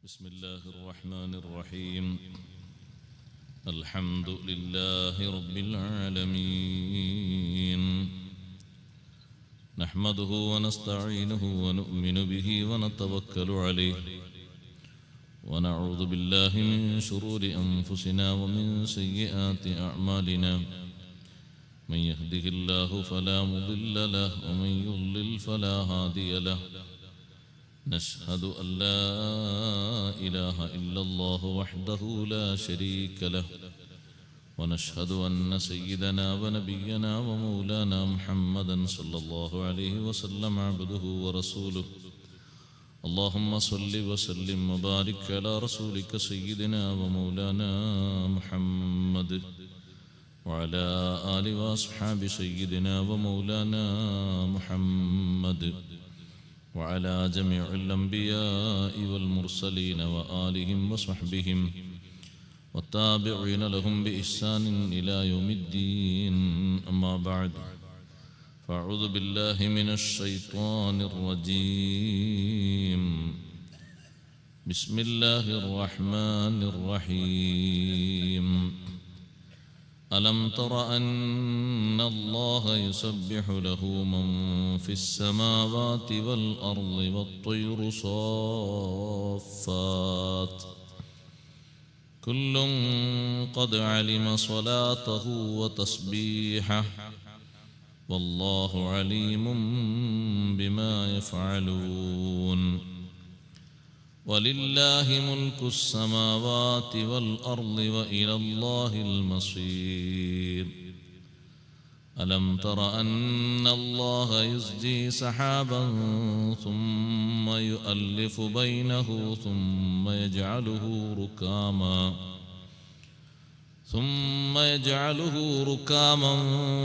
بسم الله الرحمن الرحيم. الحمد لله رب العالمين، نحمده ونستعينه ونؤمن به ونتوكل عليه، ونعوذ بالله من شرور أنفسنا ومن سيئات أعمالنا. من يهده الله فلا مضل له ومن يضلل فلا هادي له. نشهد أن لا إله إلا الله وحده لا شريك له، ونشهد أن سيدنا ونبينا ومولانا محمدا صلى الله عليه وسلم عبده ورسوله. اللهم صل وسلم وبارك على رسولك سيدنا ومولانا محمد وعلى آل وأصحاب سيدنا ومولانا محمد وعلى جميع الأنبياء والمرسلين وآلهم وصحبهم والتابعين لهم بإحسان إلى يوم الدين. أما بعد، فأعوذ بالله من الشيطان الرجيم. بسم الله الرحمن الرحيم. ألم تر أن الله يسبح له من في السماوات والأرض والطير صافات، كل قد علم صلاته وتسبيحه، والله عليم بما يفعلون. ولله ملك السماوات والأرض وإلى الله المصير. ألم تر أن الله يزجي سحابا ثم يؤلف بينه ثم يجعله ركاما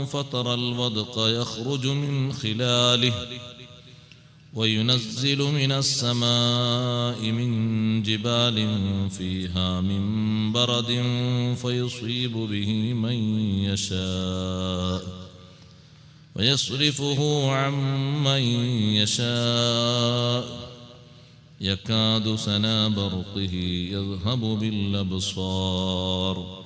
فترى الودق يخرج من خلاله، وينزل من السماء من جبال فيها من برد فيصيب به من يشاء ويصرفه عن من يشاء، يكاد سنا برقه يذهب بالأبصار.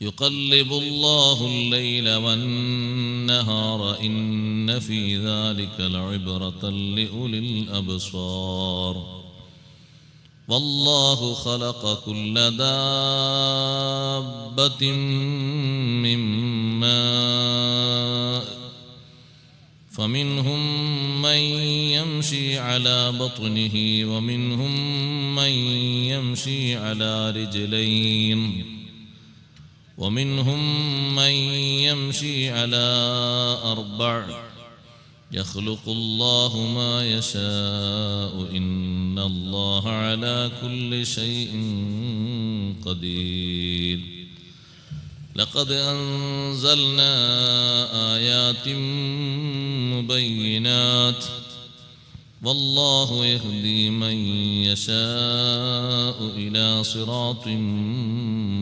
يقلب الله الليل والنهار إن في ذلك لعبرة لأولي الأبصار. والله خلق كل دابة من ماء، فمنهم من يمشي على بطنه ومنهم من يمشي على رجلين ومنهم من يمشي على أربع، يخلق الله ما يشاء إن الله على كل شيء قدير. لقد أنزلنا آيات مبينات، والله يهدي من يشاء إلى صراط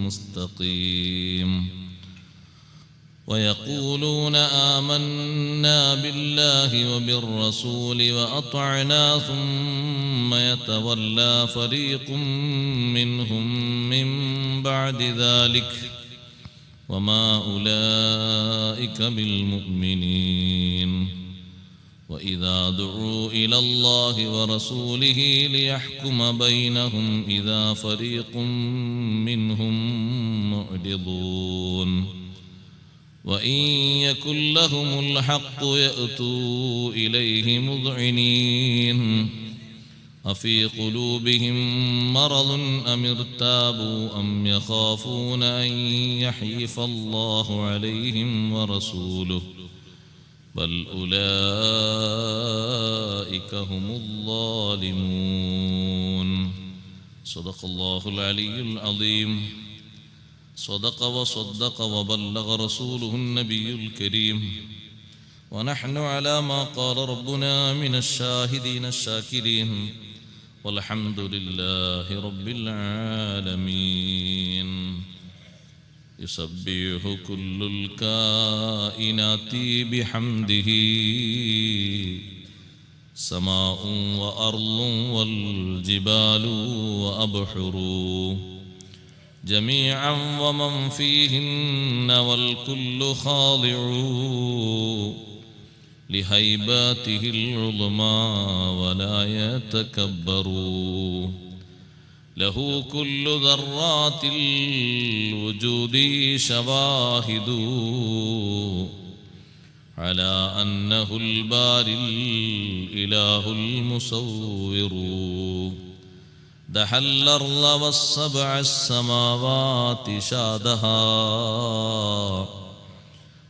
مستقيم. ويقولون آمنا بالله وبالرسول وأطعنا ثم يتولى فريق منهم من بعد ذلك وما أولئك بالمؤمنين. وإذا دعوا إلى الله ورسوله ليحكم بينهم إذا فريق منهم معرضون. وإن يكن لهم الحق يأتوا إليه مذعنين. أفي قلوبهم مرض أم ارتابوا أم يخافون أن يحيف الله عليهم ورسوله، بل أولئك هم الظالمون. صدق الله العلي العظيم. صدق وصدق وبلغ رسوله النبي الكريم، ونحن على ما قال ربنا من الشاهدين الشاكرين، والحمد لله رب العالمين. يسبح كل الكائنات بحمده سماء وأرض والجبال وأبحر جميعا ومن فيهن والكل خاضع لهيباته العظمى ولا يتكبر له كل ذرات الوجود شواهد على أنه الباري الإله المصور دحى الأرض والسبع السماوات شادها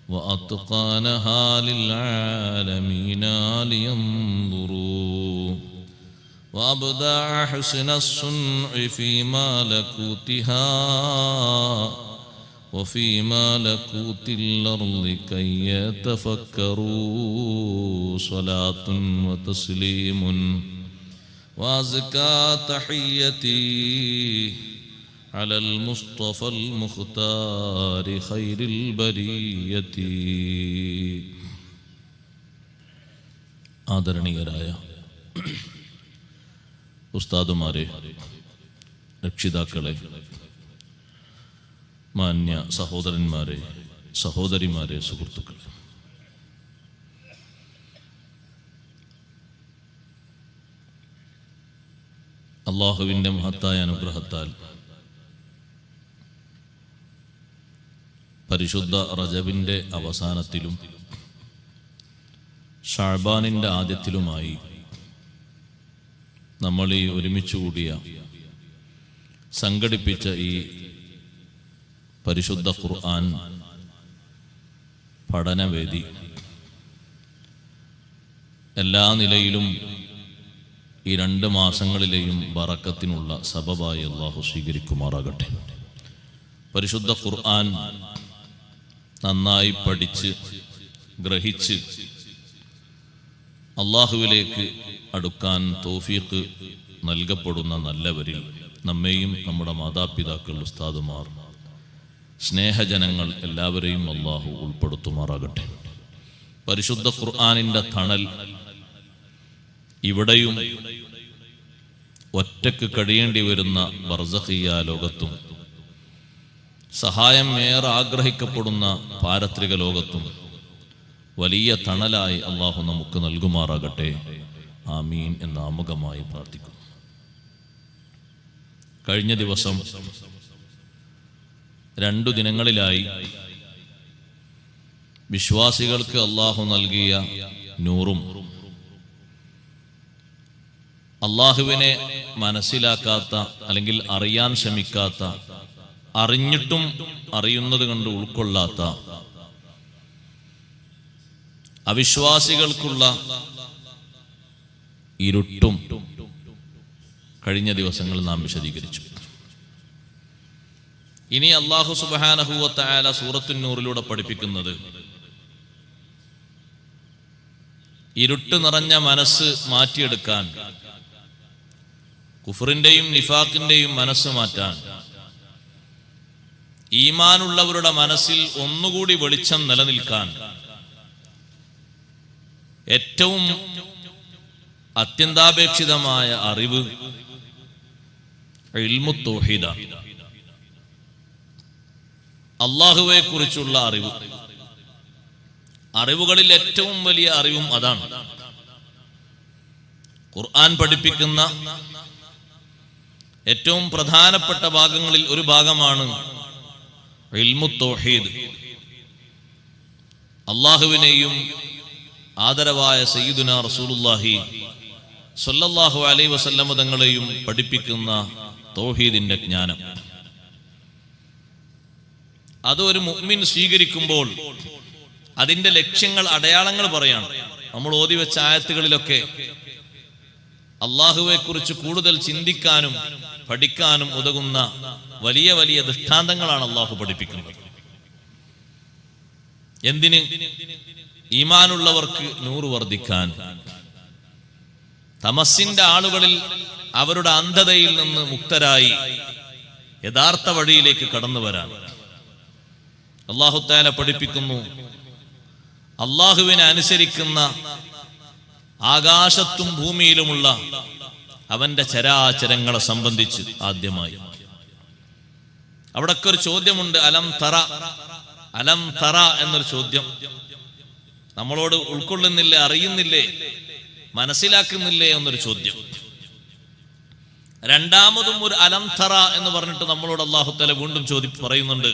وأتقانها للعالمين لينظروا وأبدع حسن الصنع في ملكوتها وفي ملكوت الأرض كي يتفكروا صلاة وتسليم وأزكى تحيتي على المصطفى المختار خير البرية. ആദരണീയരായ ഉസ്താദുമാരെ, രക്ഷിതാക്കളെ, മാന്യ സഹോദരന്മാരെ, സഹോദരിമാരെ, സുഹൃത്തുക്കളെ, അള്ളാഹുവിൻ്റെ മഹത്തായ അനുഗ്രഹത്താൽ പരിശുദ്ധ റജബിൻ്റെ അവസാനത്തിലും ഷഅബാനിൻ്റെ ആദ്യത്തിലുമായി നമ്മൾ ഈ ഒരുമിച്ച് കൂടിയ സംഘടിപ്പിച്ച ഈ പരിശുദ്ധ ഖുർആൻ പഠനവേദി എല്ലാ നിലയിലും ഈ 2 മാസങ്ങളിലെയും ബറക്കത്തിനുള്ള സബബായി അല്ലാഹു സ്വീകരിക്കുമാറാകട്ടെ. പരിശുദ്ധ ഖുർആൻ നന്നായി പഠിച്ച് ഗ്രഹിച്ച് അല്ലാഹുവിലേക്ക് അടുക്കാൻ തൗഫീഖ് നൽകപ്പെടുന്ന നല്ലവരിൽ നമ്മെയും നമ്മുടെ മാതാപിതാക്കൾ, ഉസ്താദുമാർ, സ്നേഹജനങ്ങൾ എല്ലാവരെയും അല്ലാഹു ഉൾപ്പെടുത്തുമാറാകട്ടെ. പരിശുദ്ധ ഖുർആനിൻ്റെ തണൽ ഇവിടെയും ഒറ്റക്ക് കഴിയേണ്ടി വരുന്ന ബർസഖിയ ലോകത്തും സഹായം ഏറെ ആഗ്രഹിക്കപ്പെടുന്ന പാരത്രിക ലോകത്തും വലിയ തണലായി അള്ളാഹു നമുക്ക് നൽകുമാറാകട്ടെ. ആമീൻ എന്ന് ആമുഖമായി പ്രാർത്ഥിക്കുന്നു. കഴിഞ്ഞ ദിവസം 2 ദിനങ്ങളിലായി വിശ്വാസികൾക്ക് അള്ളാഹു നൽകിയ നൂറും അള്ളാഹുവിനെ മനസ്സിലാക്കാത്ത അല്ലെങ്കിൽ അറിയാൻ ശ്രമിക്കാത്ത, അറിഞ്ഞിട്ടും അറിയുന്നത് കണ്ട് ഉൾക്കൊള്ളാത്ത അവിശ്വാസികൾക്കുള്ള ഇരുട്ടും കഴിഞ്ഞ ദിവസങ്ങൾ നാം വിശദീകരിച്ചു. ഇനി അല്ലാഹു സുബ്ഹാനഹു വ തആല സൂറത്തുൻ നൂറിലൂടെ പഠിപ്പിക്കുന്നത് ഇരുട്ട് നിറഞ്ഞ മനസ്സ് മാറ്റിയെടുക്കാൻ, കുഫറിന്റെയും നിഫാഖിന്റെയും മനസ്സ് മാറ്റാൻ, ഈമാനുള്ളവരുടെ മനസ്സിൽ ഒന്നുകൂടി വെളിച്ചം നിലനിൽക്കാൻ ഏറ്റവും അത്യന്താപേക്ഷിതമായ അറിവ് ഇൽമു തൗഹീദ്, അല്ലാഹുവെ കുറിച്ചുള്ള അറിവ്. അറിവുകളിൽ ഏറ്റവും വലിയ അറിവും അതാണ്. ഖുർആൻ പഠിപ്പിക്കുന്ന ഏറ്റവും പ്രധാനപ്പെട്ട ഭാഗങ്ങളിൽ ഒരു ഭാഗമാണ് ഇൽമു തൗഹീദ്. അല്ലാഹുവിനെയും ആദരവായ സയ്യിദുനാ റസൂലുള്ളാഹി സ്വല്ലല്ലാഹു അലൈഹി വസല്ലം തങ്ങളെയും പഠിപ്പിക്കുന്ന തൗഹീദിന്റെ ജ്ഞാനം. അത് ഒരു മുഅ്മിൻ സ്വീകരിക്കുമ്പോൾ അതിന്റെ ലക്ഷ്യങ്ങൾ, അടയാളങ്ങൾ പറയാണ്. നമ്മൾ ഓതി വെച്ച ആയത്തുകളിലൊക്കെ അല്ലാഹുവെ കുറിച്ച് കൂടുതൽ ചിന്തിക്കാനും പഠിക്കാനും ഉതകുന്ന വലിയ വലിയ ദൃഷ്ടാന്തങ്ങളാണ് അല്ലാഹു പഠിപ്പിക്കുന്നത്. എന്തിന്? ഈമാനുള്ളവർക്ക് നൂറ് വർദ്ധിക്കാൻ, തമസ്സിന്റെ ആളുകളിൽ അവരുടെ അന്ധതയിൽ നിന്ന് മുക്തരായി യഥാർത്ഥ വഴിയിലേക്ക് കടന്നു വരാൻ. അല്ലാഹു തആല പഠിപ്പിക്കുന്നു, അല്ലാഹുവിനെ അനുസരിക്കുന്ന ആകാശത്തും ഭൂമിയിലുമുള്ള അവന്റെ ചരാചരങ്ങളെ സംബന്ധിച്ച് ആദ്യമായി അവിടൊക്കെ ഒരു ചോദ്യമുണ്ട്. അലം തറ എന്നൊരു ചോദ്യം നമ്മളോട് ഉൾക്കൊള്ളുന്നില്ലേ, അറിയുന്നില്ലേ, മനസ്സിലാക്കുന്നില്ലേ എന്നൊരു ചോദ്യം. രണ്ടാമതും ഒരു അലം തറ എന്ന് പറഞ്ഞിട്ട് നമ്മളോട് അല്ലാഹു തആല വീണ്ടും പറയുന്നുണ്ട്.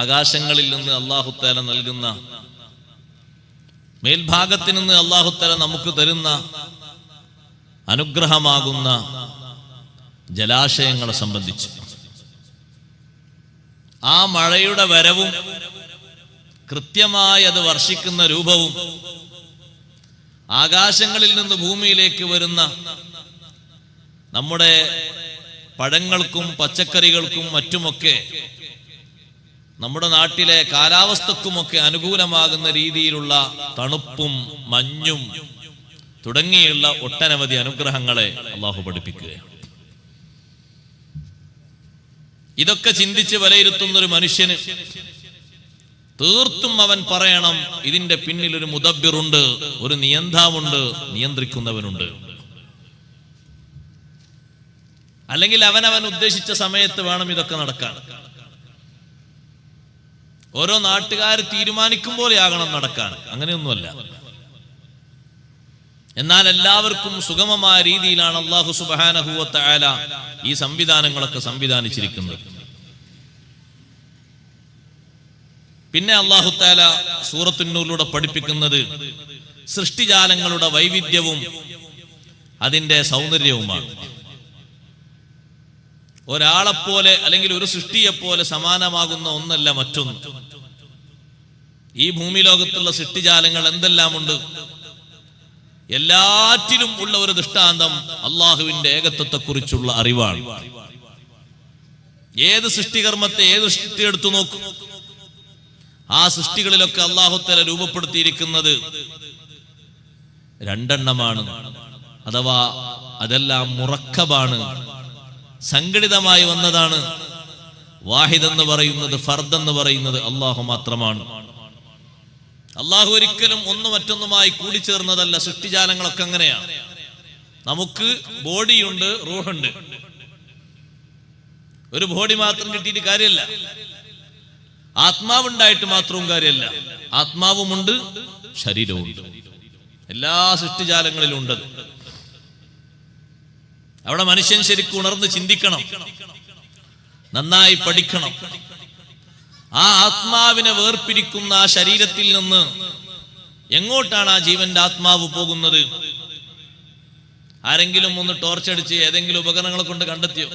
ആകാശങ്ങളിൽ നിന്ന് അല്ലാഹു തആല നൽകുന്ന, മേൽഭാഗത്ത് നിന്ന് അല്ലാഹു തആല നമുക്ക് തരുന്ന അനുഗ്രഹമാകുന്ന ജലാശയങ്ങളെ സംബന്ധിച്ച്, ആ മഴയുടെ വരവും കൃത്യമായി അത് വർഷിക്കുന്ന രൂപവും, ആകാശങ്ങളിൽ നിന്ന് ഭൂമിയിലേക്ക് വരുന്ന നമ്മുടെ പഴങ്ങൾക്കും പച്ചക്കറികൾക്കും മറ്റുമൊക്കെ നമ്മുടെ നാട്ടിലെ കാലാവസ്ഥക്കുമൊക്കെ അനുകൂലമാകുന്ന രീതിയിലുള്ള തണുപ്പും മഞ്ഞും തുടങ്ങിയുള്ള ഒട്ടനവധി അനുഗ്രഹങ്ങളെ അല്ലാഹു പഠിപ്പിക്കുകയാണ്. ഇതൊക്കെ ചിന്തിച്ച് വിലയിരുത്തുന്ന ഒരു മനുഷ്യന് തീർത്തും അവൻ പറയണം, ഇതിന്റെ പിന്നിൽ ഒരു മുദബ്ബിറുണ്ട്, ഒരു നിയന്താവുണ്ട്, നിയന്ത്രിക്കുന്നവനുണ്ട്. അല്ലെങ്കിൽ അവനവൻ ഉദ്ദേശിച്ച സമയത്ത് വേണം ഇതൊക്കെ നടക്കാൻ. ഓരോ നാട്ടുകാർ തീരുമാനിക്കും പോലെയാകണം നടക്കാൻ, അങ്ങനെയൊന്നുമല്ല. എന്നാൽ എല്ലാവർക്കും സുഗമമായ രീതിയിലാണ് അല്ലാഹു സുബ്ഹാനഹു വ തആല ഈ സംവിധാനങ്ങളൊക്കെ സംവിധാനിച്ചിരിക്കുന്നത്. പിന്നെ അല്ലാഹു തആല സൂറത്തുൻ നൂറിലൂടെ പഠിപ്പിക്കുന്നത് സൃഷ്ടിജാലങ്ങളുടെ വൈവിധ്യവും അതിന്റെ സൗന്ദര്യവുമാണ്. ഒരാളെപ്പോലെ അല്ലെങ്കിൽ ഒരു സൃഷ്ടിയെപ്പോലെ സമാനമാകുന്ന ഒന്നല്ല മറ്റൊന്ന്. ഈ ഭൂമി ലോകത്തുള്ള സൃഷ്ടിജാലങ്ങൾ എന്തെല്ലാമുണ്ട്, എല്ലാറ്റിലും ഉള്ള ഒരു ദൃഷ്ടാന്തം അള്ളാഹുവിന്റെ ഏകത്വത്തെ കുറിച്ചുള്ള അറിവാണ്. ഏത് സൃഷ്ടികർമ്മത്തെ, ഏത് സൃഷ്ടി എടുത്തു നോക്കും, ആ സൃഷ്ടികളിലൊക്കെ അല്ലാഹു തആല രൂപപ്പെടുത്തിയിരിക്കുന്നത് രണ്ടെണ്ണമാണ്. അഥവാ അതെല്ലാം മുറക്കബാണ്, സംഘടിതമായി വന്നതാണ്. വാഹിദ് എന്ന് പറയുന്നത്, ഫർദ് എന്ന് പറയുന്നത് അല്ലാഹു മാത്രമാണ്. അല്ലാഹു ഒരിക്കലും ഒന്നു മറ്റൊന്നുമായി കൂടിച്ചേർന്നതല്ല. സൃഷ്ടിജാലങ്ങളൊക്കെ അങ്ങനെയാണ്. നമുക്ക് ബോഡിയുണ്ട്, റൂഹുണ്ട്. ഒരു ബോഡി മാത്രം കിട്ടിയിട്ട് കാര്യമല്ല, ആത്മാവുണ്ടായിട്ട് മാത്രവും കാര്യമല്ല. ആത്മാവുമുണ്ട്, ശരീരവുമുണ്ട്. എല്ലാ സൃഷ്ടിജാലങ്ങളിലും ഉണ്ട്. അവിടെ മനുഷ്യൻ ശരിക്കും ഉണർന്ന് ചിന്തിക്കണം, നന്നായി പഠിക്കണം. ആ ആത്മാവിനെ വേർപിരിക്കുന്ന ആ ശരീരത്തിൽ നിന്ന് എങ്ങോട്ടാണ് ആ ജീവന്റെ ആത്മാവ് പോകുന്നത്? ആരെങ്കിലും ഒന്ന് ടോർച്ചടിച്ച് ഏതെങ്കിലും ഉപകരണങ്ങളെ കൊണ്ട് കണ്ടെത്തിയോ?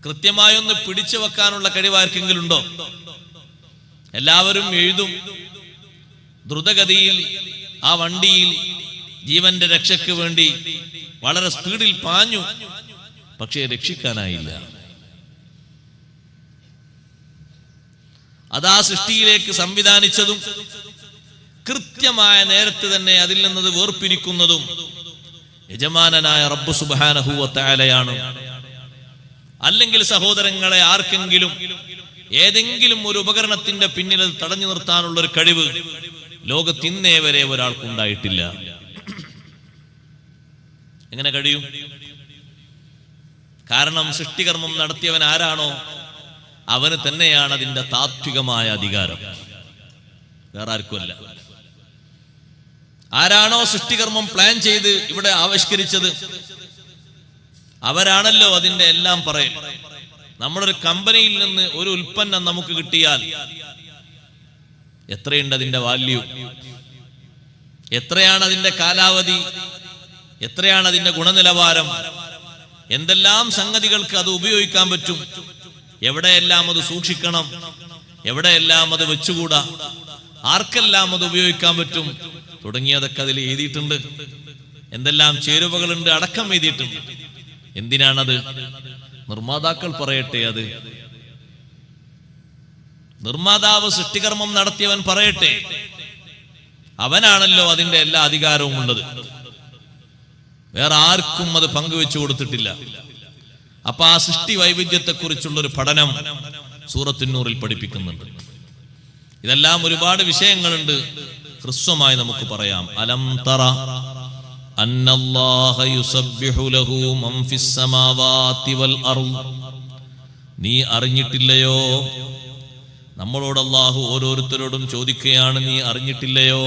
കൃത്യമായൊന്ന് പിടിച്ചു വെക്കാനുള്ള കഴിവാർക്കെങ്കിലും ഉണ്ടോ? എല്ലാവരും എഴുതും, ദ്രുതഗതിയിൽ ആ വണ്ടിയിൽ ജീവന്റെ രക്ഷയ്ക്ക് വേണ്ടി വളരെ സ്പീഡിൽ പാഞ്ഞു, പക്ഷേ രക്ഷിക്കാനായില്ല. അതാ സൃഷ്ടിയിലേക്ക് സംവിധാനിച്ചതും കൃത്യമായ നേരത്ത് തന്നെ അതിൽ നിന്നത് വേർപിരിക്കുന്നതും യജമാനനായ റബ്ബ് സുബ്ഹാനഹു വ തആലയാണ്. അല്ലെങ്കിൽ സഹോദരങ്ങളെ, ആർക്കെങ്കിലും ഏതെങ്കിലും ഒരു ഉപകരണത്തിന്റെ പിന്നിൽ തടഞ്ഞു നിർത്താനുള്ള ഒരു കഴിവ് ലോകത്ത് ഇന്നേ വരെ ഒരാൾക്കുണ്ടായിട്ടില്ല. എങ്ങനെ കഴിയും? കാരണം സൃഷ്ടികർമ്മം നടത്തിയവൻ ആരാണോ അവന് തന്നെയാണ് അതിന്റെ താത്വികമായ അധികാരം, വേറെ ആർക്കുമല്ല. ആരാണോ സൃഷ്ടികർമ്മം പ്ലാൻ ചെയ്ത് ഇവിടെ ആവിഷ്കരിച്ചത് അവരാണല്ലോ അതിന്റെ എല്ലാം പറയും. നമ്മളൊരു കമ്പനിയിൽ നിന്ന് ഒരു ഉൽപ്പന്നം നമുക്ക് കിട്ടിയാൽ എത്രയുണ്ട് അതിന്റെ വാല്യൂ, എത്രയാണ് അതിന്റെ കാലാവധി, എത്രയാണ് അതിന്റെ ഗുണനിലവാരം, എന്തെല്ലാം സംഗതികൾക്ക് അത് ഉപയോഗിക്കാൻ പറ്റും, എവിടെയെല്ലാം അത് സൂക്ഷിക്കണം, എവിടെയെല്ലാം അത് വെച്ചുകൂടാ, ആർക്കെല്ലാം അത് ഉപയോഗിക്കാൻ പറ്റും തുടങ്ങിയതൊക്കെ അതിൽ എഴുതിയിട്ടുണ്ട്. എന്തെല്ലാം ചേരുവകളുണ്ട് അടക്കം എഴുതിയിട്ടുണ്ട്. എന്തിനാണത്? നിർമ്മാതാക്കൾ പറയട്ടെ. അത് നിർമ്മാതാവ് സൃഷ്ടികർമ്മം നടത്തിയവൻ പറയട്ടെ. അവനാണല്ലോ അതിന്റെ എല്ലാ അധികാരവും ഉള്ളത്. വേറെ ആർക്കും അത് പങ്കുവെച്ചു കൊടുത്തിട്ടില്ല. അപ്പൊ ആ സൃഷ്ടി വൈവിധ്യത്തെ കുറിച്ചുള്ള ഒരു പഠനം സൂറത്തുൻ നൂറിൽ പഠിപ്പിക്കുന്നുണ്ട്. ഇതെല്ലാം ഒരുപാട് വിഷയങ്ങളുണ്ട്. ഹ്രസ്വമായി നമുക്ക് പറയാം. അലം തറ അന്നല്ലാഹ യുസബ്ബിഹു ലഹു മൻ ഫിസ് സമാവാതി വൽ അർദ്. നീ അറിഞ്ഞിട്ടില്ലയോ? നമ്മളോട് അല്ലാഹു ഓരോരുത്തരോടും ചോദിക്കുകയാണ്, നീ അറിഞ്ഞിട്ടില്ലയോ?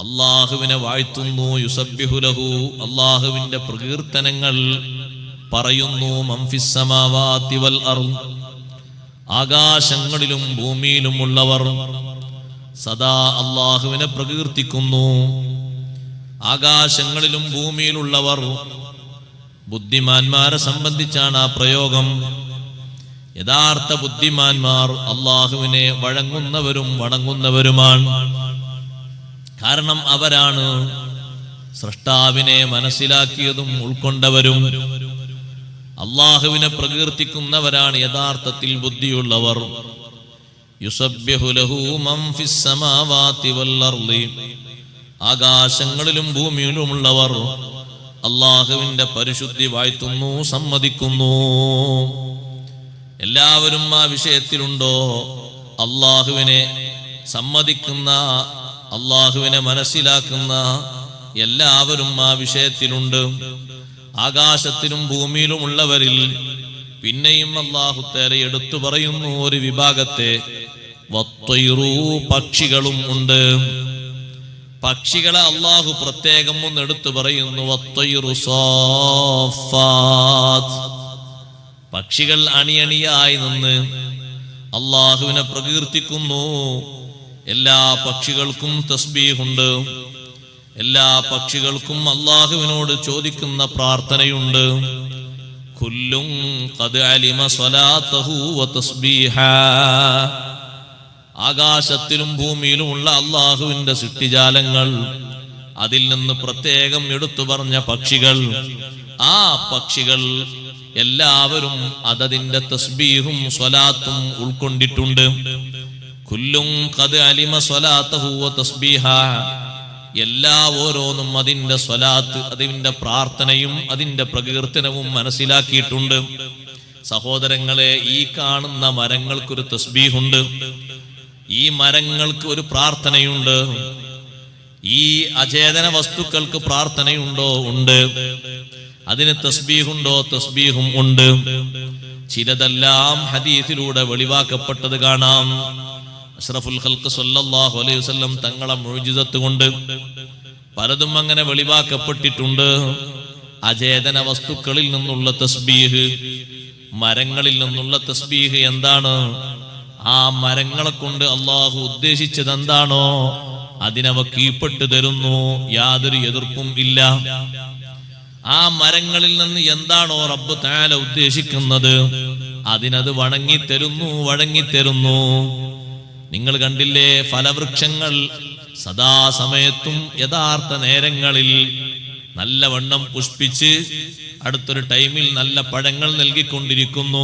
അല്ലാഹുവിനെ വാഴ്ത്തുന്നു, യുസബ്ബിഹു ലഹു, അല്ലാഹുവിന്റെ പ്രകീർത്തനങ്ങൾ പറയുന്നു, മൻ ഫിസ് സമാവാതി വൽ അർദ്, ആകാശങ്ങളിലും ഭൂമിയിലും ഉള്ളവർ സദാ അല്ലാഹുവിനെ പ്രകീർത്തിക്കുന്നു. ആകാശങ്ങളിലും ഭൂമിയിലുള്ളവർ, ബുദ്ധിമാന്മാരെ സംബന്ധിച്ചാണ് ആ പ്രയോഗം. യഥാർത്ഥ ബുദ്ധിമാന്മാർ അല്ലാഹുവിനെ വഴങ്ങുന്നവരും വണങ്ങുന്നവരുമാണ്. കാരണം അവരാണ് സ്രഷ്ടാവിനെ മനസ്സിലാക്കിയതും ഉൾക്കൊണ്ടവരും. അല്ലാഹുവിനെ പ്രകീർത്തിക്കുന്നവരാണ് യഥാർത്ഥത്തിൽ ബുദ്ധിയുള്ളവർ. യുസബ്ബിഹു ലഹു മൻ ഫിസ് സമാവാതി വൽ അർളി, ആകാശങ്ങളിലും ഭൂമിയിലുമുള്ളവർ അല്ലാഹുവിന്റെ പരിശുദ്ധി വാഴ്ത്തുന്നു, സമ്മതിക്കുന്നു. എല്ലാവരും ആ വിഷയത്തിലുണ്ടോ? അല്ലാഹുവിനെ സമ്മതിക്കുന്ന, അല്ലാഹുവിനെ മനസ്സിലാക്കുന്ന എല്ലാവരും ആ വിഷയത്തിലുണ്ട്. ആകാശത്തിലും ഭൂമിയിലും ഉള്ളവരിൽ പിന്നെയും അല്ലാഹു തആല എടുത്തു പറയുന്നു ഒരു വിഭാഗത്തെ, വത്തൈറു, പക്ഷികളും ഉണ്ട്. പക്ഷികളെ അല്ലാഹു പ്രത്യേകം ഒന്ന് എടുത്തു പറയുന്നു, വത്തൈറു സാഫാത്ത്, പക്ഷികൾ അണിയണിയായി നിന്ന് അല്ലാഹുവിനെ പ്രകീർത്തിക്കുന്നു. എല്ലാ പക്ഷികൾക്കും തസ്ബീഹുണ്ട്. എല്ലാ പക്ഷികൾക്കും അല്ലാഹുവിനോട് ചോദിക്കുന്ന പ്രാർത്ഥനയുണ്ട്. കുല്ലും ഖദ് അലിമ സ്വലാത്തഹു വ തസ്ബീഹാ, ആകാശത്തിലും ഭൂമിയിലും ഉള്ള അല്ലാഹുവിന്റെ സൃഷ്ടിജാലങ്ങൾ, അതിൽ നിന്ന് പ്രത്യേകം എടുത്തു പറഞ്ഞ പക്ഷികൾ, ആ പക്ഷികൾ എല്ലാവരും അതതിന്റെ തസ്ബീഹും സ്വലാത്തും ഉൾക്കൊണ്ടിട്ടുണ്ട്. കുല്ലും ഖദ് അലിമ സ്വലാത്തഹു വ തസ്ബീഹാ, എല്ലാ ഓരോന്നും അതിന്റെ സ്വലാത്ത്, അതിന്റെ പ്രാർത്ഥനയും അതിന്റെ പ്രകീർത്തനവും മനസ്സിലാക്കിയിട്ടുണ്ട്. സഹോദരങ്ങളെ, ഈ കാണുന്ന മരങ്ങൾക്കൊരു തസ്ബീഹുണ്ട്, ഈ മരങ്ങൾക്ക് ഒരു പ്രാർത്ഥനയുണ്ട്. ഈ അചേതന വസ്തുക്കൾക്ക് പ്രാർത്ഥനയുണ്ടോ? ഉണ്ട്. അതിന് തസ്ബീഹുണ്ടോ? തസ്ബീഹും ഉണ്ട്. ചിലതെല്ലാം ഹദീസിലൂടെ വെളിവാക്കപ്പെട്ടത് കാണാം. അഷ്റഫുൽ ഖൽഖ് സല്ലല്ലാഹു അലൈഹി വസല്ലം തങ്ങളെ മുഅ്ജിസത്ത് കൊണ്ട് പലതും അങ്ങനെ വെളിവാക്കപ്പെട്ടിട്ടുണ്ട്. അചേതന വസ്തുക്കളിൽ നിന്നുള്ള തസ്ബീഹ്, മരങ്ങളിൽ നിന്നുള്ള തസ്ബീഹ് എന്താണ്? ആ മരങ്ങളെ കൊണ്ട് അല്ലാഹു ഉദ്ദേശിച്ചത് എന്താണോ അതിനവ കീഴ്പ്പെട്ടു തരുന്നു, യാതൊരു എതിർപ്പും ഇല്ല. ആ മരങ്ങളിൽ നിന്ന് എന്താണോ റബ്ബ് തആല ഉദ്ദേശിക്കുന്നത് അതിനത് വഴങ്ങിത്തരുന്നു. നിങ്ങൾ കണ്ടില്ലേ, ഫലവൃക്ഷങ്ങൾ സദാസമയത്തും യഥാർത്ഥ നേരങ്ങളിൽ നല്ലവണ്ണം പുഷ്പിച്ച് അടുത്തൊരു ടൈമിൽ നല്ല പഴങ്ങൾ നൽകിക്കൊണ്ടിരിക്കുന്നു.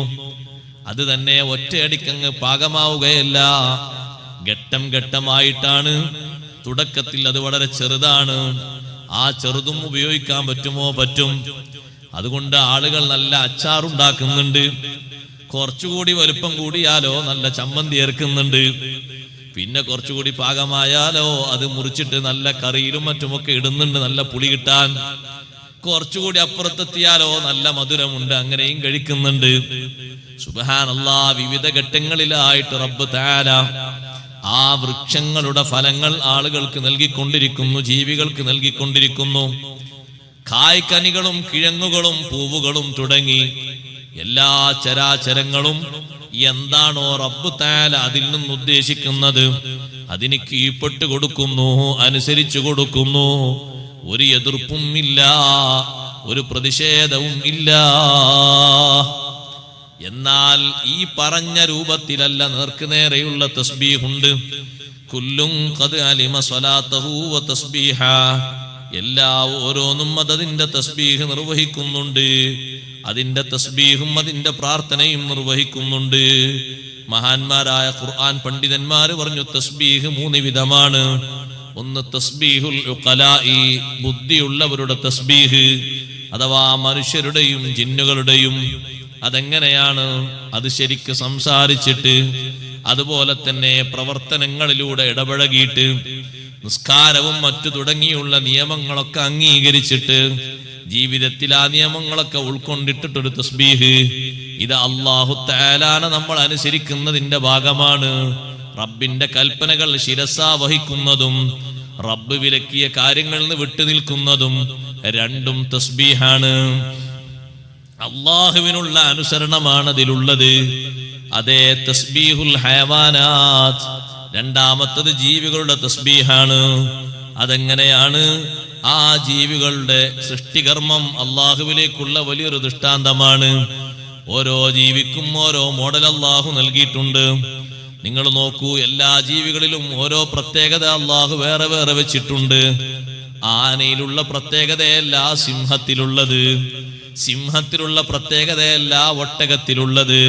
അത് തന്നെ ഒറ്റയടിക്കങ്ങ് പാകമാവുകയല്ല, ഘട്ടം ഘട്ടമായിട്ടാണ്. തുടക്കത്തിൽ അത് വളരെ ചെറുതാണ്. ആ ചെറുതും ഉപയോഗിക്കാൻ പറ്റുമോ? പറ്റും. അതുകൊണ്ട് ആളുകൾ നല്ല അച്ചാറുണ്ടാക്കുന്നുണ്ട്. കുറച്ചുകൂടി വലുപ്പം കൂടിയാലോ നല്ല ചമ്മന്തി ചേർക്കുന്നുണ്ട്. പിന്നെ കുറച്ചുകൂടി പാകമായാലോ അത് മുറിച്ചിട്ട് നല്ല കറിയിലും മറ്റുമൊക്കെ ഇടുന്നുണ്ട്, നല്ല പുളി കിട്ടാൻ. കുറച്ചുകൂടി അപ്പുറത്തെത്തിയാലോ നല്ല മധുരമുണ്ട്, അങ്ങനെയും കഴിക്കുന്നുണ്ട്. സുബ്ഹാനല്ലാഹ്, വിവിധ ഘട്ടങ്ങളിലായിട്ട് റബ്ബ് തആല ആ വൃക്ഷങ്ങളുടെ ഫലങ്ങൾ ആളുകൾക്ക് നൽകിക്കൊണ്ടിരിക്കുന്നു, ജീവികൾക്ക് നൽകിക്കൊണ്ടിരിക്കുന്നു. കായ്ക്കനികളും കിഴങ്ങുകളും പൂവുകളും തുടങ്ങി എല്ലാ ചരാചരങ്ങളും എന്താണോ റബ്ബ് തആല അതിൽ നിന്ന് ഉദ്ദേശിക്കുന്നത് അതിന് കീഴ്പ്പെട്ട് കൊടുക്കുന്നു, അനുസരിച്ചു കൊടുക്കുന്നു. ഒരു എതിർപ്പും ഇല്ല, ഒരു പ്രതിഷേധവും ഇല്ല. എന്നാൽ ഈ പറഞ്ഞ രൂപത്തിലല്ല, നേർക്കുനേരെയുള്ള തസ്ബീഹുണ്ട്. കുല്ലും ഖദ് അലിമ സ്വലാത്തഹു വ തസ്ബീഹാ, എല്ലാ ഓരോന്നും അതതിന്റെ തസ്ബീഹ് നിർവഹിക്കുന്നുണ്ട്. അതിന്റെ തസ്ബീഹും അതിന്റെ പ്രാർത്ഥനയും നിർവഹിക്കുന്നുണ്ട്. മഹാന്മാരായ ഖുർആൻ പണ്ഡിതന്മാര് പറഞ്ഞു, തസ്ബീഹ് 3 വിധമാണ്. ഒന്ന് തസ്ബീഹുൽ ഉഖലാഇ, ബുദ്ധിയുള്ളവരുടെ തസ്ബീഹ്, അഥവാ മനുഷ്യരുടെയും ജിന്നുകളുടെയും. അതെങ്ങനെയാണ്? അത് ശരിക്ക് സംസാരിച്ചിട്ട് അതുപോലെ തന്നെ പ്രവർത്തനങ്ങളിലൂടെ ഇടപഴകിയിട്ട് നിസ്കാരവും മറ്റു തുടങ്ങിയുള്ള നിയമങ്ങളൊക്കെ അംഗീകരിച്ചിട്ട് ജീവിതത്തിൽ ആ നിയമങ്ങളൊക്കെ ഉൾക്കൊണ്ടിട്ടൊരു തസ്ബീഹ്, ഇത് അല്ലാഹു തആലാനെ നമ്മൾ അനുസരിക്കുന്നതിന്റെ ഭാഗമാണ്. റബ്ബിന്റെ കൽപ്പനകൾ ശിരസാ വഹിക്കുന്നതും റബ്ബ് വിലക്കിയ കാര്യങ്ങളിൽ നിന്ന് വിട്ടുനിൽക്കുന്നതും രണ്ടും തസ്ബീഹാണ്. അള്ളാഹുവിനുള്ള അനുസരണമാണ് അതിലുള്ളത്. അതേ തസ്ബീഹുൽ ഹയവാനാത്ത്, രണ്ടാമത്തത് ജീവികളുടെ തസ്ബീഹാണ്. അതെങ്ങനെയാണ്? ആ ജീവികളുടെ സൃഷ്ടികർമ്മം അള്ളാഹുവിലേക്കുള്ള വലിയൊരു ദൃഷ്ടാന്തമാണ്. ഓരോ ജീവിക്കും ഓരോ മോഡൽ അള്ളാഹു നൽകിയിട്ടുണ്ട്. നിങ്ങൾ നോക്കൂ, എല്ലാ ജീവികളിലും ഓരോ പ്രത്യേകത അള്ളാഹു വേറെ വേറെ വെച്ചിട്ടുണ്ട്. ആനയിലുള്ള പ്രത്യേകതയല്ല സിംഹത്തിലുള്ളത്, സിംഹത്തിലുള്ള പ്രത്യേകതയല്ല ഒട്ടകത്തിലുള്ളത്,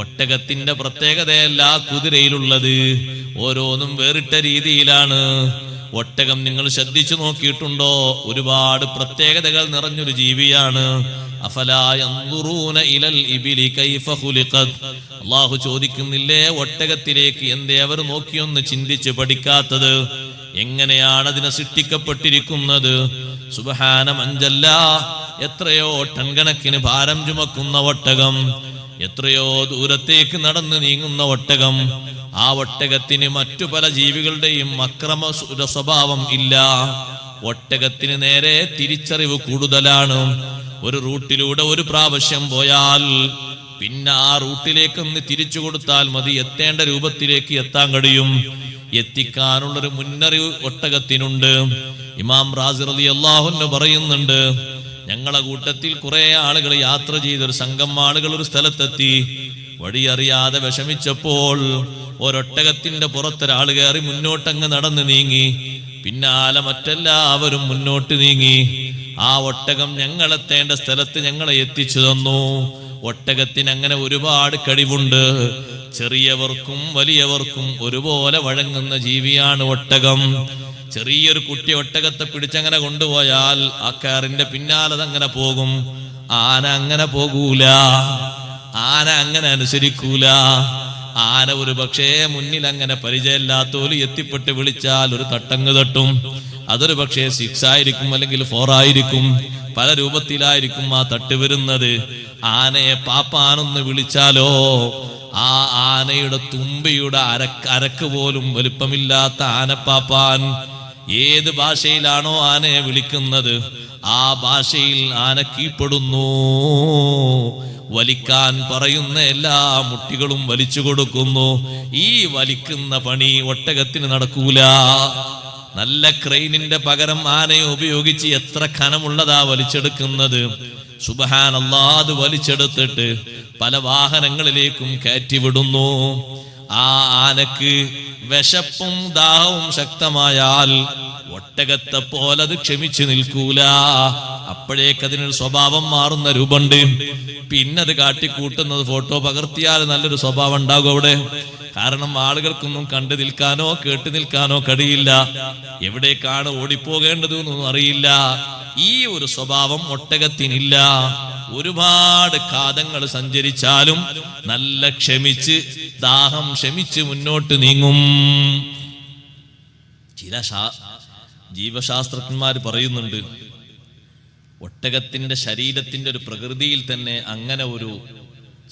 ഒട്ടകത്തിന്റെ പ്രത്യേകതയല്ല കുതിരയിലുള്ളത്. ഓരോന്നും വേറിട്ട രീതിയിലാണ്. ഒട്ടകം നിങ്ങൾ ശ്രദ്ധിച്ചു നോക്കിയിട്ടുണ്ടോ? ഒരുപാട് പ്രത്യേകതകൾ നിറഞ്ഞൊരു ജീവിയാണ്. അഫലാ യൻദുറൂന ഇലൽ ഇബിലി കൈഫ ഖുലിഖത്. അല്ലാഹു ചോദിക്കുന്നില്ലേ, ഒട്ടകത്തിലേക്ക് എന്തേ അവർ നോക്കിയൊന്ന് ചിന്തിച്ച് പഠിക്കാത്തത്? എങ്ങനെയാണ് അതിനെ സൃഷ്ടിക്കപ്പെട്ടിരിക്കുന്നത്? സുബ്ഹാന മൻ ജല്ല, എത്രയോ ടൺ കണക്കിന് ഭാരം ചുമക്കുന്ന ഒട്ടകം, എത്രയോ ദൂരത്തേക്ക് നടന്ന് നീങ്ങുന്ന ഒട്ടകം. ആ ഒട്ടകത്തിന് മറ്റു പല ജീവികളുടെയും അക്രമ സ്വഭാവം ഇല്ല. ഒട്ടകത്തിന് നേരെ തിരിച്ചറിവ് കൂടുതലാണ്. ഒരു റൂട്ടിലൂടെ ഒരു പ്രാവശ്യം പോയാൽ പിന്നെ ആ റൂട്ടിലേക്കൊന്ന് തിരിച്ചു കൊടുത്താൽ മതി, എത്തേണ്ട രൂപത്തിലേക്ക് എത്താൻ കഴിയും. എത്തിക്കാനുള്ളൊരു മുന്നറിവ് ഒട്ടകത്തിനുണ്ട്. ഇമാം റാസി റളിയല്ലാഹു അൻഹു പറയുന്നുണ്ട്, ഞങ്ങളെ കൂട്ടത്തിൽ കുറെ ആളുകൾ യാത്ര ചെയ്തൊരു സംഘം ആളുകൾ ഒരു സ്ഥലത്തെത്തി. വഴിയറിയാതെ വിഷമിച്ചപ്പോൾ ഒരൊട്ടകത്തിന്റെ പുറത്തൊരാൾ കയറി മുന്നോട്ടങ്ങ് നടന്നു നീങ്ങി. പിന്നാലെ മറ്റെല്ലാവരും മുന്നോട്ട് നീങ്ങി. ആ ഒട്ടകം ഞങ്ങളെത്തേണ്ട സ്ഥലത്ത് ഞങ്ങളെ എത്തിച്ചു തന്നു. ഒട്ടകത്തിന് അങ്ങനെ ഒരുപാട് കഴിവുണ്ട്. ചെറിയവർക്കും വലിയവർക്കും ഒരുപോലെ വഴങ്ങുന്ന ജീവിയാണ് ഒട്ടകം. ചെറിയൊരു കുട്ടി ഒട്ടകത്തെ പിടിച്ചങ്ങനെ കൊണ്ടുപോയാൽ ആ കാറിന്റെ പിന്നാലെ അതങ്ങനെ പോകും. ആന അങ്ങനെ പോകൂല, ആന അങ്ങനെ അനുസരിക്കൂല. ആന ഒരു പക്ഷേ മുന്നിൽ അങ്ങനെ പരിചയമില്ലാത്തോല് എത്തിപ്പെട്ട് വിളിച്ചാൽ ഒരു തട്ടങ്ങ് തട്ടും. അതൊരു പക്ഷേ 6 ആയിരിക്കും, അല്ലെങ്കിൽ 4 ആയിരിക്കും. പല രൂപത്തിലായിരിക്കും ആ തട്ട് വരുന്നത്. ആനയെ പാപ്പാനൊന്ന് വിളിച്ചാലോ, ആ ആനയുടെ തുമ്പിയുടെ അരക്ക് പോലും വലുപ്പമില്ലാത്ത ആനപ്പാപ്പാൻ ഏത് ഭാഷയിലാണോ ആനയെ വിളിക്കുന്നത് ആ ഭാഷയിൽ ആന കീഴ്പ്പെടുന്നു. വലിക്കാൻ പറയുന്ന എല്ലാ മുട്ടികളും വലിച്ചു കൊടുക്കുന്നു. ഈ വലിക്കുന്ന പണി ഒട്ടകത്തിന് നടക്കൂല. നല്ല ക്രെയിനിന്റെ പകരം ആനയെ ഉപയോഗിച്ച് എത്ര ഖനമുള്ളതാ വലിച്ചെടുക്കുന്നത്. സുബ്ഹാനല്ലാഹ്, അത് വലിച്ചെടുത്തിട്ട് പല വാഹനങ്ങളിലേക്കും കയറ്റിവിടുന്നു. ആ ആനക്ക് വിശപ്പും ദാഹവും ശക്തമായാൽ ഒട്ടകത്തെ പോലെ അത് ക്ഷമിച്ചു നിൽക്കൂല. അപ്പോഴേക്കതിനൊരു സ്വഭാവം മാറുന്ന രൂപമുണ്ട്. പിന്നെ അത് കാട്ടിക്കൂട്ടുന്നത് ഫോട്ടോ പകർത്തിയാൽ നല്ലൊരു സ്വഭാവം ഉണ്ടാകും അവിടെ. കാരണം ആളുകൾക്കൊന്നും കണ്ടു നിൽക്കാനോ കേട്ടു നിൽക്കാനോ കഴിയില്ല. എവിടേക്കാണ് ഓടിപ്പോകേണ്ടതെന്നൊന്നും അറിയില്ല. ഈ ഒരു സ്വഭാവം ഒട്ടകത്തിനില്ല. ഒരുപാട് കാതങ്ങൾ സഞ്ചരിച്ചാലും നല്ല ക്ഷമിച്ച് ദാഹം ക്ഷമിച്ച് മുന്നോട്ട് നീങ്ങും. ചില ജീവശാസ്ത്രജ്ഞന്മാർ പറയുന്നുണ്ട്, ഒട്ടകത്തിന്റെ ശരീരത്തിന്റെ ഒരു പ്രകൃതിയിൽ തന്നെ അങ്ങനെ ഒരു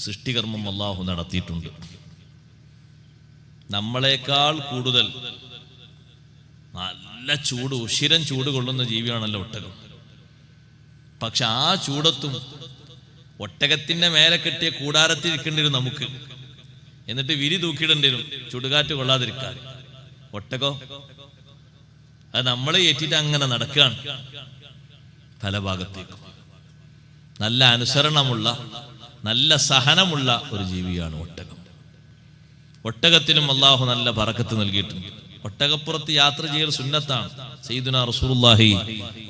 സൃഷ്ടികർമ്മം അല്ലാഹു നടത്തിയിട്ടുണ്ട്. നമ്മളെക്കാൾ കൂടുതൽ നല്ല ചൂട്, ഉശിരൻ ചൂട് കൊള്ളുന്ന ജീവിയാണല്ലോ ഒട്ടകം. പക്ഷെ ആ ചൂടത്തും ഒട്ടകത്തിന്റെ മേലെ കെട്ടിയ കൂടാരത്തിൽ ഇരിക്കേണ്ടി വരും നമുക്ക്. എന്നിട്ട് വിരി തൂക്കിയിടേണ്ടി വരും ചുടുകാറ്റ് കൊള്ളാതിരിക്കാൻ. ഒട്ടകോ അത് നമ്മളെ ഏറ്റിട്ട് അങ്ങനെ നടക്കുകയാണ് പല ഭാഗത്തേക്കും. നല്ല അനുസരണമുള്ള, നല്ല സഹനമുള്ള ഒരു ജീവിയാണ് ഒട്ടകം. ഒട്ടകത്തിനും അല്ലാഹു നല്ല ബറക്കത്ത് നൽകിയിട്ടുണ്ട്. ഒട്ടകപ്പുറത്ത് യാത്ര ചെയ്യൽ സുന്നത്താണ്. സയ്യിദുനാ റസൂലുള്ളാഹി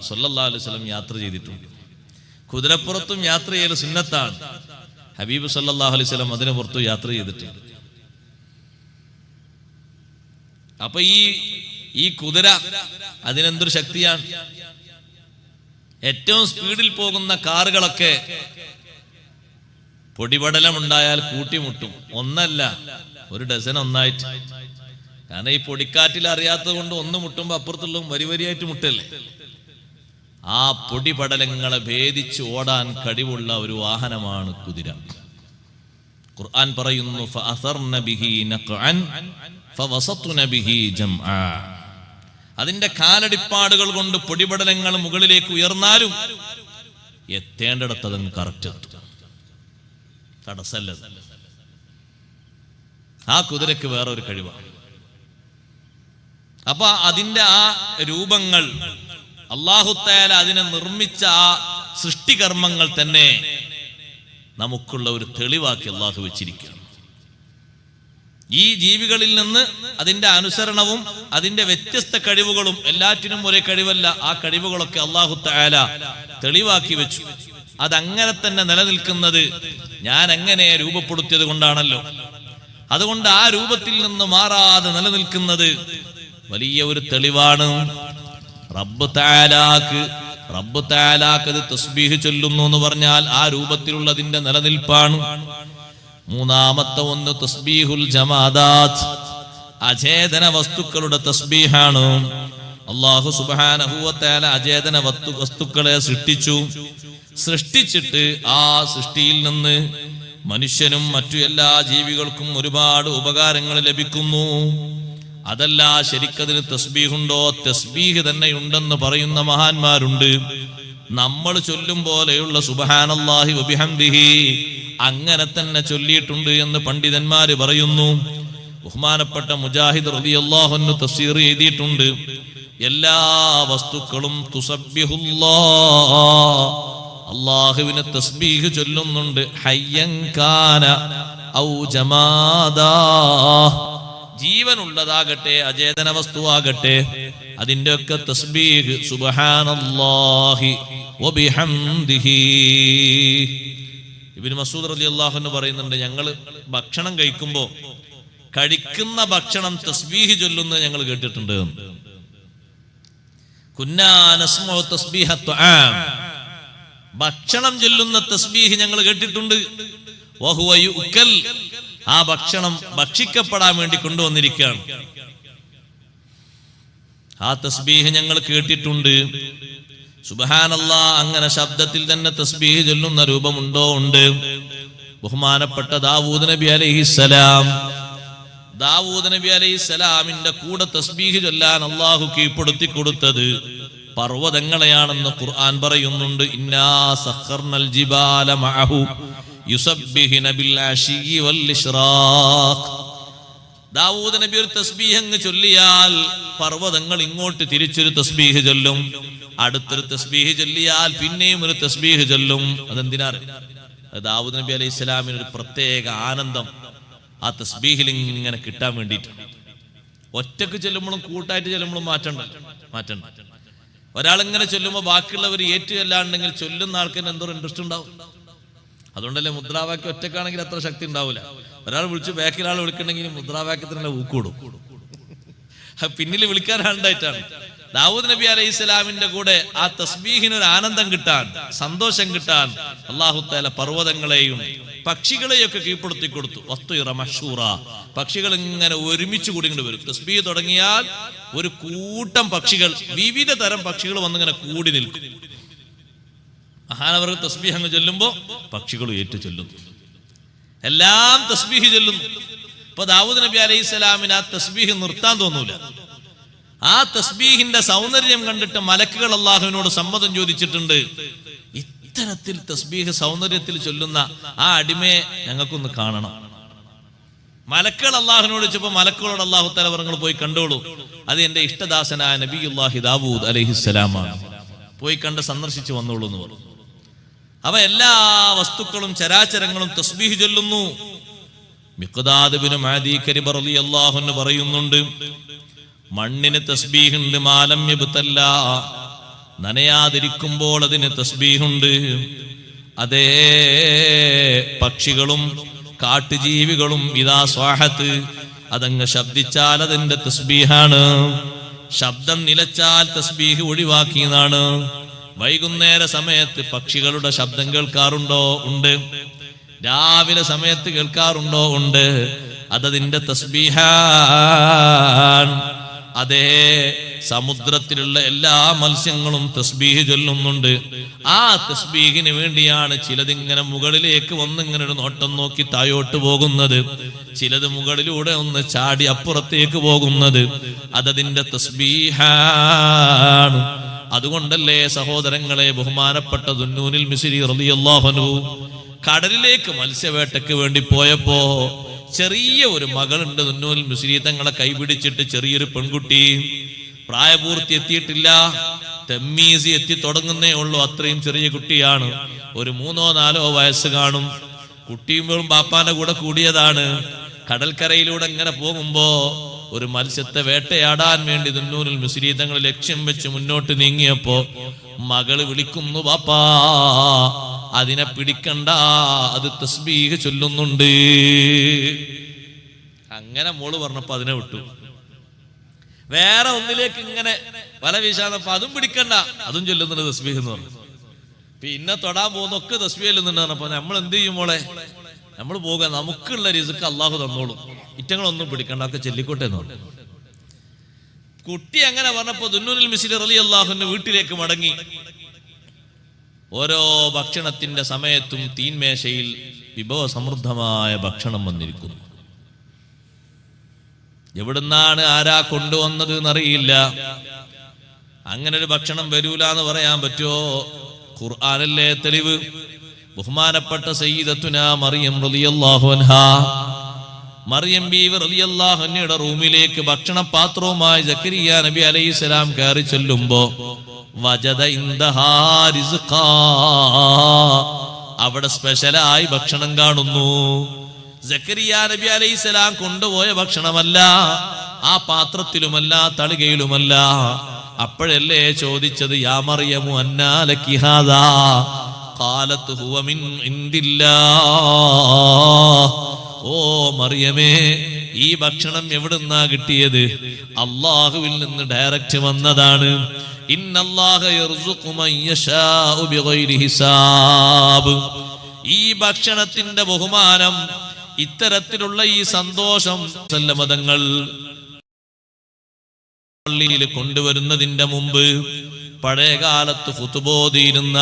സ്വല്ലല്ലാഹു അലൈഹി വസല്ലം യാത്ര ചെയ്തിട്ടുണ്ട്. കുതിരപ്പുറത്തും യാത്ര ചെയ്യൽ സുന്നത്താണ്. ഹബീബ് സല്ലല്ലാഹു അലൈഹി വസല്ലം അതിന് പുറത്തും യാത്ര ചെയ്തിട്ടുണ്ട്. അപ്പൊ ഈ കുതിര അതിനെന്തൊരു ശക്തിയാണ്. ഏറ്റവും സ്പീഡിൽ പോകുന്ന കാറുകളൊക്കെ പൊടിപടലമുണ്ടായാൽ കൂട്ടിമുട്ടും. ഒന്നല്ല, ഒരു ഡസൻ ഒന്നായിട്ട്. കാരണം ഈ പൊടിക്കാറ്റിൽ അറിയാത്തത് കൊണ്ട് ഒന്ന് മുട്ടുമ്പോ അപ്പുറത്തുള്ള വരി വരിയായിട്ട് മുട്ടല്ലേ. ആ പൊടിപടലങ്ങളെ ഭേദിച്ച് ഓടാൻ കഴിവുള്ള ഒരു വാഹനമാണ് കുതിര. ഖുർആൻ പറയുന്നു ഫഅസർന ബിഹി നഖഅൻ ഫവസത്ന ബിഹി ജംആ. അതിന്റെ കാലടിപ്പാടുകൾ കൊണ്ട് പൊടിപടലങ്ങൾ മുകളിലേക്ക് ഉയർന്നാലും എത്തേണ്ടിടത്ത് അതങ്ങ് കറക്റ്റ് എത്തും, തടസ്സല്ല. ആ കുതിരക്ക് വേറൊരു കഴിവാണ്. അപ്പൊ അതിന്റെ ആ രൂപങ്ങൾ അല്ലാഹു തആല അതിനെ നിർമ്മിച്ച ആ സൃഷ്ടികർമ്മങ്ങൾ തന്നെ നമുക്കുള്ള ഒരു തെളിവാക്കി അല്ലാഹു വെച്ചിരിക്കുകയാണ്. ഈ ജീവികളിൽ നിന്ന് അതിന്റെ അനുസരണവും അതിന്റെ വ്യത്യസ്ത കഴിവുകളും, എല്ലാറ്റിനും ഒരേ കഴിവല്ല, ആ കഴിവുകളൊക്കെ അല്ലാഹു തആല തെളിവാക്കി വെച്ചു. അതങ്ങനെ തന്നെ നിലനിൽക്കുന്നത് ഞാൻ എങ്ങനെ രൂപപ്പെടുത്തിയത് കൊണ്ടാണല്ലോ. അതുകൊണ്ട് ആ രൂപത്തിൽ നിന്ന് മാറാതെ നിലനിൽക്കുന്നത് വലിയ ഒരു തെളിവാണ്. റബ്ബ് തആലാക്ക് അത് തസ്ബീഹ് ചൊല്ലുന്നു എന്ന് പറഞ്ഞാൽ ആ രൂപത്തിലുള്ളതിന്റെ നിലനിൽപ്പാണ്. മൂന്നാമത്തെ ഒന്ന് തസ്ബീഹുൽ ജമാദാത്ത്, അചേതന വസ്തുക്കളുടെ തസ്ബീഹാണ്. അല്ലാഹു സുബ്ഹാനഹു വ തആല അചേതന വസ്തുക്കളെ സൃഷ്ടിച്ചിട്ട് ആ സൃഷ്ടിയിൽ നിന്ന് മനുഷ്യനും മറ്റു എല്ലാ ജീവികൾക്കും ഒരുപാട് ഉപകാരങ്ങൾ ലഭിക്കുന്നു. അതല്ല ശരിക്കതിന് തസ്ബീഹുണ്ടോ? തസ്ബീഹ് തന്നെ ഉണ്ടെന്ന് പറയുന്ന മഹാന്മാരുണ്ട്. നമ്മൾ ചൊല്ലും പോലെയുള്ള സുബ്ഹാനല്ലാഹി വബിഹംദിഹി അങ്ങനെ തന്നെ ചൊല്ലിയിട്ടുണ്ട് എന്ന് പണ്ഡിതന്മാര് പറയുന്നു. ബഹുമാനപ്പെട്ട മുജാഹിദ് റളിയല്ലാഹു അൻഹു തഫ്സീർ എഴുതിയിട്ടുണ്ട്, എല്ലാ വസ്തുക്കളും തുസബ്ബിഹുല്ലാഹ്, അല്ലാഹുവിനെ തസ്ബീഹ് ചൊല്ലുന്നുണ്ട്. ഹയ്യൻ കാന ഔ ജമാദാ, ജീവനുള്ളതാകട്ടെ അചേതന വസ്തുവാകട്ടെ അതിന്റെ ഒക്കെ തസ്ബീഹ് സുബ്ഹാനല്ലാഹി വബിഹംദിഹി. ഇബ്നു മസ്ഊദ് റളിയല്ലാഹു അൻഹു പറയുന്നുണ്ട്, ഞങ്ങൾ ഭക്ഷണം കഴിക്കുന്ന ഭക്ഷണം തസ്ബീഹ് ചൊല്ലുന്നത് ഞങ്ങൾ കേട്ടിട്ടുണ്ട്. കുന്നാ നസ്മഉ തസ്ബീഹ തുആം, ഭക്ഷണം ചൊല്ലുന്ന തസ്ബീഹ് ഞങ്ങൾ കേട്ടിട്ടുണ്ട്. വഹുവ യുക്കൽ, ആ ഭക്ഷണം ഭക്ഷിക്കപ്പെടാൻ വേണ്ടി കൊണ്ടുവന്നിരിക്കുകയാണ്. ആ തസ്ബീഹ് ഞങ്ങൾ കേട്ടിട്ടുണ്ട്. സുബ്ഹാനല്ലാഹ്, അങ്ങനെ ശബ്ദത്തിൽ തന്നെ തസ്ബീഹ് ചൊല്ലുന്ന രൂപമുണ്ടോ? ഉണ്ട്. ബഹുമാനപ്പെട്ട ദാവൂദ് നബി അലൈഹിസ്സലാമിന്റെ കൂടെ തസ്ബീഹ് ചൊല്ലാൻ അല്ലാഹു കീഴ്പ്പെടുത്തി കൊടുത്തത് പർവ്വതങ്ങളെയാണെന്ന് ഖുർആൻ പറയുന്നുണ്ട്. ഇന്നാ സഖർനൽ ജിബാല മഅഹു യുസബ്ബിഹുന ബിൽ അശിയ്യി വൽ ഇശ്റാഖ്. ദാവൂദ് നബി ഒരു തസ്ബീഹ് അങ്ങ് ചൊല്ലിയാൽ പർവ്വതങ്ങൾ ഇങ്ങോട്ട് തിരിച്ചൊരു തസ്ബീഹ് ചൊല്ലും, അടുത്തൊരു തസ്ബീഹ് ചൊല്ലിയാൽ പിന്നെയും ഒരു തസ്ബീഹ് ചൊല്ലും. അതെന്തിനാണ്? ദാവൂദ് നബി അലൈഹി സ്വലാമിന് ഒരു പ്രത്യേക ആനന്ദം ആ തസ്ബീഹിൽ ഇങ്ങനെ കിട്ടാൻ വേണ്ടിയിട്ട്. ഒറ്റക്ക് ചെല്ലുമ്പോഴും കൂട്ടായിട്ട് ചെല്ലുമ്പോഴും മാറ്റണ്ട. ഒരാളിങ്ങനെ ചൊല്ലുമ്പോൾ ബാക്കിയുള്ളവർ ഏറ്റുചൊല്ലാണ്ടെങ്കിൽ ചൊല്ലുന്ന ആൾക്കാർ എന്തോ ഇൻട്രസ്റ്റ് ഉണ്ടാവും. അതുകൊണ്ടല്ലേ മുദ്രാവാക്യം ഒറ്റക്കാണെങ്കിൽ അത്ര ശക്തി ഉണ്ടാവില്ല. ഒരാൾ വിളിച്ച് ബാക്കിൽ വിളിക്കണമെങ്കിൽ മുദ്രാവാക്യത്തിന് ഊക്കൂടും. പിന്നിൽ വിളിക്കാനാണ്ടായിട്ടാണ്. ദാവൂദ് നബി അലൈഹി സ്വലാമിന്റെ കൂടെ ആ തസ്ബീഹിന് ഒരു ആനന്ദം കിട്ടാൻ, സന്തോഷം കിട്ടാൻ അല്ലാഹു തആല പർവ്വതങ്ങളെയും പക്ഷികളെയൊക്കെ കീഴ്പ്പെടുത്തി കൊടുത്തു. വസ്തുറ മഷൂറ, പക്ഷികൾ ഇങ്ങനെ ഒരുമിച്ച് കൂടി ഇങ്ങോട്ട് വരും. തസ്ബീഹ് തുടങ്ങിയാൽ ഒരു കൂട്ടം പക്ഷികൾ, വിവിധ തരം പക്ഷികൾ വന്നിങ്ങനെ കൂടി നിൽക്കും. മഹാനവർ തസ്ബീഹ് അങ്ങ് ചൊല്ലുമ്പോ പക്ഷികൾ ഏറ്റു ചൊല്ലുന്നു, എല്ലാം തസ്ബീഹ് ചൊല്ലുന്നു. ഇപ്പൊ ദാവൂദ് നബി അലൈഹി സ്വലാമിന് ആ തസ്ബീഹ് നിർത്താൻ തോന്നൂല. ആ തസ്ബീഹിന്റെ സൗന്ദര്യം കണ്ടിട്ട് മലക്കുകൾ അല്ലാഹുവിനോട് സമ്മതം ചോദിച്ചിട്ടുണ്ട്, ഇത്തരത്തിൽ തസ്ബീഹ് സൗന്ദര്യത്തിൽ ചൊല്ലുന്ന ആ അടിമയെ ഞങ്ങൾക്കൊന്ന് കാണണം. മലക്കുകൾ അല്ലാഹുവിനോട് ചോദിച്ചപ്പോ മലക്കുകളോട് അല്ലാഹു തആല പറഞ്ഞു, പോയി കണ്ടോളൂ, അത് എന്റെ ഇഷ്ടദാസനായ നബിയുല്ലാഹി ദാവൂദ് അലൈഹിസ്സലാമാണ്, പോയി കണ്ട് സന്ദർശിച്ചു വന്നോളൂ എന്ന് പറഞ്ഞു. അവ എല്ലാ വസ്തുക്കളും ചരാചരങ്ങളും തസ്ബീഹ് ചൊല്ലുന്നു. മിഖ്ദാദ് ഇബ്നു മഅദി കരിബ റളിയല്ലാഹു അൻഹു പറയുന്നുണ്ട്, മണ്ണിന് തസ്ബീഹുണ്ട്, മാലം യബ്തല്ല, നനയാതിരിക്കുമ്പോൾ അതിന് തസ്ബീഹുണ്ട്. അതേ പക്ഷികളും കാട്ടുജീവികളും ഇദാ സ്വാഹത്ത്, അതങ്ങ് ശബ്ദിച്ചാൽ അതിന്റെ തസ്ബീഹാണ്. ശബ്ദം നിലച്ചാൽ തസ്ബീഹ് ഒഴിവാക്കിയതാണ്. വൈകുന്നേര സമയത്ത് പക്ഷികളുടെ ശബ്ദം കേൾക്കാറുണ്ടോ? ഉണ്ട്. രാവിലെ സമയത്ത് കേൾക്കാറുണ്ടോ? ഉണ്ട്. അതതിന്റെ തസ്ബീഹാൻ. അതേ, സമുദ്രത്തിലുള്ള എല്ലാ മത്സ്യങ്ങളും തസ്ബീഹ് ചൊല്ലുന്നുണ്ട്. ആ തസ്ബീഹിന് വേണ്ടിയാണ് ചിലതിങ്ങനെ മുകളിലേക്ക് വന്നിങ്ങനെ ഒരു നോട്ടം നോക്കി താഴോട്ട് പോകുന്നത്, ചിലത് മുകളിലൂടെ ഒന്ന് ചാടി അപ്പുറത്തേക്ക് പോകുന്നത്. അതതിന്റെ തസ്ബീഹാണ്. അതുകൊണ്ടല്ലേ സഹോദരങ്ങളെ, ബഹുമാനപ്പെട്ട ദുന്നൂനിൽ മിസ്രി റളിയല്ലാഹു അൻഹു കടലിലേക്ക് മത്സ്യവേട്ടയ്ക്ക് വേണ്ടി പോയപ്പോ ചെറിയ ഒരു മകളുണ്ട് ദുന്നൂനിൽ മിസ്രി തങ്ങളെ കൈപിടിച്ചിട്ട്, ചെറിയൊരു പെൺകുട്ടി, പ്രായപൂർത്തി എത്തിയിട്ടില്ല, തമ്മീസ് എത്തി തുടങ്ങുന്നേ ഉള്ളൂ, അത്രയും ചെറിയ കുട്ടിയാണ്. ഒരു 3-4 വയസ്സ് കാണും. കുട്ടിയും ബാപ്പാന്റെ കൂടെ കൂടിയതാണ്. കടൽക്കരയിലൂടെ ഇങ്ങനെ പോകുമ്പോ ഒരു മത്സ്യത്തെ വേട്ടയാടാൻ വേണ്ടി ദുന്നൂനിൽ മിസ്രി തങ്ങൾ ലക്ഷ്യം വെച്ച് മുന്നോട്ട് നീങ്ങിയപ്പോ മകള് വിളിക്കുന്നു, ബാപ്പാ അതിനെ പിടിക്കണ്ട, അത് തസ്ബീഹ് ചൊല്ലുന്നുണ്ട്. അങ്ങനെ മോള് പറഞ്ഞപ്പോ അതിനെ വിട്ടു. വേറെ ഒന്നിലേക്ക് ഇങ്ങനെ വല വീശാന്നപ്പോ അതും പിടിക്കണ്ട, അതും ചൊല്ലുന്നുണ്ട് തസ്ബീഹ് എന്ന് പറഞ്ഞു. പിന്നെ തൊടാൻ പോകുന്നൊക്കെ തസ്ബീഹ് ചൊല്ലുന്നുണ്ട് പറഞ്ഞപ്പോ നമ്മൾ എന്ത് ചെയ്യും മോളെ, നമ്മൾ പോകാൻ, നമുക്കുള്ള റിസ്ക് അള്ളാഹു തന്നോളും, ഇറ്റങ്ങളൊന്നും പിടിക്കണ്ട, ഒക്കെ ചെല്ലിക്കോട്ടെ എന്ന് പറഞ്ഞു. കുട്ടി അങ്ങനെ പറഞ്ഞപ്പോ ദുന്നൂനിൽ മിസ്രി റളിയല്ലാഹു അൻഹു വീട്ടിലേക്ക് മടങ്ങി. ഓരോ ഭക്ഷണത്തിന്റെ സമയത്തും തീൻമേശയിൽ വിഭവസമൃദ്ധമായ ഭക്ഷണം വന്നിരിക്കുന്നു. എവിടുന്നാണ് ആരാ കൊണ്ടുവന്നത് എന്നറിയില്ല. അങ്ങനെ ഒരു ഭക്ഷണം വരൂല എന്ന് പറയാൻ പറ്റുമോ? ഖുർആനല്ലേ തെളിവ്. ബഹുമാനപ്പെട്ട സയ്യിദത്തുനാ മറിയം റളിയല്ലാഹു അൻഹാ, മറിയം ബീവി റളിയല്ലാഹു അൻഹയുടെ റൂമിലേക്ക് ഭക്ഷണ പാത്രവുമായി സക്കരിയ നബി അലൈഹിസ്സലാം കയറി ചെല്ലുമ്പോ വജദ ഇൻദഹാ റിസ്ഖാ, അവിടെ സ്പെഷ്യലായി ഭക്ഷണം കാണുന്നു. സക്കരിയ നബി അലൈഹിസ്സലാം കൊണ്ടുപോയ ഭക്ഷണമല്ല, ആ പാത്രത്തിലുമല്ല, തളികയിലുമല്ല. അപ്പോഴല്ലേ ചോദിച്ചത്, യാ മറിയമു അന്നാ ലക്കി ഹാദാ ഖാലത് ഹുവ മിൻ ഇൻദില്ലാഹ്. ഓ മറിയമേ, ഈ ഭക്ഷണം എവിടുന്നാ കിട്ടിയത്? അല്ലാഹുവിൽ നിന്ന് ഡയറക്റ്റ് വന്നതാണ്. ഇന്നല്ലാഹ യർസുഖു മൻ യശാഉ ബിഗൈരി ഹിസാബ്. ഈ ഭക്ഷണത്തിന്റെ ബഹുമാനം, ഇത്തരത്തിലുള്ള ഈ സന്തോഷം സല്ലമതങ്ങൾ പള്ളിയിൽ കൊണ്ടുവരുന്നതിന്റെ മുമ്പ് പഴയകാലത്ത് ഖുതുബോദിയിരുന്ന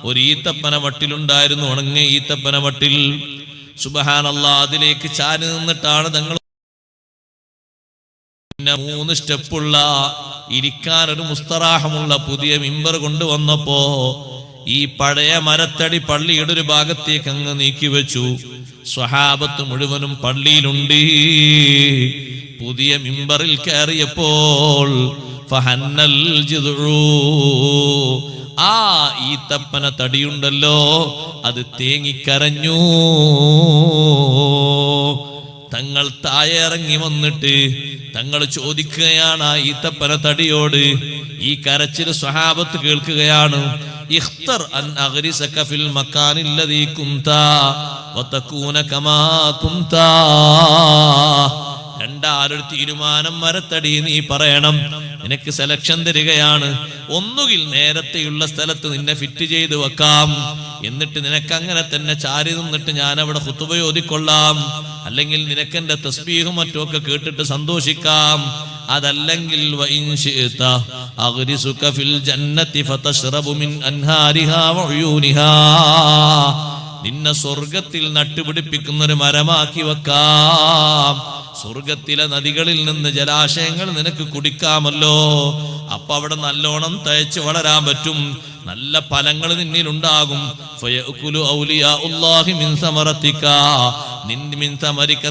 ഒരു ഈത്തപ്പന വട്ടിലുണ്ടായിരുന്നു, ഉണങ്ങിയ ഈത്തപ്പന വട്ടിൽ. സുബ്ഹാനല്ലാഹ്, അതിലേക്ക് ചാരി നിന്നിട്ടാണ് തങ്ങൾ 3 സ്റ്റെപ്പുള്ള ഇരിക്കാൻ ഒരു മുസ്തറാഹമുള്ള പുതിയ മിമ്പർ കൊണ്ടുവന്നപ്പോ ഈ പഴയ മരത്തടി പള്ളിയുടെ ഒരു ഭാഗത്തേക്ക് അങ്ങ് നീക്കി വെച്ചു. സ്വഹാബത്ത് മുഴുവനും പള്ളിയിലുണ്ട്. പുതിയ മിമ്പറിൽ കയറിയപ്പോൾ ഫഹന്നൽ ജിദ്ഉ, ആ ഈത്തപ്പന തടിയുണ്ടല്ലോ അത് തേങ്ങിക്കരഞ്ഞു. തങ്ങൾ താഴെ ഇറങ്ങി വന്നിട്ട് തങ്ങൾ ചോദിക്കുകയാണ് ആ ഈത്തപ്പന തടിയോട്. ഈ കരച്ചിൽ സ്വഹാബത്ത് കേൾക്കുകയാണ്. ഇഖ്തർ അൻ അഗ്രിസക ഫിൽ മക്കാനില്ലദീ കുൻതാ വതകൂന കമാ കുൻതാ. രണ്ടാലൊരു തീരുമാനം, മരത്തടി നീ പറയണം, നിനക്ക് സെലക്ഷൻ തരികയാണ്. ഒന്നുകിൽ നേരത്തെയുള്ള സ്ഥലത്ത് നിന്നെ ഫിറ്റ് ചെയ്ത് വെക്കാം, എന്നിട്ട് നിനക്ക് അങ്ങനെ തന്നെ ചാരി നിന്നിട്ട് ഞാൻ അവിടെ ഖുതുബ ഓതിക്കൊള്ളാം, അല്ലെങ്കിൽ നിനക്ക് എന്റെ തസ്ബീഹും മറ്റുമൊക്കെ കേട്ടിട്ട് സന്തോഷിക്കാം. അതല്ലെങ്കിൽ വഇൻ ശിഅത അഗ്രിസുക ഫിൽ ജന്നതി ഫതശ്റബു മിൻ അൻഹാരിഹാ വഉയൂനിഹാ, നിന്നെ സ്വർഗത്തിൽ നട്ടുപിടിപ്പിക്കുന്ന ഒരു മരമാക്കി വെക്കാം. സ്വർഗത്തിലെ നദികളിൽ നിന്ന് ജലാശയങ്ങൾ നിനക്ക് കുടിക്കാമല്ലോ. അപ്പൊ അവിടെ നല്ലോണം തഴച്ച് വളരാൻ പറ്റും, നല്ല ഫലങ്ങൾ നിന്നിലുണ്ടാകും.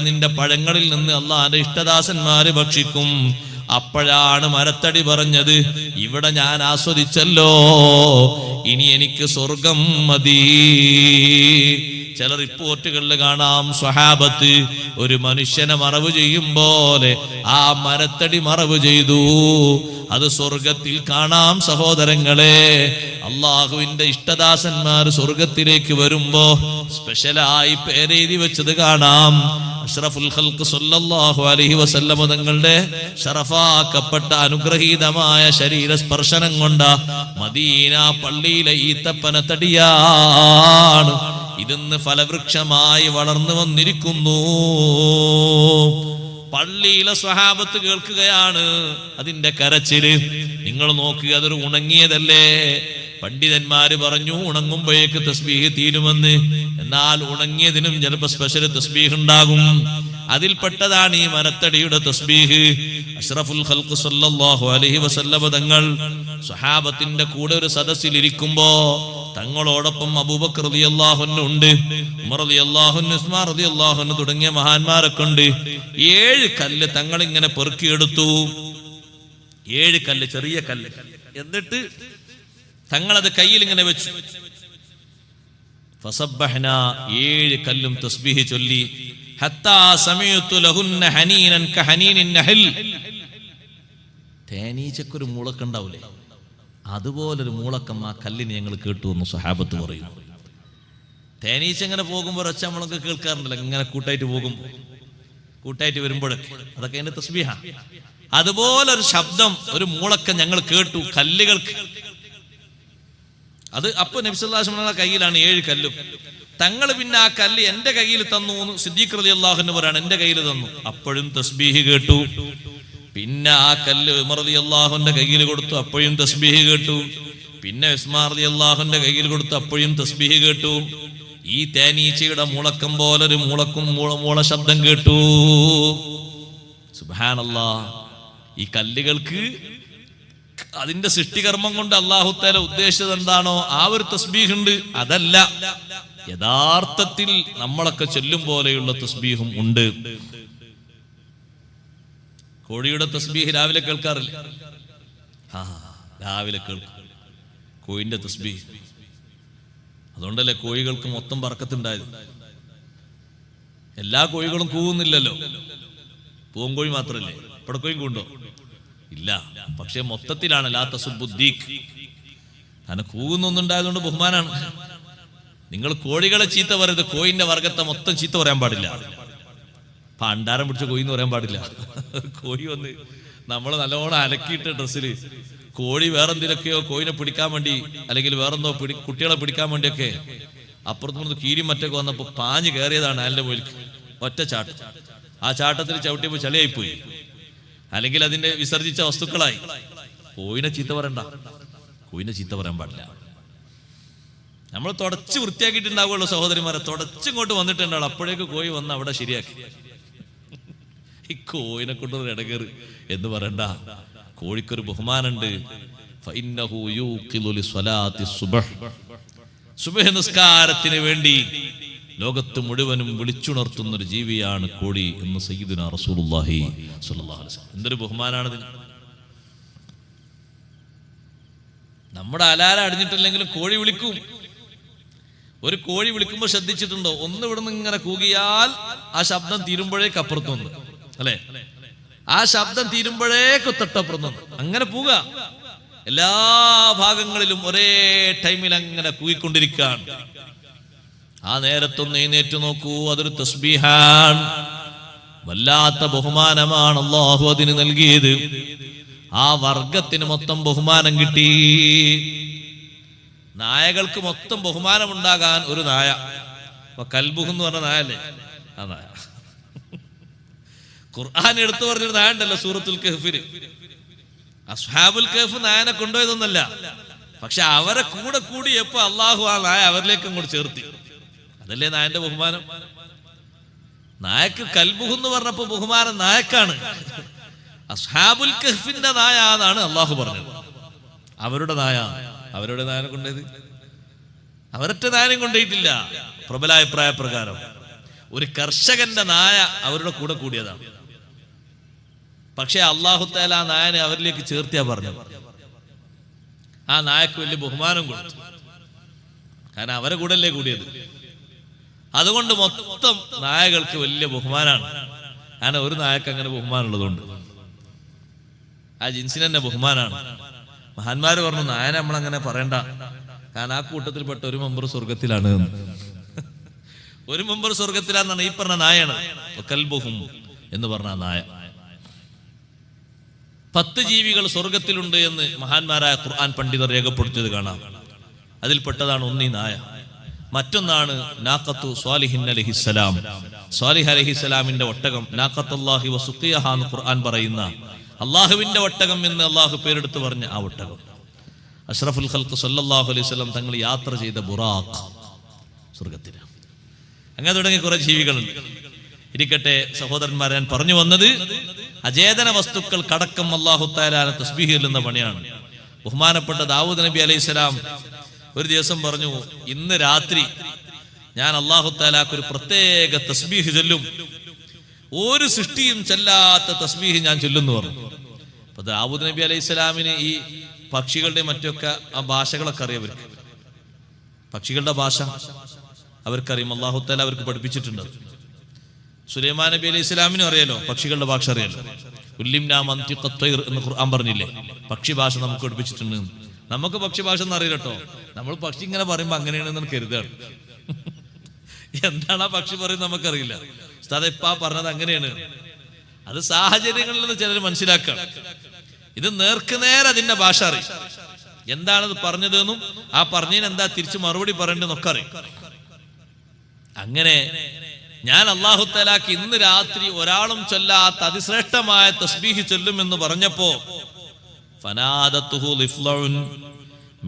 നിന്റെ പഴങ്ങളിൽ നിന്ന് അല്ലാഹുവിന്റെ ഇഷ്ടദാസന്മാര് ഭക്ഷിക്കും. അപ്പോഴാണ് മരത്തടി പറഞ്ഞത്, ഇവിടെ ഞാൻ ആസ്വദിച്ചല്ലോ, ഇനി എനിക്ക് സ്വർഗം മതി. ചില റിപ്പോർട്ടുകളിൽ കാണാം, സ്വഹാബത്ത് ഒരു മനുഷ്യനെ മറവ് ചെയ്യും പോലെ ആ മരത്തടി മറവ് ചെയ്തു. അത് സ്വർഗത്തിൽ കാണാം. സഹോദരങ്ങളെ, അള്ളാഹുവിന്റെ ഇഷ്ടദാസന്മാർ സ്വർഗത്തിലേക്ക് വരുമ്പോ സ്പെഷ്യലായി പേരെഴുതി വെച്ചത് കാണാം. അഷ്റഫുൽ ഖൽഖ് സല്ലല്ലാഹു അലൈഹി വസല്ലം തങ്ങളുടെ ശറഫാക്കപ്പെട്ട അനുഗ്രഹീതമായ ശരീര സ്പർശനം കൊണ്ട് മദീന പള്ളിയിലെ ഈത്തപ്പന തടിയാണ്. ഇതിന്ന് ഫലവൃക്ഷമായി വളർന്നു വന്നിരിക്കുന്നു. പള്ളിയിലെ സ്വഹാബത്ത് കേൾക്കുകയാണ് അതിന്റെ കരച്ചില്. നിങ്ങൾ നോക്കുക, അതൊരു ഉണങ്ങിയതല്ലേ. പണ്ഡിതന്മാര് പറഞ്ഞു ഉണങ്ങുമ്പോഴേക്ക് തസ്ബീഹ് തീരുമെന്ന്. എന്നാൽ ഉണങ്ങിയതിനും ചിലപ്പോ സ്പെഷ്യൽ തസ്ബീഹ് ഉണ്ടാകും. അതിൽപ്പെട്ടതാണ് ഈ മരത്തടിയുടെ തസ്ബീഹ്. അഷ്റഫുൽ ഖൽഖ് സല്ലല്ലാഹു അലൈഹി വസല്ലം തങ്ങൾ സ്വഹാബത്തിന്റെ കൂടെ ഒരു സദസ്സിൽ ഇരിക്കുമ്പോ തങ്ങളോടൊപ്പം അബൂബക്കർ റളിയല്ലാഹു അൻഹു ഉണ്ട്, ഉമർ റളിയല്ലാഹു അൻഹു, ഉസ്മാൻ റളിയല്ലാഹു അൻഹു തുടങ്ങിയ മഹാന്മാരൊക്കെ ഉണ്ട്. 7 കല്ല് തങ്ങൾ ഇങ്ങനെ പെറുക്കിയെടുത്തു. 7 കല്ല്, ചെറിയ കല്ല്. എന്നിട്ട് തങ്ങളത് കയ്യിൽ ഇങ്ങനെ വെച്ചു. ഫസബ്ബഹ്ന, 7 കല്ലും തസ്ബീഹ് ചൊല്ലി. ഹത്താ സമയത്തു ലഹുന്ന ഹനീനൻ കഹനീനിൻ നഹൽ. തേനീച്ചക്കൊരു മൂളക്കം ഉണ്ടാവൂലേ, അതുപോലൊരു മൂളക്കം ആ കല്ലിന് ഞങ്ങൾ കേട്ടു എന്ന് സ്വഹാബത്ത് പറയുന്നു. തേനീച്ച ഇങ്ങനെ പോകുമ്പോൾ ഒച്ച നമ്മളൊക്കെ കേൾക്കാറുണ്ടല്ലോ, ഇങ്ങനെ കൂട്ടായിട്ട് പോകുമ്പോൾ, കൂട്ടായിട്ട് വരുമ്പോഴൊക്കെ. അതൊക്കെ അതിന്റെ തസ്ബീഹ. അതുപോലൊരു ശബ്ദം, ഒരു മൂളക്കം ഞങ്ങൾ കേട്ടു കല്ലുകൾക്ക്. അത് അപ്പൊ നബി സല്ലല്ലാഹു അലൈഹി വസല്ലം കയ്യിലാണ് 7 കല്ലും. തങ്ങൾ പിന്നെ ആ കല്ല് എന്റെ കയ്യിൽ തന്നു. സിദ്ദീഖ് റളിയല്ലാഹു അൻഹു പറയാണ് എന്റെ കയ്യിൽ തന്നു. അപ്പോഴും തസ്ബീഹ് കേട്ടു. പിന്നെ ആ കല്ല് ഉമർ റളിയല്ലാഹു അൻഹുവിന്റെ കയ്യിൽ കൊടുത്തു. അപ്പോഴും തസ്ബീഹ് കേട്ടു. പിന്നെ ഉസ്മാൻ റളിയല്ലാഹു അൻഹുവിന്റെ കയ്യിൽ കൊടുത്തു. അപ്പോഴും തസ്ബീഹ് കേട്ടു. ഈ തേനീച്ചയുടെ മുളക്കം പോലൊരു മൂള ശബ്ദം കേട്ടു. സുബ്ഹാനല്ലാഹ്. ഈ കല്ലുകൾക്ക് അതിന്റെ സൃഷ്ടികർമ്മം കൊണ്ട് അല്ലാഹു തആല ഉദ്ദേശിച്ചത് എന്താണോ ആ ഒരു തസ്ബീഹ് ഉണ്ട്. അതല്ല, യഥാർത്ഥത്തിൽ നമ്മളൊക്കെ ചൊല്ലും പോലെയുള്ള തസ്ബീഹും ഉണ്ട്. കോഴിയുടെ തസ്ബീഹ് രാവിലെ കേൾക്കാറില്ല? രാവിലെ കേൾക്കും കോഴിന്റെ തസ്ബീഹ്. അതുകൊണ്ടല്ലേ കോഴികൾക്ക് മൊത്തം ബർക്കത്തുണ്ടായത്. എല്ലാ കോഴികളും കൂവുന്നില്ലല്ലോ, പൂവൻകോഴി മാത്രല്ലേ. പടക്കോയും കൂണ്ടോ? ഇല്ല. പക്ഷെ മൊത്തത്തിലാണ് ലാ തസുബ്ബുദ്ദീഖ്. അങ്ങനെ കൂവുന്നൊന്നുണ്ടായതുകൊണ്ട് ബഹുമാനാണ്. നിങ്ങൾ കോഴികളെ ചീത്ത പറയരുത്, കോഴിന്റെ വർഗത്തെ മൊത്തം ചീത്ത പറയാൻ പാടില്ല. പണ്ടാരം പിടിച്ച കോഴി എന്ന് പറയാൻ പാടില്ല. കോഴി വന്ന് നമ്മൾ നല്ലോണം അലക്കിയിട്ട് ഡ്രസ്സിൽ കോഴി വേറെന്തിലൊക്കെയോ കോഴിനെ പിടിക്കാൻ വേണ്ടി, അല്ലെങ്കിൽ വേറെന്തോ കുട്ടികളെ പിടിക്കാൻ വേണ്ടിയൊക്കെ അപ്പുറത്തുനിന്ന് കീരി മറ്റൊക്കെ വന്നപ്പോൾ പാഞ്ഞ് കയറിയതാണ് അയാളുടെ മുകളിൽ. ഒറ്റ ചാട്ടം. ആ ചാട്ടത്തിൽ ചവിട്ടിയപ്പോൾ ചളിയായിപ്പോയി, അല്ലെങ്കിൽ അതിന്റെ വിസർജിച്ച വസ്തുക്കളായി. കോഴിനെ ചീത്ത പറയണ്ട, കോഴിനെ ചീത്ത പറയാൻ പാടില്ല. നമ്മൾ തുടച്ച് വൃത്തിയാക്കിയിട്ടുണ്ടാവുള്ളൂ സഹോദരിമാരെ. തുടച്ചിങ്ങോട്ട് വന്നിട്ടുണ്ടാവും, അപ്പോഴേക്ക് കോഴി വന്ന് അവിടെ ശരിയാക്കി. ഈ കോഴിനെ കൊണ്ടൊരു ഇടകേറ് എന്ന് പറയണ്ട. കോഴിക്കൊരു ബഹുമാനുണ്ട്. സുബ്ഹ് നിസ്കാരത്തിന് വേണ്ടി ലോകത്ത് മുഴുവനും വിളിച്ചുണർത്തുന്ന ഒരു ജീവിയാണ് കോഴി എന്ന് സയ്യിദുനാ റസൂലുള്ളാഹി സ്വല്ലല്ലാഹു അലൈഹി വസല്ലം. എന്തൊരു ബഹുമാനാണ്. നമ്മുടെ അലാരം അടിഞ്ഞിട്ടില്ലെങ്കിലും കോഴി വിളിക്കും. ഒരു കോഴി വിളിക്കുമ്പോൾ ശ്രദ്ധിച്ചിട്ടുണ്ടോ? ഒന്ന് ഇവിടുന്ന് ഇങ്ങനെ കൂകിയാൽ ആ ശബ്ദം തീരുമ്പോഴേക്ക് അപ്പുറത്തുണ്ട്, അല്ലെ? ആ ശബ്ദം തീരുമ്പോഴേക്ക് തൊട്ടപ്പുറത്തുണ്ട്. അങ്ങനെ പോവുക. എല്ലാ ഭാഗങ്ങളിലും ഒരേ ടൈമിൽ അങ്ങനെ കൂകിക്കൊണ്ടിരിക്കുകയാണ്. ആ നേരത്തൊന്ന് എഴുന്നേറ്റ് നോക്കൂ, അതൊരു തസ്ബീഹാണ്. വല്ലാത്ത ബഹുമാനമാണ് അല്ലാഹു അതിന് നൽകിയത്. ആ വർഗത്തിന് മൊത്തം ബഹുമാനം കിട്ടി. നായകൾക്ക് മൊത്തം ബഹുമാനം ഉണ്ടാകാൻ ഒരു നായ, കൽബുഹ് എന്ന് പറഞ്ഞ നായല്ലേ, ആ നായ. ഖുർആൻ എടുത്തു പറഞ്ഞൊരു നായ ഉണ്ടല്ലോ സൂറത്തുൽ കഹ്ഫിൽ. അസ്ഹാബുൽ കഹ്ഫ് നായനെ കൊണ്ടുപോയതൊന്നല്ല, പക്ഷെ അവരെ കൂടെ കൂടിയപ്പോ അള്ളാഹു ആ നായ അവരിലേക്ക് അങ്ങോട്ട് ചേർത്തി. അതല്ലേ നായന്റെ ബഹുമാനം. നായക്ക് കൽബുഹ് എന്ന് പറഞ്ഞപ്പോ ബഹുമാനം നായക്കാണ്. അസ്ഹാബുൽ കഹ്ഫിന്റെ നായ എന്നാണ് അള്ളാഹു പറഞ്ഞത്. അവരുടെ നായ, അവരുടെ നായനെ കൊണ്ടത് അവരൊറ്റ നായനും കൊണ്ടുപോയിട്ടില്ല. പ്രബല അഭിപ്രായ പ്രകാരം ഒരു കർഷകന്റെ നായ അവരുടെ കൂടെ കൂടിയതാണ്. പക്ഷെ അല്ലാഹു തആല ആ നായനെ അവരിലേക്ക് ചേർത്തിയാ പറഞ്ഞത്. ആ നായക്ക് വലിയ ബഹുമാനം കൊടുത്തു, കാരണം അവരെ കൂടല്ലേ കൂടിയത്. അതുകൊണ്ട് മൊത്തം നായകൾക്ക് വലിയ ബഹുമാനാണ്. കാരണം ഒരു നായക്ക് അങ്ങനെ ബഹുമാനമുള്ളതുകൊണ്ട് ആ ജിൻസിന് തന്നെ ബഹുമാനാണ്. മഹാന്മാര് പറഞ്ഞു നായനെ നമ്മളങ്ങനെ പറയണ്ട, കാരണം ആ കൂട്ടത്തിൽപ്പെട്ട ഒരു മെമ്പർ സ്വർഗത്തിലാണ്. ഒരു മെമ്പർ സ്വർഗത്തിലാന്നാണ് ഈ പറഞ്ഞ നായാണ് കൽബുഹും എന്ന് പറഞ്ഞ നായ. 10 ജീവികൾ സ്വർഗത്തിലുണ്ട് എന്ന് മഹാന്മാരായ ഖുർആൻ പണ്ഡിതർ രേഖപ്പെടുത്തിയത് കാണാം. അതിൽപ്പെട്ടതാണ് ഒന്ന് ഈ നായ. മറ്റൊന്നാണ് നാഖത്തു സ്വാലിഹിൻ അലൈഹിസ്സലാം. സ്വാലിഹ് അലൈഹിസ്സലാമിന്റെ ഒട്ടകം നാഖത്തുല്ലാഹി വസുഖിയഹ എന്ന് ഖുർആൻ പറയുന്ന അള്ളാഹുവിന്റെ ഒട്ടകം എന്ന് അള്ളാഹു പേരെടുത്ത് പറഞ്ഞ ആ ഒട്ടകം അഷ്റഫുൽ ഖൽഖ് സല്ലല്ലാഹു അലൈഹി വസല്ലം തങ്ങൾ യാത്ര ചെയ്ത ബുറാഖ് സ്വർഗത്തിൽ. അങ്ങനെ തുടങ്ങി കുറെ ജീവികളുണ്ട്. ഇരിക്കട്ടെ സഹോദരന്മാരെ, ഞാൻ പറഞ്ഞു വന്നത് അചേതന വസ്തുക്കൾ കടക്കം അല്ലാഹു തആല തസ്ബീഹ് ചൊല്ലുന്ന പണിയാണ്. ബഹുമാനപ്പെട്ട ദാവൂദ് നബി അലൈഹിസ്സലാം ഒരു ദിവസം പറഞ്ഞു, ഇന്ന് രാത്രി ഞാൻ അല്ലാഹു തആലാക്ക് ഒരു പ്രത്യേക തസ്ബീഹ് ചൊല്ലും, ഒരു സൃഷ്ടിയും ചെല്ലാത്ത തസ്ബീഹ് ഞാൻ ചൊല്ലുന്നു പറഞ്ഞു. അപ്പൊ ദാവൂദ് നബി അലൈഹിസ്സലാമിന് ഈ പക്ഷികളുടെ മറ്റൊക്കെ ആ ഭാഷകളൊക്കെ അറിയാം. അവർക്ക് പക്ഷികളുടെ ഭാഷ അവർക്കറിയാം, അല്ലാഹു തആല അവർക്ക് പഠിപ്പിച്ചിട്ടുണ്ട്. സുലൈമാൻ നബി അലൈഹി ഇസ്ലാമിനും അറിയാലോ, പക്ഷികളുടെ ഭാഷ അറിയാലോ. ഉല്ലിംനാ മന്തിഖത്ത് ത്വയ്ർ എന്ന് ഖുർആൻ പറഞ്ഞില്ലേ, പക്ഷി ഭാഷ നമുക്ക് പഠിപ്പിച്ചിട്ടുണ്ട്. നമുക്ക് പക്ഷി ഭാഷ ഒന്നും അറിയില്ല കേട്ടോ. നമ്മൾ പക്ഷി ഇങ്ങനെ പറയുമ്പോ അങ്ങനെയാണെന്ന് കരുതാണ്. എന്താണ് ആ പക്ഷി പറയുന്നത് നമുക്കറിയില്ല. ഉസ്താദ് ഇപ്പാ പറഞ്ഞത് അങ്ങനെയാണ്. അത് സാഹചര്യങ്ങളിൽ നിന്ന് ചിലർ മനസ്സിലാക്കാം. ഇത് നേർക്കുനേരെ അതിന്റെ ഭാഷ അറിയും. എന്താണത് പറഞ്ഞതെന്നും ആ പറഞ്ഞതിന് എന്താ തിരിച്ച് മറുപടി പറയേണ്ടതെന്നൊക്കെ അറിയും. അങ്ങനെ ഞാൻ അല്ലാഹു തആലാക്ക് ഇന്ന് രാത്രി ഒരാളും ചൊല്ലാത്ത അതിശ്രേഷ്ഠമായ തസ്ബീഹ് ചൊല്ലുമെന്ന് പറഞ്ഞപ്പോ ഫനാദത്തുഹു ളിഫ്ലഉൻ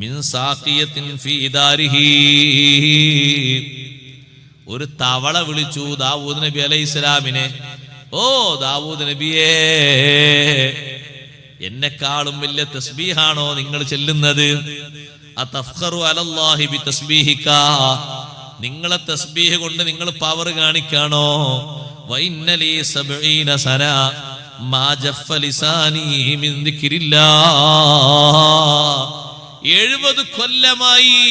മിൻ സാഖിയത്തിൻ ഫീ ദാരിഹി, ഒരു തവള വിളിച്ചു ദാവൂദ് നബി അലൈഹിസ്സലാമിനെ. ഓ ദാവൂദ് നബിയേ, എന്നെക്കാളും വലിയ തസ്ബീഹാണോ നിങ്ങൾ ചൊല്ലുന്നത്? അതഫ്ഖറു അലല്ലാഹി ബി തസ്ബീഹിക, നിങ്ങളെ തസ്ബീഹ് കൊണ്ട് നിങ്ങൾ പവർ കാണിക്കാണോ? വഇന്നലി 70 സന മാ ജഫ ലിസാനി മിൻ ദിക്രില്ലാഹ്, 70 കൊല്ലമായി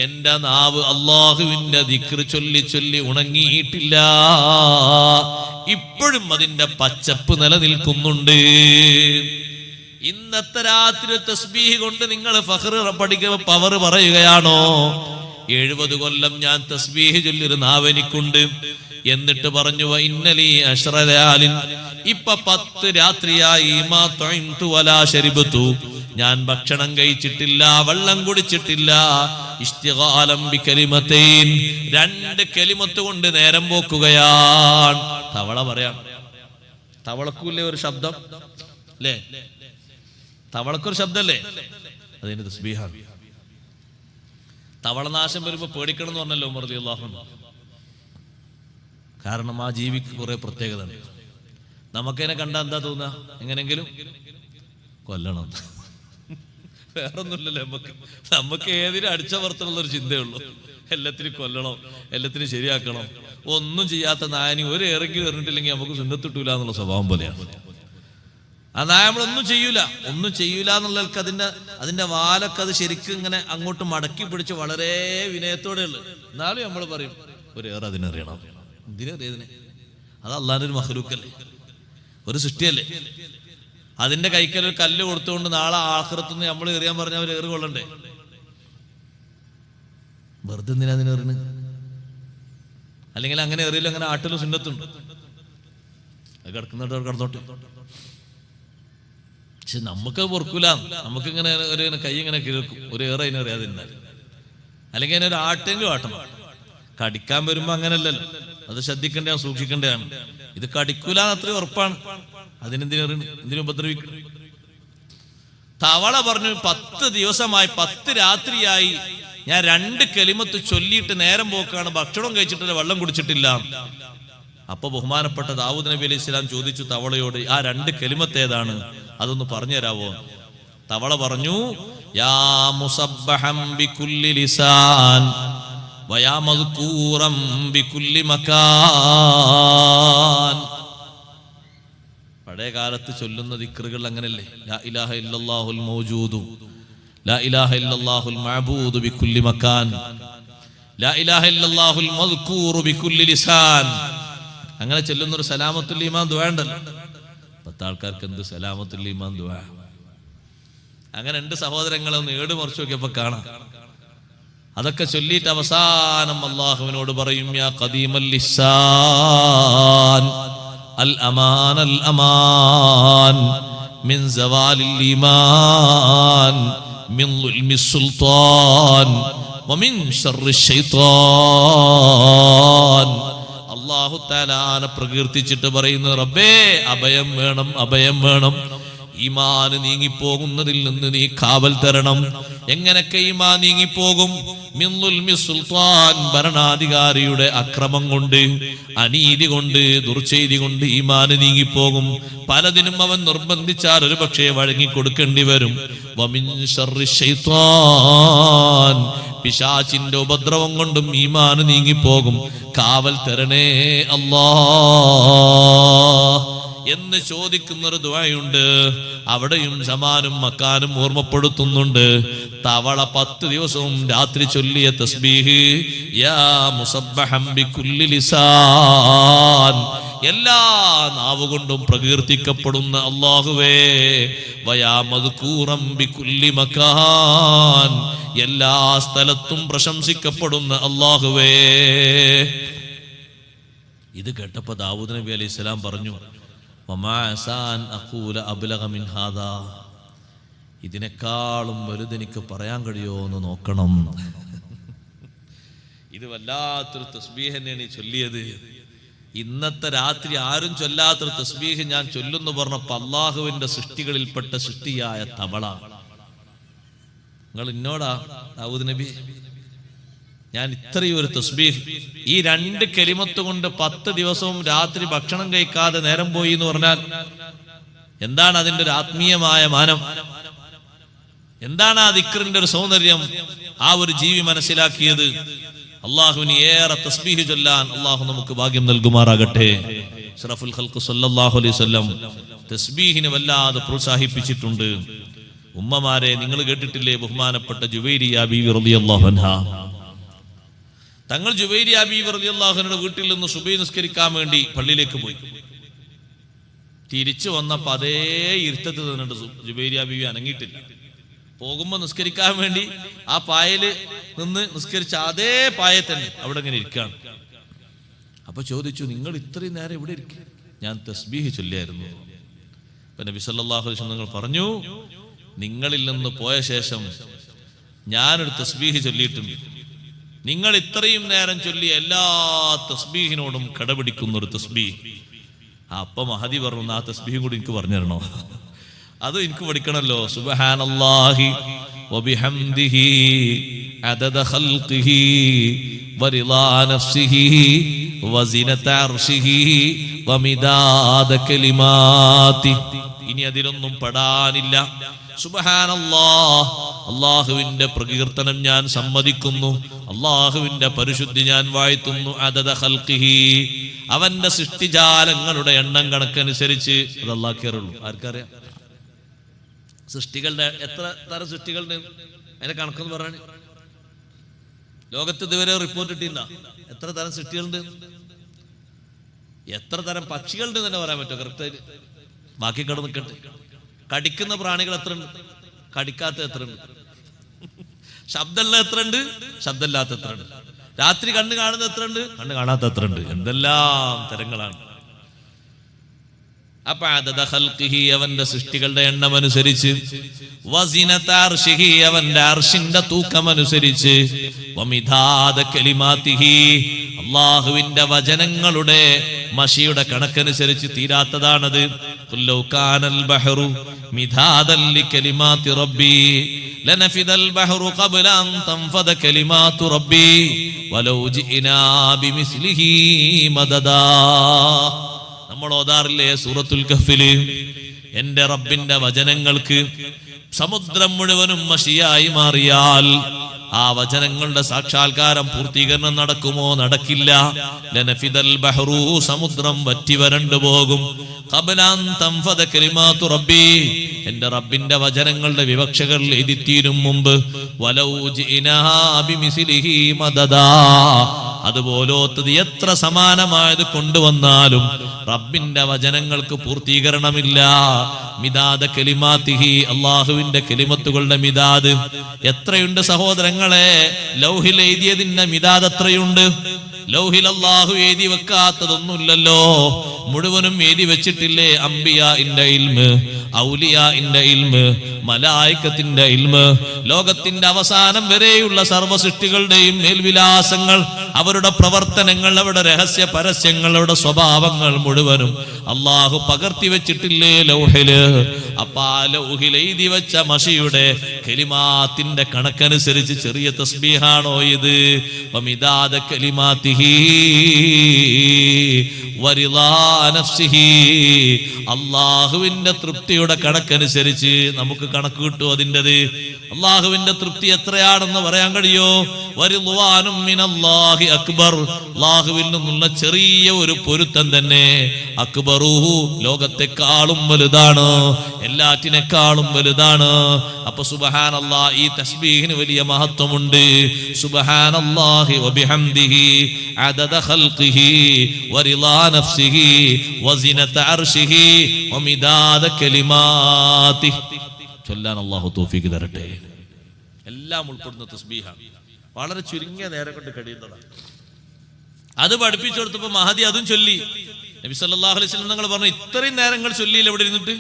എന്റെ നാവ് അല്ലാഹുവിന്റെ ദിക്ർ ചൊല്ലി ചൊല്ലി ഉണങ്ങിയിട്ടില്ല. ഇപ്പോഴും അതിന്റെ പച്ചപ്പ് നിലനിൽക്കുന്നുണ്ട്. ഇന്നത്തെ രാത്രി തസ്ബീഹ് കൊണ്ട് നിങ്ങൾ ഫഖർ പഠിക്കുക പവർ പറയുകയാണോ? 70 കൊല്ലം ഞാൻ തസ്ബീഹ് ചൊല്ലിയൊരു നാവ് എനിക്കുണ്ട്. എന്നിട്ട് പറഞ്ഞു ഇന്നലി അശ്റലാലിൻ, ഇപ്പൊ 10 രാത്രിയായി മാ തഅംതു വലാ ശരിബതു, ഞാൻ ഭക്ഷണം കഴിച്ചിട്ടില്ല, വെള്ളം കുടിച്ചിട്ടില്ല. ഇസ്തിഗാലം ബികലിമതൈൻ, 2 കലിമത്ത് കൊണ്ട് നേരം പോക്കുകയാണ്. തവള പറയാം, തവളക്കൂല്ലേ ഒരു ശബ്ദം അല്ലേ? തവളക്കൊരു ശബ്ദല്ലേ? അതിന്റെ തസ്ബീഹാണ്. തവളനാശം വരുമ്പോ പേടിക്കണം എന്ന് പറഞ്ഞല്ലോ ഉമർ റളിയല്ലാഹു അൻഹു. കാരണം ആ ജീവിക്ക് കുറെ പ്രത്യേകത ഉണ്ട്. നമുക്കതിനെ കണ്ടാ എന്താ തോന്നുക? എങ്ങനെങ്കിലും കൊല്ലണം, വേറൊന്നുമില്ലല്ലോ. നമുക്ക് ഏതിനും അടിച്ചമർത്തണമെന്നൊരു ചിന്തയുള്ളൂ. എല്ലാത്തിനും കൊല്ലണം, എല്ലാത്തിനും ശരിയാക്കണം. ഒന്നും ചെയ്യാത്ത നായനി ഒരു ഇറങ്ങി എറിഞ്ഞിട്ടില്ലെങ്കിൽ നമുക്ക് സുന്നത്തിട്ടൂല എന്നുള്ള സ്വഭാവം പോലെയാണ്. ആ നായ നമ്മളൊന്നും ചെയ്യൂല, ഒന്നും ചെയ്യൂല എന്നുള്ളവർക്ക് അതിന്റെ വാലൊക്കെ അത് ശരിക്കും ഇങ്ങനെ അങ്ങോട്ട് മടക്കി പിടിച്ച് വളരെ വിനയത്തോടെ ഉള്ളു. എന്നാലും നമ്മൾ പറയും ഒരു ഏറെ അതിനെറിയണം. എന്തിനറിയതിനെ? അത് അള്ളാന്റെ ഒരു മഖ്ലൂക്കല്ലേ, ഒരു സൃഷ്ടിയല്ലേ. അതിന്റെ കൈക്കൽ ഒരു കല്ല് കൊടുത്തുകൊണ്ട് നാളെ ആഖിറത്തുനിന്ന് നമ്മൾ എറിയാൻ പറഞ്ഞാൽ അവർ ഏറ് കൊള്ളണ്ടേ? വെറുതെ എന്തിനാ അതിനെറിന്? അല്ലെങ്കിൽ അങ്ങനെ എറിയില്ല, അങ്ങനെ ആട്ടിലും സുന്നത്തുണ്ട്. അത് കിടക്കുന്നുണ്ട്, കിടന്നോട്ടെ. പക്ഷെ നമുക്ക് പൊറുക്കൂല. നമുക്ക് ഇങ്ങനെ ഒരു കൈ ഇങ്ങനെ കിഴക്കും, ഒരു ഏറെ അതിനെ അറിയാതിരുന്നാൽ. അല്ലെങ്കിൽ അതിനൊരു ആട്ടെങ്കിലും ആട്ടണം. കടിക്കാൻ വരുമ്പോ അങ്ങനല്ലല്ലോ, അത് ശ്രദ്ധിക്കേണ്ടതാണ്, സൂക്ഷിക്കേണ്ടതാണ്. ഇത് കടിക്കൂല അത്രയും ഉറപ്പാണ്. അതിനെന്തിനറിയണം, എന്തിനും ഉപദ്രവിക്കണം? തവള പറഞ്ഞു 10 ദിവസമായി 10 രാത്രിയായി ഞാൻ 2 കലിമത്ത് ചൊല്ലിയിട്ട് നേരം പോക്കാണ്, ഭക്ഷണം കഴിച്ചിട്ടില്ല, വെള്ളം കുടിച്ചിട്ടില്ല. അപ്പൊ ബഹുമാനപ്പെട്ട ദാവൂദ് നബി അലൈഹി സ്വലാം ചോദിച്ചു തവളയോട്, ആ 2 കലിമത്ത് ഏതാണ്? അതൊന്ന് പറഞ്ഞു തരാവോ? തവള പറഞ്ഞു, യാ മുസബ്ബഹം ബികുല്ലി ലിസാൻ വയാ മദ്കൂറം ബികുല്ലി മകാൻ. പഴയ കാലത്ത് ചൊല്ലുന്ന ദിക്റുകൾ അങ്ങനല്ലേ? ലാ ഇലാഹ ഇല്ലല്ലാഹുൽ മൗജൂദു, ലാ ഇലാഹ ഇല്ലല്ലാഹുൽ മഅബൂദു ബികുല്ലി മകാൻ, ലാ ഇലാഹ ഇല്ലല്ലാഹുൽ മദ്കൂറു ബികുല്ലി ലിസാൻ. അങ്ങനെ ചൊല്ലുന്നൊരു സലാമത്തുൽ ഈമാൻ ദുആ ഉണ്ടല്ലോ. 10 ആൾക്കാർക്ക് എന്ത് സലാമത്തുൽ ഈമാൻ ദുആ. അങ്ങനെ 2 സഹോദരങ്ങളെ ഒന്ന് ഏട് മറിച്ച് നോക്കിയപ്പോ കാണാം. അതൊക്കെ ചൊല്ലിയിട്ട് അവസാനം അല്ലാഹുവിനോട് പറയും, യാ ഖദീമൽ ലിസാൻ അൽ അമാൻ അൽ അമാൻ മിൻ സവാലിൽ ഈമാൻ മിൻ ദുൽമിസ് സുൽത്താൻ വമിൻ ശർരി ശൈത്താൻ. അല്ലാഹു തആല പ്രകീർത്തിച്ചിട്ട് പറയുന്നു, റബ്ബേ അഭയം വേണം, അഭയം വേണം. ഈമാന് നീങ്ങിപ്പോകുന്നതിൽ നിന്ന് നീ കാവൽ തരണം. എങ്ങനെയൊക്കെ ഈമാൻ നീങ്ങിപ്പോകും? മിൻദുൽമി സുൽത്താൻ, ഭരണാധികാരിയുടെ അക്രമം കൊണ്ട്, അനീതി കൊണ്ട്, ദുർചെയ്തി കൊണ്ട് ഈമാന് നീങ്ങിപ്പോകും. പലതിനും അവൻ നിർബന്ധിച്ചാൽ ഒരു പക്ഷേ വഴങ്ങിക്കൊടുക്കേണ്ടി വരും. വമിൻ ശർരി ശൈത്താൻ, പിശാചിന്റെ ഉപദ്രവം കൊണ്ടും ഈമാന് നീങ്ങിപ്പോകും. കാവൽ തരണേ അല്ലാഹ് എന്ന് ചോദിക്കുന്നൊരു ദുആയുണ്ട്. അവിടെയും സമാനും മക്കാനും ഓർമ്മപ്പെടുത്തുന്നുണ്ട്. തവള 10 ദിവസവും രാത്രി ചൊല്ലിയ തസ്ബീഹ്, യാ മുസബ്ബഹം ബികുല്ലി ലിസാൻ, എല്ലാ നാവുകൊണ്ടും പ്രകീർത്തിക്കപ്പെടുന്ന അല്ലാഹുവേ, വയാ മദ്കൂറം ബികുല്ലി മകാൻ, എല്ലാ സ്ഥലത്തും പ്രശംസിക്കപ്പെടുന്ന അല്ലാഹുവേ. ഇത് കേട്ടപ്പോ ദാവൂദ് നബി അലൈഹിസ്സലാം പറഞ്ഞു, ഇതിനേക്കാളും വലുതെനിക്ക് പറയാൻ കഴിയോ എന്ന് നോക്കണം. ഇത് വല്ലാത്തൊരു തസ്ബീഹ് തന്നെയാണ് ചൊല്ലിയത്. ഇന്നത്തെ രാത്രി ആരും ചൊല്ലാത്തൊരു തസ്ബീഹ് ഞാൻ ചൊല്ലുന്നു പറഞ്ഞപ്പോ അള്ളാഹുവിന്റെ സൃഷ്ടികളിൽപ്പെട്ട സൃഷ്ടിയായ തവള, നിങ്ങൾ ഇന്നോടാ ദാവൂദ് നബി ഞാൻ ഇത്രയും ഒരു തസ്ബീഹ്, ഈ 2 കലിമത്ത് കൊണ്ട് 10 ദിവസവും രാത്രി ഭക്ഷണം കഴിക്കാതെ നേരം പോയി എന്ന് പറഞ്ഞാൽ എന്താണ് അതിന്റെ ഒരു ആത്മീയമായ മാനം? എന്താണ് ആ ദിക്റിന്റെ ഒരു സൗന്ദര്യം? ആ ഒരു ജീവി മനസ്സിലാക്കിയത്. അള്ളാഹുവിന് ഏറെ തസ്ബീഹ് ചൊല്ലാൻ അള്ളാഹു നമുക്ക് ഭാഗ്യം നൽകുമാറാകട്ടെ. അഷ്റഫുൽ ഖൽഖ് സല്ലല്ലാഹു അലൈഹി വസല്ലം തസ്ബീഹിനെ വല്ലാതെ പ്രോത്സാഹിപ്പിച്ചിട്ടുണ്ട്. ഉമ്മമാരെ, നിങ്ങൾ കേട്ടിട്ടില്ലേ ബഹുമാനപ്പെട്ട ജുവൈരിയ ബീവി റളിയല്ലാഹു അൻഹാ, തങ്ങൾ ജുവൈരിയ ബീവി റളിയല്ലാഹു അൻഹയുടെ വീട്ടിൽ നിന്ന് സുബഹി നിസ്കരിക്കാൻ വേണ്ടി പള്ളിയിലേക്ക് പോയി. തിരിച്ചു വന്നപ്പോ അതേ ഇരുത്തത്ത് തന്നിട്ട് ജുവൈരിയ ബീവി അനങ്ങിയിട്ടില്ല. പോകുമ്പോ നിസ്കരിക്കാൻ വേണ്ടി ആ പായല് നിന്ന് നിസ്കരിച്ച അതേ പായ തന്നെ അവിടെ ഇങ്ങനെ ഇരിക്കുകയാണ്. അപ്പൊ ചോദിച്ചു, നിങ്ങൾ ഇത്രയും നേരം ഇവിടെ ഇരിക്കുക? ഞാൻ തസ്ബീഹ് ചൊല്ലിയായിരുന്നു. അപ്പൊ നബി സല്ലല്ലാഹു അലൈഹി വസല്ലം പറഞ്ഞു, നിങ്ങളിൽ നിന്ന് പോയ ശേഷം ഞാനൊരു തസ്ബീഹ് ചൊല്ലിയിട്ടുണ്ട്. നിങ്ങൾ ഇത്രയും നേരം ചൊല്ലിയ എല്ലാ തസ്ബീഹിനോടും കടപിടിക്കുന്ന ഒരു തസ്ബീഹ്. അപ്പൊ മഹദി പറഞ്ഞു, ആ തസ്ബീഹും കൂടി എനിക്ക് പറഞ്ഞു തരണോ? അത് എനിക്ക് പഠിക്കണല്ലോ. സുബ്ഹാനല്ലാഹി വബിഹംദിഹി അദദ ഖൽഖിഹി വറിളാ നഫ്സിഹി വസിനത അർശിഹി വമിദാദ കലിമാതി. ഇനി അതിലൊന്നും പെടാനില്ല. സുബ്ഹാനല്ലാഹ്, അല്ലാഹുവിന്റെ പ്രകീർത്തനം ഞാൻ സമ്മതിക്കുന്നു. അല്ലാഹുവിന്റെ പരിശുദ്ധി ഞാൻ വാഴ്ത്തുന്നു. അദദ ഖൽഖിഹി, അവന്റെ സൃഷ്ടിജാലങ്ങളുടെ എണ്ണം കണക്കനുസരിച്ച്. അത് അല്ലാഹുവേ അറിയുള്ളൂ. ആർക്കറിയാം സൃഷ്ടികളുടെ എത്ര തരം സൃഷ്ടികളുണ്ട്? അതിന്റെ കണക്കെന്ന് പറഞ്ഞാണ് ലോകത്ത് ഇതുവരെ റിപ്പോർട്ട് കിട്ടിയില്ല. എത്ര തരം സൃഷ്ടികളുണ്ട്, എത്ര തരം പക്ഷികളുണ്ട് തന്നെ പറയാൻ പറ്റുമോ കറക്റ്റായിട്ട്? ബാക്കി കിടന്ന് നിൽക്കട്ടെ. കടിക്കുന്ന പ്രാണികൾ എത്ര ഉണ്ട്, കടിക്കാത്ത എത്ര ഉണ്ട്, ശബ്ദമുള്ള എത്ര ഉണ്ട്, ശബ്ദമില്ലാത്ത എത്ര ഉണ്ട്, രാത്രി കണ്ണ് കാണുന്ന എത്ര ഉണ്ട്, കണ്ണ് കാണാത്ത എത്ര ഉണ്ട്, എന്തെല്ലാം തരങ്ങളാണ്. അപ്പൊ അദദ ഖൽഖിഹി, അവന്റെ സൃഷ്ടികളുടെ എണ്ണം അനുസരിച്ച്, വസിനത അർശിഹി, അവന്റെ അർശിന്റെ തൂക്കം അനുസരിച്ച്, വമിദാദ കലിമാതിഹി, അല്ലാഹുവിന്റെ വചനങ്ങളുടെ മഷിയുടെ കണക്കനുസരിച്ച് തീരാത്തതാണത്. ഖുല്ലൗ കാനൽ ബഹ്റു മിദാദൻ ലികലിമാതി റബ്ബി ലനഫിദൽ ബഹ്റു ഖബ്ല അൻ തൻഫദ കലിമാതു റബ്ബി വലൗ ജിഇനാ ബിമിസ്ലിഹി മദദാ. നമ്മൾ ഓതാറില്ലേ സൂറത്തുൽ കഹ്ഫില്, എന്റെ റബ്ബിന്റെ വചനങ്ങൾക്ക് സമുദ്രം മുഴുവനും മഷിയായി മാറിയാൽ ആ വചനങ്ങളുടെ സാക്ഷാത്കാരം പൂർത്തീകരണം നടക്കുമോ? നടക്കില്ല. ലനഫിദൽ ബഹ്റു, സമുദ്രം വറ്റി വരണ്ടു പോകും. ഖബ്ല അൻ തൻഫദ കലിമാതു റബ്ബി, എന്റെ റബ്ബിന്റെ വചനങ്ങളുടെ വിവക്ഷകൾ എഴുതിത്തീരും മുമ്പ്. വലൗ ജിഇനാ ബിമിസ്ലിഹി മദദാ, അതുപോലോത്തത് എത്ര സമാനമായത് കൊണ്ടുവന്നാലും റബ്ബിന്റെ വചനങ്ങൾക്ക് പൂർത്തീകരണമില്ല. മിദാദ കലിമാതിഹി, അള്ളാഹുവിന്റെ കലിമത്തുകളുടെ മിദാദ് എത്രയുണ്ട് സഹോദരങ്ങളെ? ലൗഹിൽ എഴുതിയതിന്റെ മിദാദ് എത്രയുണ്ട്? ലൗഹിൽ അള്ളാഹു എഴുതി വെക്കാത്തതൊന്നുമില്ലല്ലോ. മുഴുവനും എഴുതി വെച്ചിട്ടില്ലേ അംബിയാഇന്റെ ഇൽമ്? ഔലിയാഇന്റെ ഇൽമ്, മലായികത്തിന്റെ ഇൽമ്, ലോകത്തിന്റെ അവസാനം വരെയുള്ള സർവ്വ സൃഷ്ടികളുടെയും മേൽവിലാസങ്ങൾ, അവരുടെ പ്രവർത്തനങ്ങൾ, അവരുടെ രഹസ്യ പരസ്യങ്ങൾ, അവരുടെ സ്വഭാവങ്ങൾ മുഴുവനും അള്ളാഹു പകർത്തി വെച്ചിട്ടില്ലേ ലൗഹില്? അപ്പൊ ആ ലൗഹിൽ എഴുതി വെച്ച മഷിയുടെ കലിമാത്തിന്റെ കണക്കനുസരിച്ച് ചെറിയ തസ്ബീഹാണോ ഇത്? വമിദാദ കലിമാതിഹി വറിളാ നഫ്സിഹി, അള്ളാഹുവിന്റെ തൃപ്തിയുടെ കണക്കനുസരിച്ച് നമുക്ക് കണക്ക് കിട്ടും അതിൻ്റെത്. അള്ളാഹുവിന്റെ തൃപ്തി എത്രയാണെന്ന് പറയാൻ കഴിയോ? വറിളാനും മിനല്ലാഹി അക്ബർ, അള്ളാഹുവിൽ നിന്നുള്ള ചെറിയ ഒരു പൊരുത്തം തന്നെ അക്ബറുഹു, ലോകത്തെക്കാളും വലുതാണ്, എല്ലാറ്റിനേക്കാളും വലുതാണ്. അപ്പൊ സുബ്ഹാനല്ലാഹ്, ഈ തസ്ബീഹിന് വലിയ മഹത്വമുണ്ട്. സുബ്ഹാനല്ലാഹി വബിഹംദിഹി അദദ ഖൽഖിഹി വറിളാ നഫ്സിഹി വസിനത അർശിഹി വമിദാദ കലിമാതിഹി. ചൊല്ലാൻ അല്ലാഹു തൗഫീഖ് തരട്ടെ. എല്ലാം ഉൾപ്പെടുന്ന തസ്ബീഹാണ്. വളരെ ചുരുങ്ങിയ നേരം കൊണ്ട് കഴിയുന്നതാണ്. അത് പഠിപ്പിച്ചു കൊടുത്തപ്പോ മഹദി അതും ചൊല്ലി. നബി സല്ലല്ലാഹു അലൈഹി വസല്ലം തങ്ങൾ പറഞ്ഞു, ഇത്രയും നേരങ്ങൾ ചൊല്ലിയില്ല ഇവിടെ ഇരുന്നിട്ട്.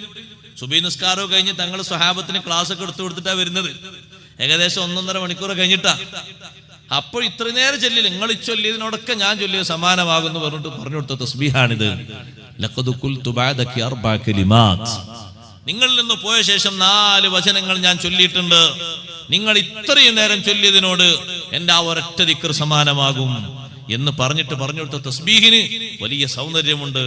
സുബഹി നിസ്കാരവും കഴിഞ്ഞ് തങ്ങൾ സ്വഹാബത്തിന് ക്ലാസ് ഒക്കെ എടുത്തു കൊടുത്തിട്ടാ വരുന്നത്. ഏകദേശം 1.5 മണിക്കൂർ കഴിഞ്ഞിട്ടാ. അപ്പോൾ ഇത്രയും നേരം ചൊല്ലില്ല, നിങ്ങൾ ചൊല്ലിയതിനോടൊക്കെ ഞാൻ ചൊല്ലിയത് സമാനമാകുന്നു പറഞ്ഞു കൊടുത്ത തസ്ബീഹാണിത്. ലഖദ് ഖുൽതു ബഅദക 4 കലിമാത്ത്, നിങ്ങളിൽ നിന്ന് പോയ ശേഷം 4 വചനങ്ങൾ ഞാൻ ചൊല്ലിയിട്ടുണ്ട്. നിങ്ങൾ ഇത്രയും നേരം ചൊല്ലിയതിനോട് എന്റെ ആ ഒരൊറ്റ ദിക്ർ സമാനമാകും എന്ന് പറഞ്ഞു കൊടുത്ത തസ്ബീഹിന് വലിയ സൗന്ദര്യമുണ്ട്.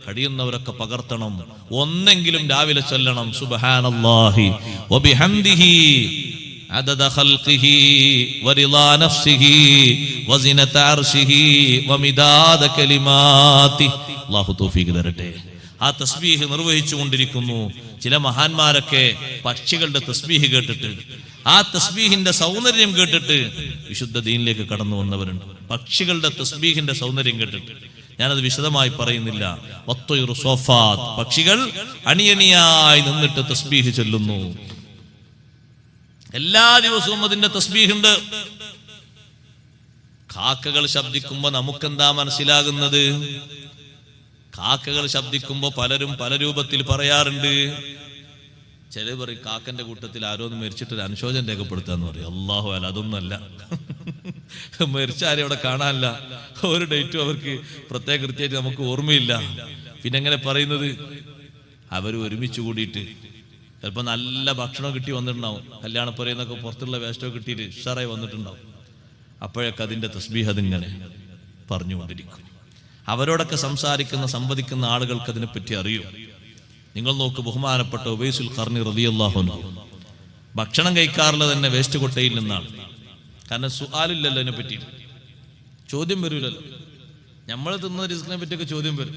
കഴിയുന്നവരൊക്കെ പകർത്തണം. ഒന്നെങ്കിലും രാവിലെ ചൊല്ലണം. സുബ്ഹാനല്ലാഹി വബിഹംദിഹി അദദ ഖൽഖിഹി വറിളാ നഫ്സിഹി വസിനത അർശിഹി വമിദാദ കലിമാതിഹി. അല്ലാഹു തൗഫീഖ് തരട്ടെ. ആ തസ്ബീഹ് നിർവഹിച്ചു കൊണ്ടിരിക്കുന്നു. ചില മഹാന്മാരൊക്കെ പക്ഷികളുടെ തസ്ബീഹ് കേട്ടിട്ട്, ആ തസ്ബീഹിന്റെ സൗന്ദര്യം കേട്ടിട്ട് വിശുദ്ധ ദീനിലേക്ക് കടന്നു വന്നവരുണ്ട്. പക്ഷികളുടെ തസ്ബീഹിന്റെ സൗന്ദര്യം കേട്ടിട്ട്. ഞാനത് വിശദമായി പറയുന്നില്ല. വത്വയ്റു സോഫാത്ത്, പക്ഷികൾ അണിയണിയായി നിന്നിട്ട് തസ്ബീഹ് ചൊല്ലുന്നു. എല്ലാ ദിവസവും അതിന്റെ തസ്ബീഹുണ്ട്. കാക്കകൾ ശബ്ദിക്കുമ്പോ നമുക്കെന്താ മനസ്സിലാകുന്നത്? കാക്കകൾ ശബ്ദിക്കുമ്പോ പലരും പല രൂപത്തിൽ പറയാറുണ്ട്. ചില പറയും കാക്കന്റെ കൂട്ടത്തിൽ ആരോന്ന് മരിച്ചിട്ട് ഒരു അനുശോചനം രേഖപ്പെടുത്താന്ന് പറയും. അല്ലാഹു അല, അതൊന്നുമല്ല. മരിച്ച ആരെയും അവിടെ കാണാനില്ല, ഒരു ഡേറ്റും അവർക്ക് പ്രത്യേക കൃത്യമായിട്ട് നമുക്ക് ഓർമ്മയില്ല. പിന്നെ എങ്ങനെ പറയുന്നത്? അവർ ഒരുമിച്ച് കൂടിയിട്ട് ചിലപ്പോൾ നല്ല ഭക്ഷണം കിട്ടി വന്നിട്ടുണ്ടാവും. കല്യാണപ്പുരയെന്നൊക്കെ പുറത്തുള്ള വേസ്റ്റോ കിട്ടിയിട്ട് ഉഷാറായി വന്നിട്ടുണ്ടാവും. അപ്പോഴൊക്കെ അതിന്റെ തസ്ബീഹ് അതിങ്ങനെ പറഞ്ഞുകൊണ്ടിരിക്കും. അവരോടൊക്കെ സംവദിക്കുന്ന ആളുകൾക്ക് അതിനെപ്പറ്റി അറിയും. നിങ്ങൾ നോക്ക്, ബഹുമാനപ്പെട്ട ഉവൈസുൽ ഖർനി റളിയല്ലാഹു അൻഹു ഭക്ഷണം കഴിക്കാറുള്ളത് തന്നെ വേസ്റ്റ് കൊട്ടയിൽ നിന്നാണ്. കാരണം സുആലില്ലല്ലോ, അതിനെ പറ്റി ചോദ്യം വരൂലല്ലോ. നമ്മൾ തിന്ന റിസ്കിനെ പറ്റിയൊക്കെ ചോദ്യം വരും.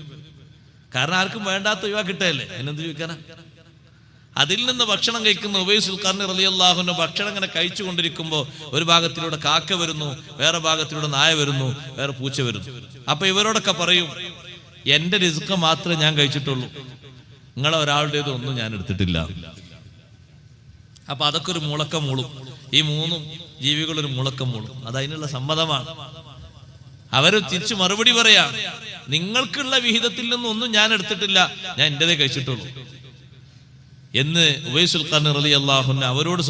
കാരണം ആർക്കും വേണ്ടാത്ത ഒഴിവാക്കിട്ടല്ലേ, അതിനെന്ത് ചോദിക്കാനാ? അതിൽ നിന്ന് ഭക്ഷണം കഴിക്കുന്ന ഉവൈസുൽ ഖർനി റളിയല്ലാഹു അൻഹു ഭക്ഷണം ഇങ്ങനെ കഴിച്ചു കൊണ്ടിരിക്കുമ്പോൾ ഒരു ഭാഗത്തിലൂടെ കാക്ക വരുന്നു, വേറെ ഭാഗത്തിലൂടെ നായ വരുന്നു, വേറെ പൂച്ച വരുന്നു. അപ്പൊ ഇവരോടൊക്കെ പറയും, എന്റെ റിസ്ക് മാത്രമേ ഞാൻ കഴിച്ചിട്ടുള്ളൂ, നിങ്ങളെ ഒരാളുടേത് ഒന്നും ഞാൻ എടുത്തിട്ടില്ല. അപ്പൊ അതൊക്കെ ഒരു മുളക്കം മൂളും. ഈ 3 ജീവികളൊരു മുളക്കം മൂളും. അത് അതിനുള്ള സമ്മതമാണ്. അവര് തിരിച്ചു മറുപടി പറയാ, നിങ്ങൾക്കുള്ള വിഹിതത്തിൽ നിന്നൊന്നും ഞാൻ എടുത്തിട്ടില്ല, ഞാൻ എന്റേതേ കഴിച്ചിട്ടുള്ളൂ എന്ന് ഉവൈസുൽ ഖർനി റളിയല്ലാഹു അൻഹു അവരോട്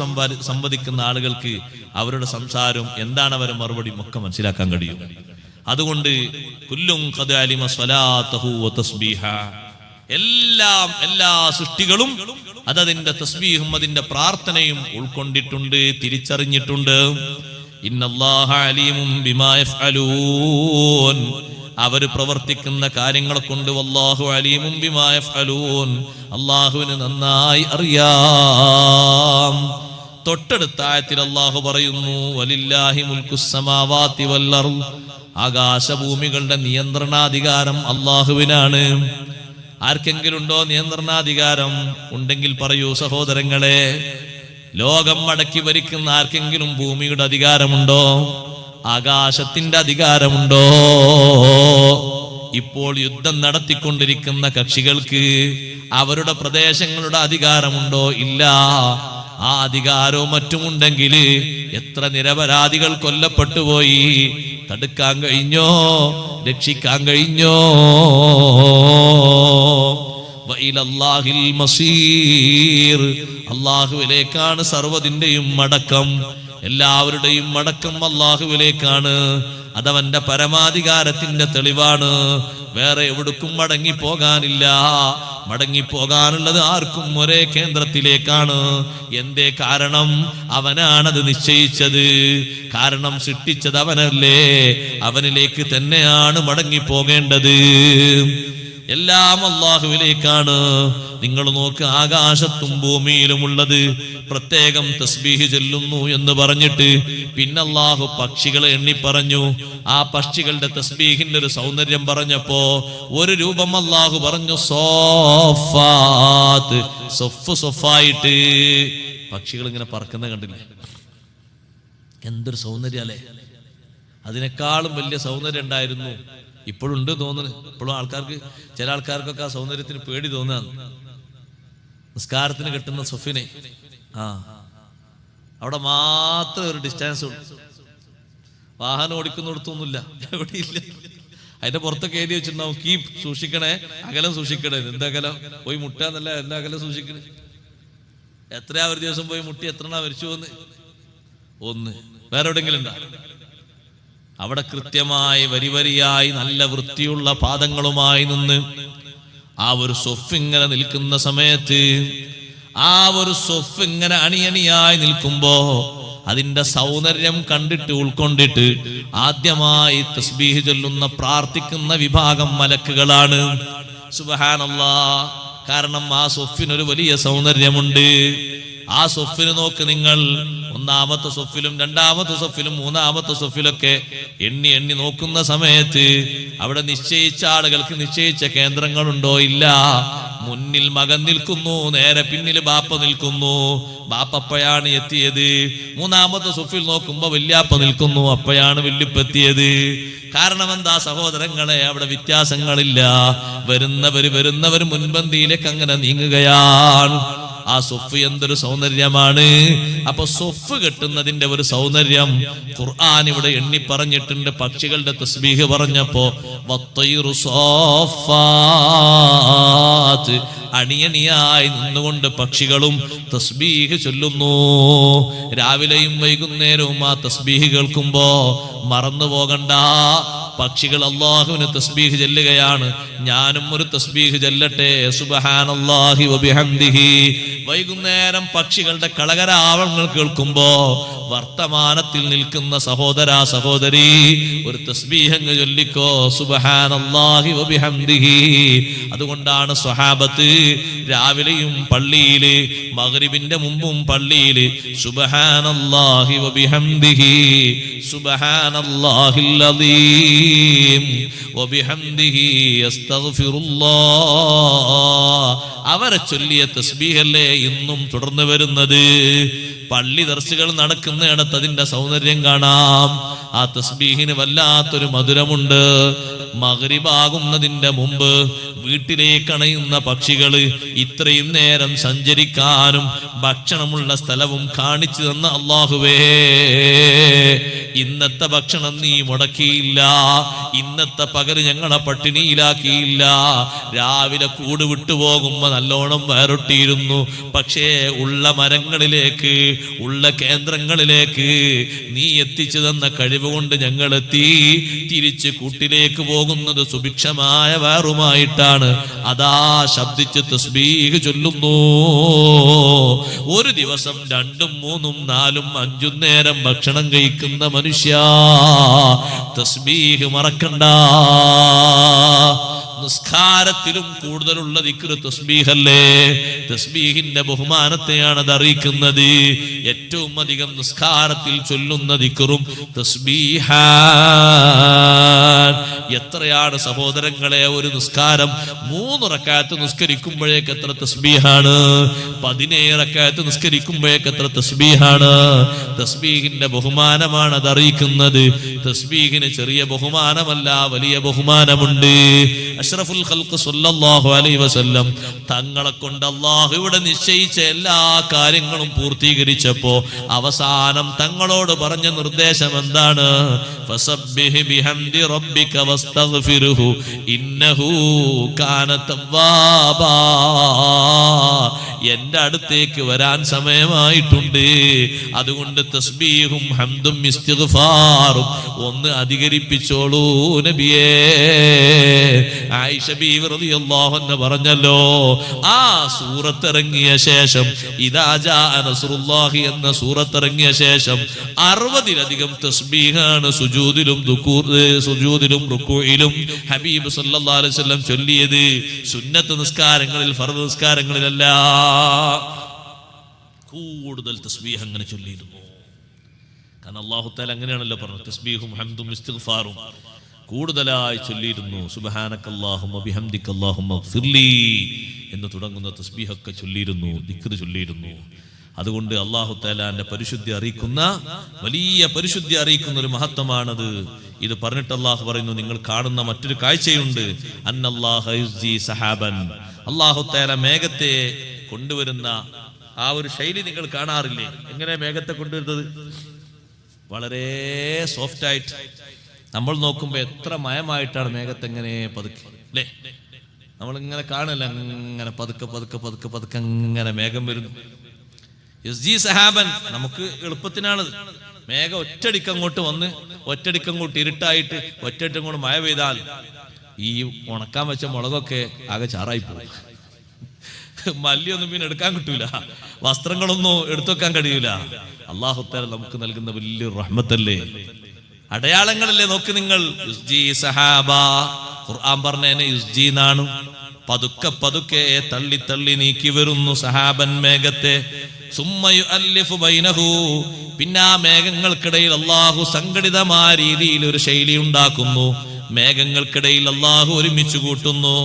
സംവദിക്കുന്ന ആളുകൾക്ക് അവരുടെ സംസാരം എന്താണ്, അവരുടെ മറുപടിയും ഒക്കെ മനസ്സിലാക്കാൻ കഴിയും. അതുകൊണ്ട് കുല്ലും ഖദ് അലിമ സ്വലാത്തഹു വ തസ്ബീഹ, എല്ലാ സൃഷ്ടികളും അതതിന്റെ തസ്ബീഹും അതിന്റെ പ്രാർത്ഥനയും ഉൾക്കൊണ്ടിട്ടുണ്ട്, തിരിച്ചറിഞ്ഞിട്ടുണ്ട്. ഇന്നല്ലാഹ അലീമും ബിമാ യഫ്അലൂൻ, അവര് പ്രവർത്തിക്കുന്ന കാര്യങ്ങളെ കൊണ്ട് വല്ലാഹു അലീമും ബിമാ യഫ്അലൂൻ, അല്ലാഹുവിന് നന്നായി അറിയാം. തൊട്ടടുത്ത ആയത്തിൽ അല്ലാഹു പറയുന്നു, വലില്ലാഹി മുൽക്കുസ് സമാവാതി വൽ അർദ്, ആകാശഭൂമികളുടെ നിയന്ത്രണാധികാരം അല്ലാഹുവിനാണ്. ആർക്കെങ്കിലും ഉണ്ടോ നിയന്ത്രണാധികാരം? ഉണ്ടെങ്കിൽ പറയൂ സഹോദരങ്ങളെ. ലോകം അടക്കി ഭരിക്കുന്ന ആർക്കെങ്കിലും ഭൂമിയുടെ അധികാരമുണ്ടോ? ആകാശത്തിന്റെ അധികാരമുണ്ടോ? ഇപ്പോൾ യുദ്ധം നടത്തിക്കൊണ്ടിരിക്കുന്ന കക്ഷികൾക്ക് അവരുടെ പ്രദേശങ്ങളുടെ അധികാരമുണ്ടോ? ഇല്ല. ആ അധികാരവും മറ്റുമുണ്ടെങ്കിൽ എത്ര നിരപരാധികൾ കൊല്ലപ്പെട്ടു പോയി. തടുക്കാൻ കഴിഞ്ഞോ? രക്ഷിക്കാൻ കഴിഞ്ഞോ? വഇലല്ലാഹിൽ മസീർ, അല്ലാഹുവിലേക്കാണ് സർവ്വതിന്റെയും മടക്കം. എല്ലാവരുടെയും മടക്കം അല്ലാഹുവിലേക്കാണ്. അതവന്റെ പരമാധികാരത്തിന്റെ തെളിവാണ്. വേറെ എവിടേക്കും മടങ്ങിപ്പോകാനില്ല. മടങ്ങിപ്പോകാനുള്ളത് ആർക്കും ഒരേ കേന്ദ്രത്തിലേക്കാണ്. എന്തേ കാരണം? അവനാണത് നിശ്ചയിച്ചത്. കാരണം സൃഷ്ടിച്ചത് അവനല്ലേ, അവനിലേക്ക് തന്നെയാണ് മടങ്ങിപ്പോകേണ്ടത്. എല്ലാം അല്ലാഹുവിലേക്കാണ്. നിങ്ങൾ നോക്ക്, ആകാശത്തും ഭൂമിയിലുമുള്ളത് പ്രത്യേകം തസ്ബീഹ് ചൊല്ലുന്നു എന്ന് പറഞ്ഞിട്ട് പിന്നെ അല്ലാഹു പക്ഷികളെ എണ്ണി പറഞ്ഞു. ആ പക്ഷികളുടെ തസ്ബീഹിന്റെ ഒരു സൗന്ദര്യം പറഞ്ഞപ്പോ ഒരു രൂപം അല്ലാഹു പറഞ്ഞു, സോഫാത്ത്, സൊഫ് സൊഫായിട്ട് പക്ഷികൾ ഇങ്ങനെ പറക്കുന്ന കണ്ടില്ലേ? എന്തൊരു സൗന്ദര്യല്ലേ! അതിനേക്കാളും വലിയ സൗന്ദര്യം ഉണ്ടായിരുന്നു. ഇപ്പോഴും ഉണ്ട് തോന്നുന്നു. ഇപ്പോഴും ആൾക്കാർക്ക്, ചില ആൾക്കാർക്കൊക്കെ ആ സൗന്ദര്യത്തിന് പേടി തോന്നുകയാണ്. നിസ്കാരത്തിന് കിട്ടുന്ന സൊഫിനെ അവിടെ മാത്രമേ ഒരു ഡിസ്റ്റൻസ് ഉള്ളൂ. വാഹനം ഓടിക്കുന്നിടത്തൊന്നുമില്ല, എവിടെയില്ല. അതിന്റെ പുറത്തൊക്കെ എഴുതി വെച്ചിട്ടുണ്ടാവും, കീപ്, സൂക്ഷിക്കണേ, അകലം സൂക്ഷിക്കണേ. എന്തകലം? പോയി മുട്ടാന്നല്ല, എന്താ അകലം സൂക്ഷിക്കണേ? എത്രയാ ഒരു ദിവസം പോയി മുട്ടി എത്ര മരിച്ചു പോന്ന്? ഒന്ന്. വേറെ എവിടെയെങ്കിലും ഉണ്ടോ? അവിടെ കൃത്യമായി വരി വരിയായി നല്ല വൃത്തിയുള്ള പാദങ്ങളുമായി നിന്ന് ആ ഒരു സൊഫ് ഇങ്ങനെ നിൽക്കുന്ന സമയത്ത്, ആ ഒരു സൊഫ് ഇങ്ങനെ അണിയണിയായി നിൽക്കുമ്പോ അതിന്റെ സൗന്ദര്യം കണ്ടിട്ട് ഉൾക്കൊണ്ടിട്ട് ആദ്യമായി തസ്ബീഹ് ചൊല്ലുന്ന, പ്രാർത്ഥിക്കുന്ന വിഭാഗം മലക്കുകളാണ്. സുബ്ഹാനല്ലാഹ്. കാരണം ആ സൊഫിനൊരു വലിയ സൗന്ദര്യമുണ്ട്. ആ സൊഫിന് നോക്ക് നിങ്ങൾ, ഒന്നാമത്തെ സൊഫിലും രണ്ടാമത്തെ സൊഫിലും മൂന്നാമത്തെ സൊഫിലൊക്കെ എണ്ണി എണ്ണി നോക്കുന്ന സമയത്ത് അവിടെ നിശ്ചയിച്ച ആളുകൾക്ക് നിശ്ചയിച്ച കേന്ദ്രങ്ങളുണ്ടോ? ഇല്ല. മുന്നിൽ മകൻ നിൽക്കുന്നു, നേരെ പിന്നിൽ ബാപ്പ നിൽക്കുന്നു. ബാപ്പ അപ്പോഴാണ് എത്തിയത്. മൂന്നാമത്തെ സൊഫിൽ നോക്കുമ്പോ വല്യാപ്പ നിൽക്കുന്നു, അപ്പോഴാണ് വല്യപ്പെത്തിയത്. കാരണം എന്താ സഹോദരങ്ങളെ? അവിടെ വ്യത്യാസങ്ങളില്ല. വരുന്നവർ മുൻപന്തിയിലേക്ക് അങ്ങനെ നീങ്ങുകയാണ്. ആ സൊഫ് എന്തൊരു സൗന്ദര്യമാണ്! അപ്പൊ സൊഫ് കെട്ടുന്നതിന്റെ ഒരു സൗന്ദര്യം ഖുർആൻ ഇവിടെ എണ്ണി പറഞ്ഞിട്ടുണ്ട്. പക്ഷികളുടെ തസ്ബീഹ് പറഞ്ഞപ്പോ വത്തൈറു സോഫാത്ത്, അണിയണിയായി നിന്നുകൊണ്ട് പക്ഷികളും തസ്ബീഹ് ചൊല്ലുന്നു. രാവിലെയും വൈകുന്നേരവും ആ തസ്ബീഹ് കേൾക്കുമ്പോ മറന്നു പോകണ്ട, പക്ഷികൾ അല്ലാഹുവിന് തസ്ബീഹ് ചൊല്ലുകയാണ്. ഞാനും ഒരു തസ്ബീഹ് ചൊല്ലട്ടെ, സുബ്ഹാനല്ലാഹി വബിഹംദിഹി. വൈകുന്നേരം പക്ഷികളുടെ കളകരാവങ്ങൾ കേൾക്കുമ്പോ വർത്തമാനത്തിൽ നിൽക്കുന്ന സഹോദരാ സഹോദരി, ഒരു തസ്ബീഹ് അങ്ങ് ചൊല്ലിക്കോ, സുബ്ഹാനല്ലാഹി വബിഹംദിഹി. അതുകൊണ്ടാണ് സ്വഹാബത്ത് രാവിലെയും പള്ളിയില്, മഗ്രിബിന്റെ മുമ്പും പള്ളിയില് സുബ്ഹാനല്ലാഹി വബിഹംദിഹി, സുബ്ഹാനല്ലാഹിൽ അദീം വബിഹംദിഹി അസ്തഗ്ഫിറുല്ലാഹ് അവരെ ചൊല്ലിയ തസ്ബീഹല്ലേ ഇന്നും തുടർന്നു വരുന്നത്. പള്ളി ദർസുകൾ നടക്കുന്നിടത്ത് അതിന്റെ സൗന്ദര്യം കാണാം. ആ തസ്ബീഹിന് വല്ലാത്തൊരു മധുരമുണ്ട്. മഗ്രിബാകുന്നതിന്റെ മുമ്പ് വീട്ടിലേക്ക് അണയുന്ന പക്ഷികള് ഇത്രയും നേരം സഞ്ചരിക്കാനും ഭക്ഷണമുള്ള സ്ഥലവും കാണിച്ചു തന്ന അല്ലാഹുവേ, ഇന്നത്തെ ഭക്ഷണം നീ മുടക്കിയില്ല, ഇന്നത്തെ പകല് ഞങ്ങളെ പട്ടിണിയിലാക്കിയില്ല. രാവിലെ കൂട് വിട്ടുപോകുമ്പോ നല്ലോണം വേറൊട്ടിയിരുന്നു, പക്ഷേ ഉള്ള മരങ്ങളിലേക്ക്, ഉള്ള കേന്ദ്രങ്ങളിലേക്ക് നീ എത്തിച്ചു തന്ന കഴിവ് കൊണ്ട് ഞങ്ങളെത്തി. തിരിച്ച് കൂട്ടിലേക്ക് പോകുന്നത് സുഭിക്ഷമായ വേറുമായിട്ടാണ്. അതാ ശബ്ദിച്ച് തസ്ബീഹ് ചൊല്ലുന്നു. ഒരു ദിവസം 2, 3, 4, 5 നേരം ഭക്ഷണം കഴിക്കുന്ന മനുഷ്യ, തസ്ബീഹ് മറക്കണ്ട. നിസ്കാരത്തിലും കൂടുതലുള്ള ദിക്ർ തസ്ബീഹല്ലേ. തസ്ബീഹിന്റെ ബഹുമാനത്തെയാണ് അത് അറിയിക്കുന്നത്. ഏറ്റവും അധികം നിസ്കാരത്തിൽ ചൊല്ലുന്ന ദിക്റും തസ്ബീഹാൻ. എത്രയാണ് സഹോദരങ്ങളെ ഒരു നിസ്കാരം? 3 റക്അത്ത് നിസ്കരിക്കുമ്പോഴേക്ക് എത്ര തസ്ബീഹാണ്? 17 റക്അത്ത് നിസ്കരിക്കുമ്പോഴേക്ക് എത്ര തസ്ബീഹാണ്? തസ്ബീഹിന്റെ ബഹുമാനമാണ് അത് അറിയിക്കുന്നത്. തസ്ബീഹിന് ചെറിയ ബഹുമാനമല്ല, വലിയ ബഹുമാനമുണ്ട്. അഷ്റഫുൽ ഖൽഖ് സ്വല്ലല്ലാഹു അലൈഹി വസല്ലം തങ്ങളെ കൊണ്ട് അല്ലാഹു ഇവിടെ നിശ്ചയിച്ച എല്ലാ കാര്യങ്ങളും പൂർത്തീകരിച്ചപ്പോ അവസാനം തങ്ങളോട് പറഞ്ഞ നിർദ്ദേശം എന്താണ്? ഫസബ്ബിഹ് ബിഹംദി റബ്ബിക വസ്തഗ്ഫിർഹു ഇന്നഹു കാന തവ്വാബാ. എന്റെ അടുത്തേക്ക് വരാൻ സമയമായിട്ടുണ്ട്, അതുകൊണ്ട് തസ്ബീഹും ഹംദും ഇസ്തിഗ്ഫാറും ഒന്ന് അധികരിപ്പിച്ചോളൂ നബിയേ. ആയിഷ ബീവി റളിയല്ലാഹു അൻഹ പറഞ്ഞല്ലോ, ആ സൂറത്ത് ഇറങ്ങിയ ശേഷം, ഇദാ ജാ നസ്റുല്ലാഹി എന്ന സൂറത്ത് ഇറങ്ങിയ ശേഷം 60-ലധികം തസ്ബീഹാണ് സുജൂദിലും റുകൂഇലും ഹബീബ് സല്ലല്ലാഹു അലൈഹി വസല്ലം ചൊല്ലിയത്. സുന്നത്ത് നിസ്കാരങ്ങളിൽ, ഫർദ് നിസ്കാരങ്ങളിലല്ല. കൂടുതൽ തസ്ബീഹ് അങ്ങനെ ചൊല്ലിയിരുന്നു. കാരണം അല്ലാഹു തആല അങ്ങനെയാണല്ലോ പറഞ്ഞത്, തസ്ബീഹും ഹംദും ഇസ്തിഗ്ഫാറും കൂടുതലായി ചൊല്ലിയിരുന്നു. സുബ്ഹാനക്കല്ലാഹുമ്മ ബിഹംദിക അല്ലാഹുമ്മ ഗ്ഫിർലി എന്ന് തുടങ്ങുന്ന തസ്ബീഹൊക്കെ ചൊല്ലിയിരുന്നു, ദിക്ർ ചൊല്ലിയിരുന്നു. അതുകൊണ്ട് അല്ലാഹു തആലാന്റെ പരിശുദ്ധി അറിയിക്കുന്ന, വലിയ പരിശുദ്ധി അറിയിക്കുന്ന ഒരു മഹത്വമാണത്. ഇത് പറഞ്ഞിട്ട് അല്ലാഹു പറയുന്നു, നിങ്ങൾ കാണുന്ന മറ്റൊരു കാഴ്ചയുണ്ട്. അന്നല്ലാഹ യുസ്ജി സഹാബൻ. അല്ലാഹു തആല മേഘത്തെ കൊണ്ടുവരുന്ന ആ ഒരു ശൈലി നിങ്ങൾ കാണാറില്ലേ? എങ്ങനെ മേഘത്തെ കൊണ്ടുവരുന്നത്? വളരെ സോഫ്റ്റ് ആയിട്ട്. നമ്മൾ നോക്കുമ്പോ എത്ര മയമായിട്ടാണ് മേഘത്തെ എങ്ങനെ പതുക്കെ, അല്ലേ? നമ്മളിങ്ങനെ കാണല്ല, അങ്ങനെ പതുക്കെ പതുക്കെ പതുക്കെ പതുക്കെ അങ്ങനെ മേഘം വരുന്നു. യുസ്ജി സഹാബൻ, നമുക്ക് എളുപ്പത്തിനാണ്. മേഘം ഒറ്റടിക്കങ്ങോട്ട് വന്ന് ഒറ്റടിക്കങ്ങോട്ട് ഇരുട്ടായിട്ട് ഒറ്റടിക്കങ്ങോട്ട് മഴ പെയ്താൽ ഈ ഉണക്കാൻ വെച്ച മുളകൊക്കെ ആകെ ചാറായി പോകും. മല്ലിയൊന്നും പിന്നെ എടുക്കാൻ കിട്ടൂല, വസ്ത്രങ്ങളൊന്നും എടുത്തു വെക്കാൻ കഴിയൂല. അല്ലാഹു തആല നമുക്ക് നൽകുന്ന വലിയൊരു റഹ്മത്തല്ലേ, അടയാളങ്ങളല്ലേ. നോക്ക് നിങ്ങൾ, യുസ്ജി സഹാബ, ഖുർആൻ പറഞ്ഞേനെ യുസ്ജി എന്നാണ്. പതുക്കെ പതുക്കെ തള്ളി തള്ളി നീക്കി വരുന്നു സഹാബൻ മേഘത്തെ. സുമ്മ യുഅല്ലിഫു ബൈനഹു, പിന്നെ ആ മേഘങ്ങൾക്കിടയിൽ അല്ലാഹു സംഘടിതമായ രീതിയിൽ ഒരു ശൈലി ഉണ്ടാക്കുന്നു. മേഘങ്ങൾക്കിടയിൽ അല്ലാഹു ഒരുമിച്ച് കൂട്ടുന്നു.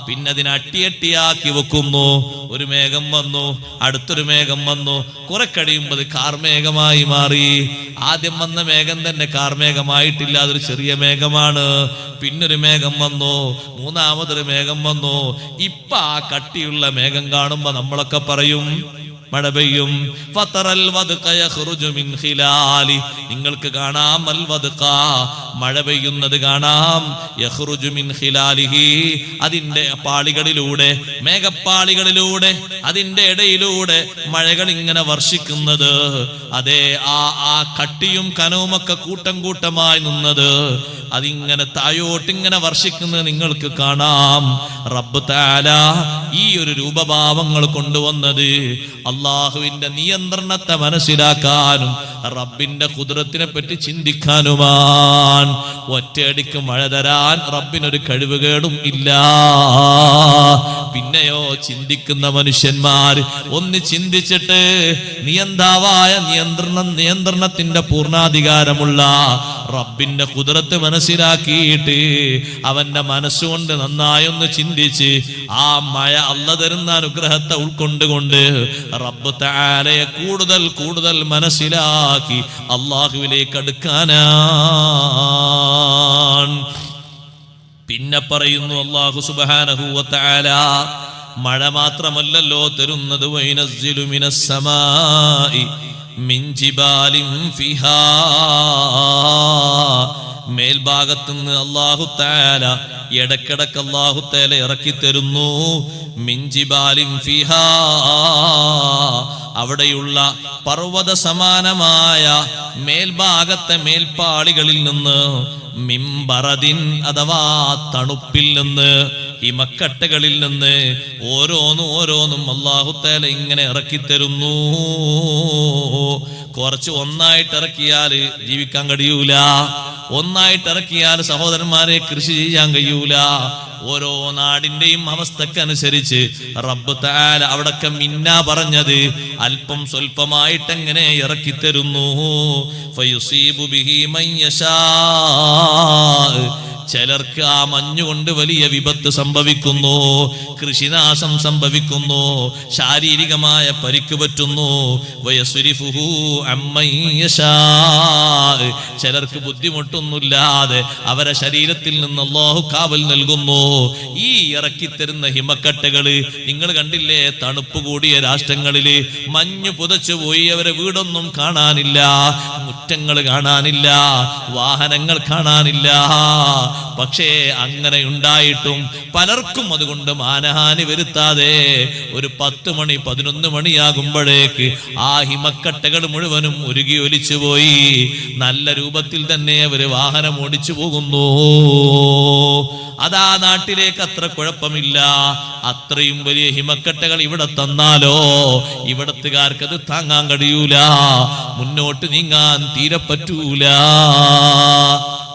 പിന്നെ അതിനെ അട്ടിയട്ടിയാക്കി വെക്കുന്നു. ഒരു മേഘം വന്നു, അടുത്തൊരു മേഘം വന്നു, കുറെ കഴിയുമ്പോൾ കാർമേഘമായി മാറി. ആദ്യം വന്ന മേഘം തന്നെ കാർമേഘമായിട്ടില്ല, അതൊരു ചെറിയ മേഘമാണ്. പിന്നൊരു മേഘം വന്നു, മൂന്നാമതൊരു മേഘം വന്നു. ഇപ്പൊ ആ കട്ടിയുള്ള മേഘം കാണുമ്പോ നമ്മളൊക്കെ പറയും മഴ പെയ്യും. ഫതറൽ വദ്ഖ യഖ്റുജു മിൻ ഖിലാലി, നിങ്ങൾക്ക് കാണാം അൽ വദ്ഖ, മഴ പെയ്യുന്നത് കാണാം. യഖ്റുജു മിൻ ഖിലാലിഹി, അതിന്റെ പാളികളിലൂടെ, മേഘപ്പാളികളിലൂടെ, അതിന്റെ ഇടയിലൂടെ മഴകൾ ഇങ്ങനെ വർഷിക്കുന്നത്. അതെ, ആ കട്ടിയും കനവുമൊക്കെ കൂട്ടം കൂട്ടമായി നിന്നത് അതിങ്ങനെ തായോട്ടിങ്ങനെ വർഷിക്കുന്നത് നിങ്ങൾക്ക് കാണാം. റബ്ബ് തആല ഈ ഒരു രൂപഭാവങ്ങൾ കൊണ്ടുവന്നത് അള്ളാഹുവിന്റെ നിയന്ത്രണത്തെ മനസ്സിലാക്കാനും റബ്ബിന്റെ ഖുദ്റത്തിനെ പറ്റി ചിന്തിക്കാനുമാണ്. ഒറ്റയടിക്ക് മഴ തരാൻ റബ്ബിനൊരു കഴിവുകേടും ഇല്ല. പിന്നെയോ ചിന്തിക്കുന്ന മനുഷ്യന്മാർ ഒന്ന് ചിന്തിച്ചിട്ട് നിയന്താവായ നിയന്ത്രണത്തിന്റെ പൂർണ്ണാധികാരമുള്ള റബ്ബിന്റെ ഖുദ്റത്ത് മനസ്സിലാക്കിയിട്ട് അവന്റെ മനസ്സുകൊണ്ട് നന്നായൊന്ന് ചിന്തിച്ച് ആ മഴ അല്ലാഹു തരുന്ന അനുഗ്രഹത്തെ ഉൾക്കൊണ്ടുകൊണ്ട് റബ്ബ് തആലയെ കൂടുതൽ കൂടുതൽ മനസ്സിലാക്കി അല്ലാഹുവിലേക്ക് അടുക്കാനാണ്. പിന്നെ പറയുന്നു അല്ലാഹു സുബ്ഹാനഹു വ തആല, മഴ മാത്രമല്ലല്ലോ തരുന്നത്. വൈനസ്സിലു മിനസ് സമാഇ മിൻ ജിബാലിൻ ഫിഹാ, മേൽഭാഗത്തുനിന്ന് അല്ലാഹു തആല ഇടക്കിടക്ക് അല്ലാഹു തആല ഇറക്കി തരുന്നു. മിൻ ജിബാലിൻ ഫിഹാ, അവിടെയുള്ള പർവ്വത സമാനമായ മേൽഭാഗത്തെ മേൽപ്പാളികളിൽ നിന്ന്, മിംബറദിൻ അഥവാ തണുപ്പിൽ നിന്ന്, ഹിമക്കട്ടകളിൽ നിന്ന് ഓരോന്നും അല്ലാഹു തആല ഇങ്ങനെ ഇറക്കി തരുന്നു. കുറച്ച് ഒന്നായിട്ട് ഇറക്കിയാൽ ജീവിക്കാൻ കഴിയൂല, ഒന്നായിട്ട് ഇറക്കിയാൽ സഹോദരന്മാരെ കൃഷി ചെയ്യാൻ കഴിയൂല. ഓരോ നാടിന്റെയും അവസ്ഥക്കനുസരിച്ച് റബ്ബ് തആല അവിടൊക്കെ മിന്ന പറഞ്ഞത് അല്പം സ്വല്പമായിട്ട് എങ്ങനെ ഇറക്കി തരുന്നു. ഫയുസീബു ബിഹി മൻ യശാ, ചിലർക്ക് ആ മഞ്ഞുകൊണ്ട് വലിയ വിപത്ത് സംഭവിക്കുന്നു, കൃഷിനാശം സംഭവിക്കുന്നു, ശാരീരികമായ പരിക്ക് പറ്റുന്നു. വയസ്രിഫുഹു അമ്മൻ യശാ, ചിലർക്ക് ബുദ്ധിമുട്ടൊന്നുമില്ലാതെ അവരെ ശരീരത്തിൽ നിന്ന് അല്ലാഹു കാവൽ നൽകുന്നു. ഈ ഇറക്കിത്തരുന്ന ഹിമക്കട്ടകള് നിങ്ങൾ കണ്ടില്ലേ, തണുപ്പ് കൂടിയ രാഷ്ട്രങ്ങളില് മഞ്ഞ് പുതച്ചു പോയി, അവരെ വീടൊന്നും കാണാനില്ല, മുറ്റങ്ങൾ കാണാനില്ല, വാഹനങ്ങൾ കാണാനില്ല. പക്ഷേ അങ്ങനെ ഉണ്ടായിട്ടും പലർക്കും അതുകൊണ്ട് മാനഹാനി വരുത്താതെ ഒരു 10 മണി 11 മണിയാകുമ്പോഴേക്ക് ആ ഹിമക്കട്ടകൾ മുഴുവനും ഉരുകി ഒലിച്ചു പോയി. നല്ല രൂപത്തിൽ തന്നെ അവര് വാഹനം ഓടിച്ചു പോകുന്നു. അതാ നാട്ടിലേക്ക് അത്ര കുഴപ്പമില്ല. അത്രയും വലിയ ഹിമക്കട്ടകൾ ഇവിടെ തന്നാലോ ഇവിടത്തുകാർക്ക് അത് താങ്ങാൻ കഴിയൂല, മുന്നോട്ട് നീങ്ങാൻ തീരെ പറ്റൂല.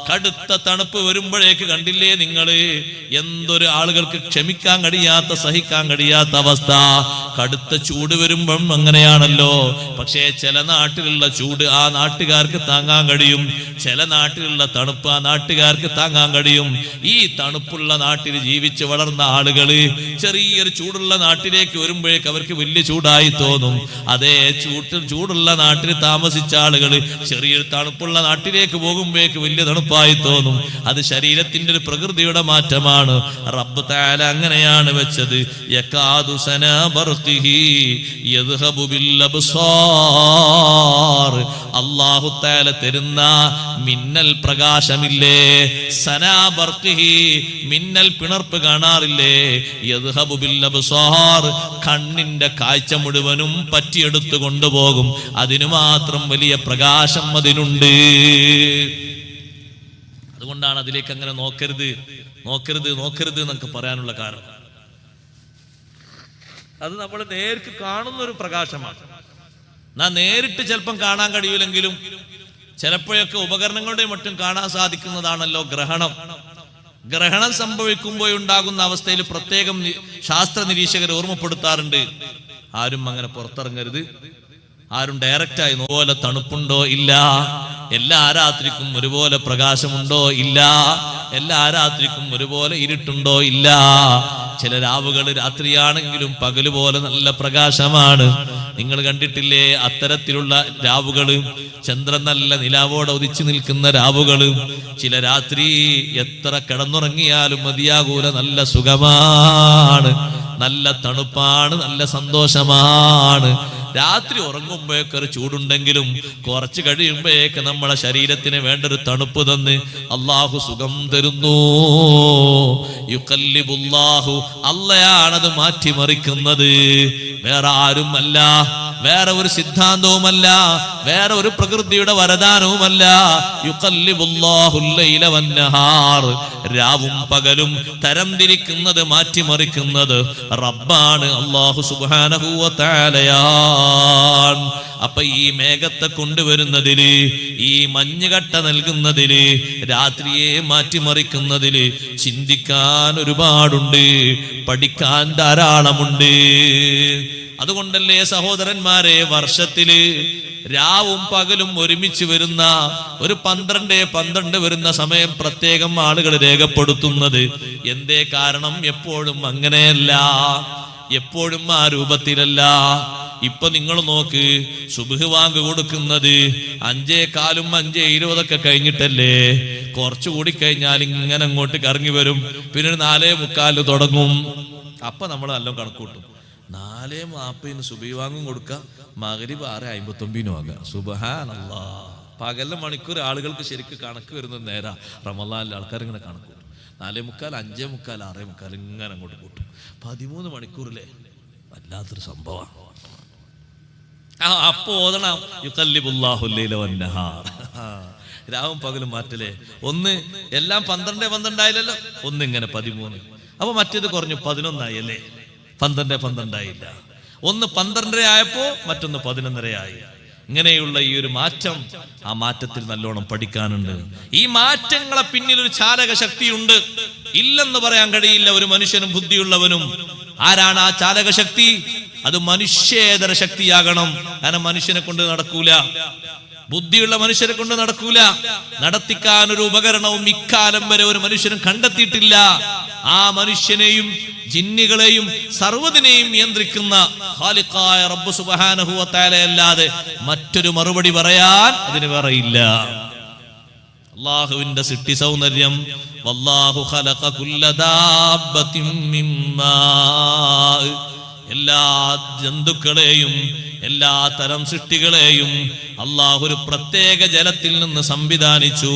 കടുത്ത തണുപ്പ് വരുമ്പോഴേക്ക് കണ്ടില്ലേ നിങ്ങള്, എന്തൊരു ആളുകൾക്ക് ക്ഷമിക്കാൻ കഴിയാത്ത, സഹിക്കാൻ കഴിയാത്ത അവസ്ഥ. കടുത്ത ചൂട് വരുമ്പം അങ്ങനെയാണല്ലോ. പക്ഷേ ചില നാട്ടിലുള്ള ചൂട് ആ നാട്ടുകാർക്ക് താങ്ങാൻ കഴിയും, ചില നാട്ടിലുള്ള തണുപ്പ് ആ നാട്ടുകാർക്ക് താങ്ങാൻ കഴിയും. ഈ തണുപ്പുള്ള നാട്ടിൽ ജീവിച്ച് വളർന്ന ആളുകള് ചെറിയൊരു ചൂടുള്ള നാട്ടിലേക്ക് വരുമ്പോഴേക്ക് അവർക്ക് വലിയ ചൂടായി തോന്നും. അതേ ചൂടുള്ള നാട്ടിൽ താമസിച്ച ആളുകള് ചെറിയൊരു തണുപ്പുള്ള നാട്ടിലേക്ക് പോകുമ്പോഴേക്ക് വലിയ തണുപ്പായി തോന്നും. അത് ശരീരത്തിന്റെ ഒരു പ്രകൃതിയുടെ മാറ്റമാണ്. റബ്ബ് തആല അങ്ങനെയാണ് വെച്ചത്. യകാദു സനാ ബർഖിഹി യദ്ഹബു ബിൽ അബ്സാർ, അല്ലാഹു തആല തരുന്ന മിന്നൽ പ്രകാശമില്ലേ, സനാ ബർഖിഹി, മിന്നൽ പിണർപ്പ് കാണാറില്ലേ, യദ്ഹബു ബിൽ അബ്സാർ, കണ്ണിന്റെ കാഴ്ച മുഴുവനും പറ്റിയെടുത്തു കൊണ്ടുപോകും. അതിനു മാത്രം വലിയ പ്രകാശം അതിനുണ്ട്. അതുകൊണ്ടാണ് അതിലേക്ക് അങ്ങനെ നോക്കരുത് നോക്കരുത് നോക്കരുത് എന്നൊക്കെ പറയാനുള്ള കാരണം. അത് നമ്മൾ നേരിട്ട് കാണുന്ന ഒരു പ്രകാശമാണ്. നേരിട്ട് ചിലപ്പം കാണാൻ കഴിയില്ലെങ്കിലും ചിലപ്പോഴൊക്കെ ഉപകരണങ്ങളുടെയും മറ്റും കാണാൻ സാധിക്കുന്നതാണല്ലോ ഗ്രഹണം. ഗ്രഹണം സംഭവിക്കുമ്പോഴുണ്ടാകുന്ന അവസ്ഥയിൽ പ്രത്യേകം ശാസ്ത്ര നിരീക്ഷകർ ഓർമ്മപ്പെടുത്താറുണ്ട്, ആരും അങ്ങനെ പുറത്തിറങ്ങരുത്, ആരും ഡയറക്റ്റായി പോലെ തണുപ്പുണ്ടോ ഇല്ല, എല്ലാ രാത്രിക്കും ഒരുപോലെ പ്രകാശമുണ്ടോ ഇല്ല, എല്ലാ രാത്രിക്കും ഒരുപോലെ ഇരുട്ടുണ്ടോ ഇല്ല. ചില രാവുകൾ രാത്രിയാണെങ്കിലും പകല് പോലെ നല്ല പ്രകാശമാണ്. നിങ്ങൾ കണ്ടിട്ടില്ലേ അത്തരത്തിലുള്ള രാവുകള്, ചന്ദ്രൻ നല്ല നിലാവോടെ ഉദിച്ചു നിൽക്കുന്ന രാവുകള്. ചില രാത്രി എത്ര കിടന്നുറങ്ങിയാലും മതിയാകൂല, നല്ല സുഖമാണ്, നല്ല തണുപ്പാണ്, നല്ല സന്തോഷമാണ്. രാത്രി ഉറങ്ങുമ്പോഴേക്ക് ഒരു ചൂടുണ്ടെങ്കിലും കുറച്ച് കഴിയുമ്പോഴേക്ക് നമ്മളെ ശരീരത്തിന് വേണ്ടൊരു തണുപ്പ് തന്ന് അള്ളാഹു സുഖം തരുന്നു. യുഖല്ലിബുല്ലാഹു, അള്ളയാണത് മാറ്റിമറിക്കുന്നത്, വേറെ ആരുമല്ല, വേറെ ഒരു സിദ്ധാന്തവുമല്ല, വേറെ ഒരു പ്രകൃതിയുടെ വരദാനവുമല്ല. യുഖല്ലിബുല്ലാഹുൽ ലൈല വന്നഹാർ, രാവും പകലും തരംതിരിക്കുന്നത്, മാറ്റിമറിക്കുന്നത് റബ്ബാണ്, അല്ലാഹു സുബ്ഹാനഹു വ തആലയാണ്. അപ്പൊ ഈ മേഘത്തെ കൊണ്ടുവരുന്നതില്, ഈ മഞ്ഞുകട്ട നൽകുന്നതില്, രാത്രിയെ മാറ്റിമറിക്കുന്നതില് ചിന്തിക്കാൻ ഒരുപാടുണ്ട്, പഠിക്കാൻ ധാരാളമുണ്ട്. അതുകൊണ്ടല്ലേ സഹോദരന്മാരെ, വർഷത്തില് രാവും പകലും ഒരുമിച്ച് വരുന്ന ഒരു 12 വരുന്ന സമയം പ്രത്യേകം ആളുകൾ രേഖപ്പെടുത്തുന്നത്. എന്തേ കാരണം? എപ്പോഴും അങ്ങനെയല്ല, എപ്പോഴും ആ രൂപത്തിലല്ല. ഇപ്പൊ നിങ്ങൾ നോക്ക്, സുബ്ഹ് വാങ്ക് കൊടുക്കുന്നത് 5:15 5:20 കഴിഞ്ഞിട്ടല്ലേ. കുറച്ചുകൂടി കഴിഞ്ഞാൽ ഇങ്ങനെ അങ്ങോട്ട് കറങ്ങി വരും, പിന്നെ 4:45 തുടങ്ങും. അപ്പൊ നമ്മൾ നല്ലോണം കണക്കൂട്ടും. 4:40 സുബ്ഹി വാങ്ങും കൊടുക്കുക, മഗ്രിബ് 6:59 ആകുക. സുബ്ഹാനല്ലാഹ്. പകലിലെ മണിക്കൂർ ആളുകൾക്ക് ശരിക്കും കണക്ക് വരുന്നത് നേരാ. റമളാനിലെ ആൾക്കാർ ഇങ്ങനെ കണക്ക് കൂട്ടും. 4:45 5:45 6:45 ഇങ്ങനെ അങ്ങോട്ട് കൂട്ടും. 13 മണിക്കൂറിലെ വല്ലാത്തൊരു സംഭവമാണ്. അപ്പൊ ഓതണം യുഖല്ലിബുല്ലാഹുൽ ലൈല വന്നഹാർ, രാവും പകലും മാറ്റലേ. ഒന്ന് എല്ലാം 12 ആയില്ലല്ലോ, ഒന്ന് ഇങ്ങനെ 13. അപ്പൊ മറ്റേത് കുറഞ്ഞു 11 അല്ലേ, 12 ആയില്ല. ഒന്ന് 12 ആയപ്പോ മറ്റൊന്ന് 11 ആയി. ഇങ്ങനെയുള്ള ഈ ഒരു മാറ്റം, ആ മാറ്റത്തിൽ നല്ലോണം പഠിക്കാനുണ്ട്. ഈ മാറ്റങ്ങളെ പിന്നിൽ ഒരു ചാലക ശക്തിയുണ്ട്, ഇല്ലെന്ന് പറയാൻ കഴിയില്ല ഒരു മനുഷ്യനും ബുദ്ധിയുള്ളവനും. ആരാണ് ആ ചാലക ശക്തി? അത് മനുഷ്യേതര ശക്തിയാകണം. കാരണം മനുഷ്യനെ കൊണ്ട് നടക്കൂല. ബുദ്ധിയുള്ള മനുഷ്യരെ കൊണ്ട് നടക്കൂല. നടത്തിക്കാൻ ഒരു ഉപകരണവും ഇക്കാലം വരെ ഒരു മനുഷ്യനും കണ്ടെത്തിയിട്ടില്ല. ആ മനുഷ്യനെയും ജിന്നുകളെയും സർവ്വതിനെയും നിയന്ത്രിക്കുന്ന ഖാലിഖായ റബ്ബ് സുബ്ഹാനഹു വ തആല അല്ലാതെ മറ്റൊരു മറുപടി പറയാൻ അതിന് പറയില്ല. അല്ലാഹുവിന്റെ സൃഷ്ടി സൗന്ദര്യം, വല്ലാഹു ഖലഖ കുല്ല ദാബത്തിൻ മിമ്മാ, എല്ലാ ജന്തുക്കളെയും എല്ലാ തരം സൃഷ്ടികളെയും അല്ലാഹു ഒരു പ്രത്യേക ജലത്തിൽ നിന്ന് സംവിധാനിച്ചു.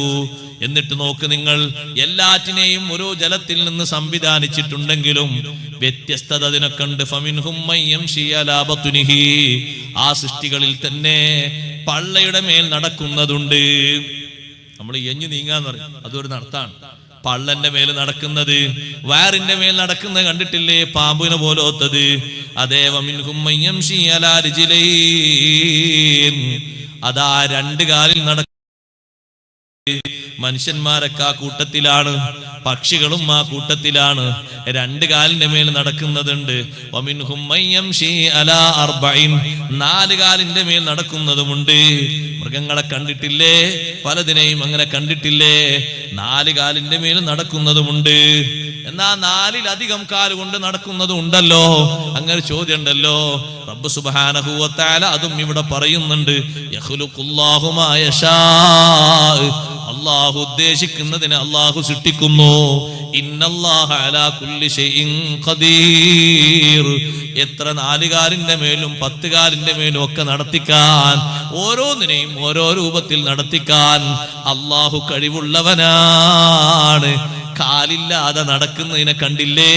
എന്നിട്ട് നോക്ക് നിങ്ങൾ, എല്ലാറ്റിനെയും ഓരോ ജലത്തിൽ നിന്ന് സംവിധാനിച്ചിട്ടുണ്ടെങ്കിലും വ്യത്യസ്തത അതിനൊക്കെ ഉണ്ട്. ഫമിൻഹും മയ്യംശി അലാ ബത്നിഹി, ആ സൃഷ്ടികളിൽ തന്നെ പള്ളയുടെ മേൽ നടക്കുന്നതുണ്ട്. നമ്മൾ എഞ്ഞു നീങ്ങാന്ന് പറയും, അതൊരു നടത്താണ്. പള്ളന്റെ മേൽ നടക്കുന്നത്, വയറിന്റെ മേൽ നടക്കുന്നത് കണ്ടിട്ടില്ലേ? പാമ്പിനെ പോലോത്തത്. അതേ വമിൻഹും മയ്യംശി അലാ റിജ്ലൈൻ, അതാ രണ്ട് കാലിൽ നടക്കുന്ന മനുഷ്യന്മാരൊക്കെ ആ കൂട്ടത്തിലാണ്, പക്ഷികളും ആ കൂട്ടത്തിലാണ്. രണ്ട് കാലിന്റെ മേൽ നടക്കുന്നതുണ്ട്. വമിൻഹും മയ്യംശി അലാ അർബഈൻ, നാല് കാലിന്റെ മേൽ നടക്കുന്നതുമുണ്ട്. മൃഗങ്ങളെ കണ്ടിട്ടില്ലേ? പലതിനെയും അങ്ങനെ കണ്ടിട്ടില്ലേ? നാല് കാലിന്റെ മേൽ നടക്കുന്നതുമുണ്ട്. എന്നാ നാലിലധികം കാലുകൊണ്ട് നടക്കുന്നതും ഉണ്ടല്ലോ. അങ്ങനെ ചോദ്യം ഉണ്ടല്ലോ. റബ്ബ് സുബ്ഹാനഹു വ തആല അതും ഇവിടെ പറയുന്നുണ്ട്. യഖ്ലുഖുല്ലാഹു മാ യശാ, അല്ലാഹു ഉദ്ദേശിക്കുന്നതിനെ അല്ലാഹു സൃഷ്ടിക്കുന്നു. ഇന്നല്ലാഹ അലാ കുല്ലി ഷൈഇൻ ഖദീർ. എത്ര നാലുകാലിന്റെ മേലും 10 കാലിന്റെ മേലും ഒക്കെ നടത്തിക്കാൻ, ഓരോന്നിനെയും ഓരോ രൂപത്തിൽ നടത്തിക്കാൻ അല്ലാഹു കഴിവുള്ളവനാണ്. കാലില്ലാതെ നടക്കുന്നതിനെ കണ്ടില്ലേ?